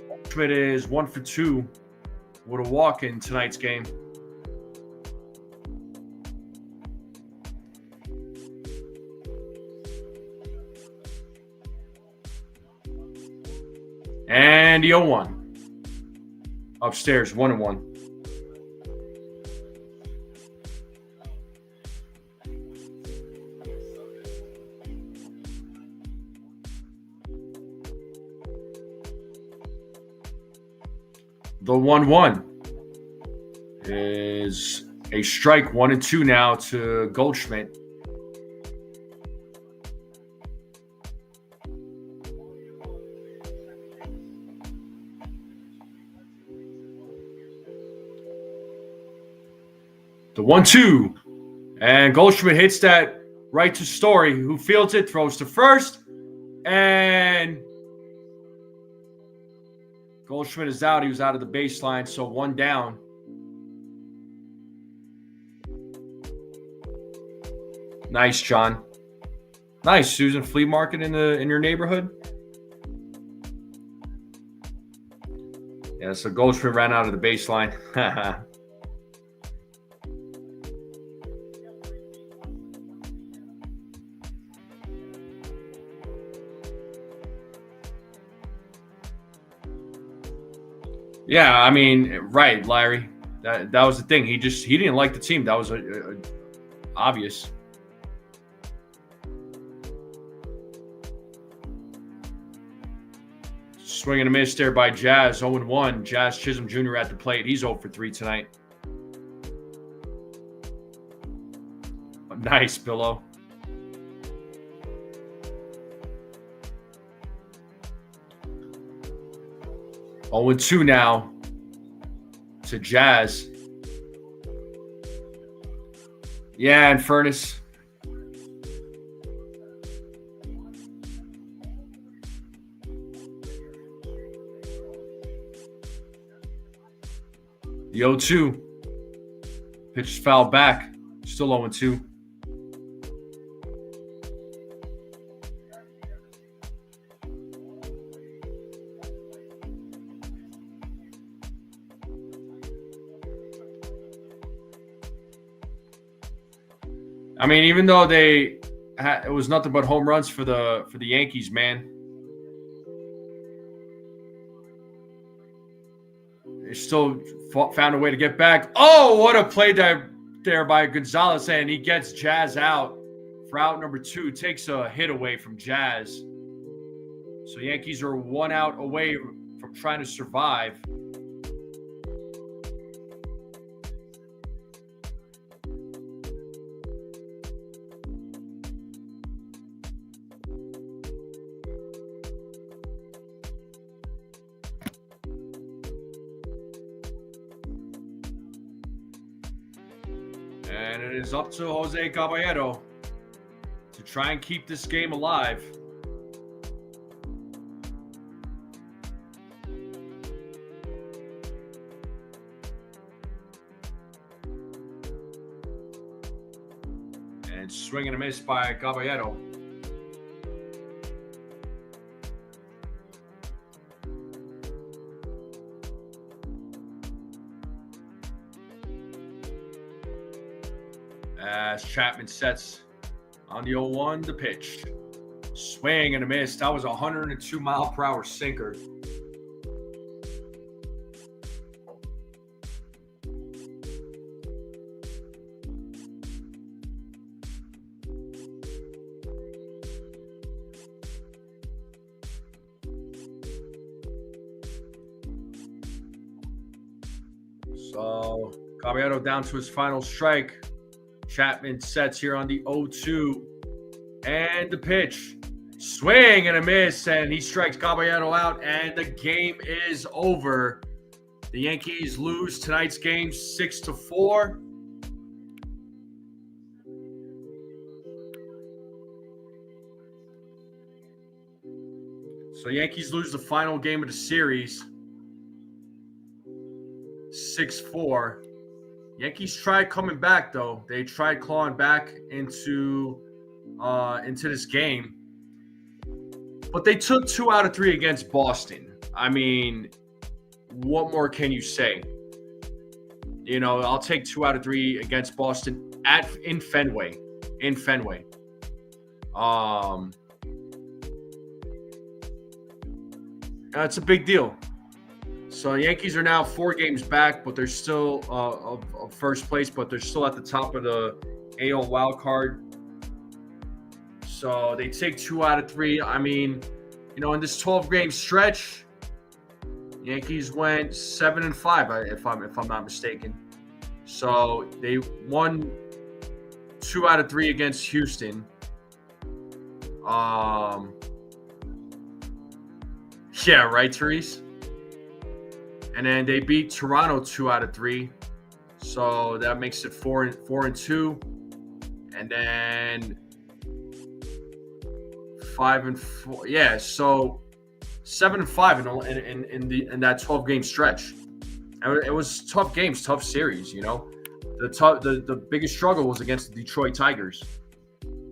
Goldschmidt is 1 for 2 with a walk in tonight's game. And the 0-1. Upstairs, 1-1. The 1-1 is a strike, 1-2 now to Goldschmidt. The 1-2, and Goldschmidt hits that right to Story, who fields it, throws to first, and Goldschmidt is out. He was out of the baseline, so 1 down. Nice, John. Nice, Susan. Flea market in your neighborhood? Yeah, so Goldschmidt ran out of the baseline. Yeah, I mean, right, Larry. That was the thing. He didn't like the team. That was obvious. Swing and a miss there by Jazz. 0-1. Jazz Chisholm Jr. at the plate. He's 0 for 3 tonight. Nice, Billow. Oh, 2 now to Jazz. Yeah, and Furnace. The 0-2. Pitch is fouled back. Still 0-2. I mean, even though it was nothing but home runs for the Yankees, man. They still found a way to get back. Oh, what a play there by Gonzalez, and he gets Jazz out for out number 2. Takes a hit away from Jazz. So Yankees are 1 out away from trying to survive. And it is up to Jose Caballero to try and keep this game alive. And swing and a miss by Caballero. As Chapman sets on the 0-1, the pitch. Swing and a miss. That was a 102-mile-per-hour sinker. So Caballero down to his final strike. Chapman sets here on the 0-2. And the pitch. Swing and a miss. And he strikes Caballero out. And the game is over. The Yankees lose tonight's game 6-4. So Yankees lose the final game of the series 6-4. Yankees tried coming back, though. They tried clawing back into this game. But they took 2 out of 3 against Boston. I mean, what more can you say? You know, I'll take 2 out of 3 against Boston in Fenway. It's a big deal. So Yankees are now 4 games back, but they're still of first place, but they're still at the top of the AL wild card. So they take 2 out of 3. I mean, you know, in this 12-game stretch, Yankees went 7-5, if I'm not mistaken. So they won 2 out of 3 against Houston. Yeah, right, Therese? And then they beat Toronto 2 out of 3. So that makes it 4-2. And then 5-4. Yeah, so 7-5 in that 12-game stretch. And it was tough games, tough series, you know. The biggest struggle was against the Detroit Tigers.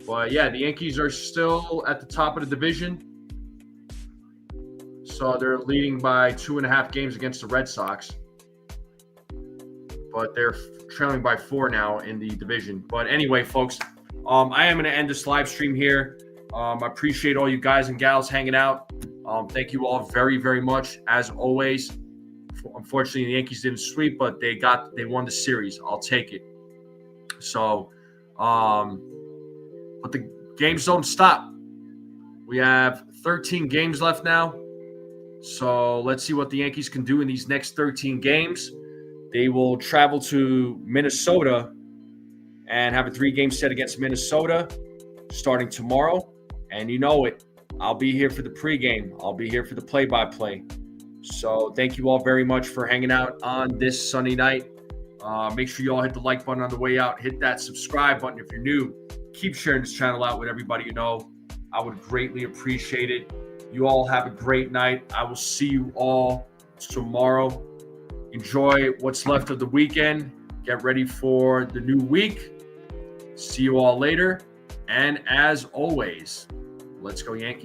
But yeah, the Yankees are still at the top of the division. So they're leading by 2.5 games against the Red Sox. But they're trailing by 4 now in the division. But anyway, folks, I am going to end this live stream here. I appreciate all you guys and gals hanging out. Thank you all very, very much, as always. Unfortunately, the Yankees didn't sweep, but they won the series. I'll take it. So, but the games don't stop. We have 13 games left now. So let's see what the Yankees can do in these next 13 games. They will travel to Minnesota and have a 3-game set against Minnesota starting tomorrow. And you know it. I'll be here for the pregame. I'll be here for the play-by-play. So thank you all very much for hanging out on this Sunday night. Make sure you all hit the like button on the way out. Hit that subscribe button if you're new. Keep sharing this channel out with everybody you know. I would greatly appreciate it. You all have a great night. I will see you all tomorrow. Enjoy what's left of the weekend. Get ready for the new week. See you all later. And as always, let's go Yankees.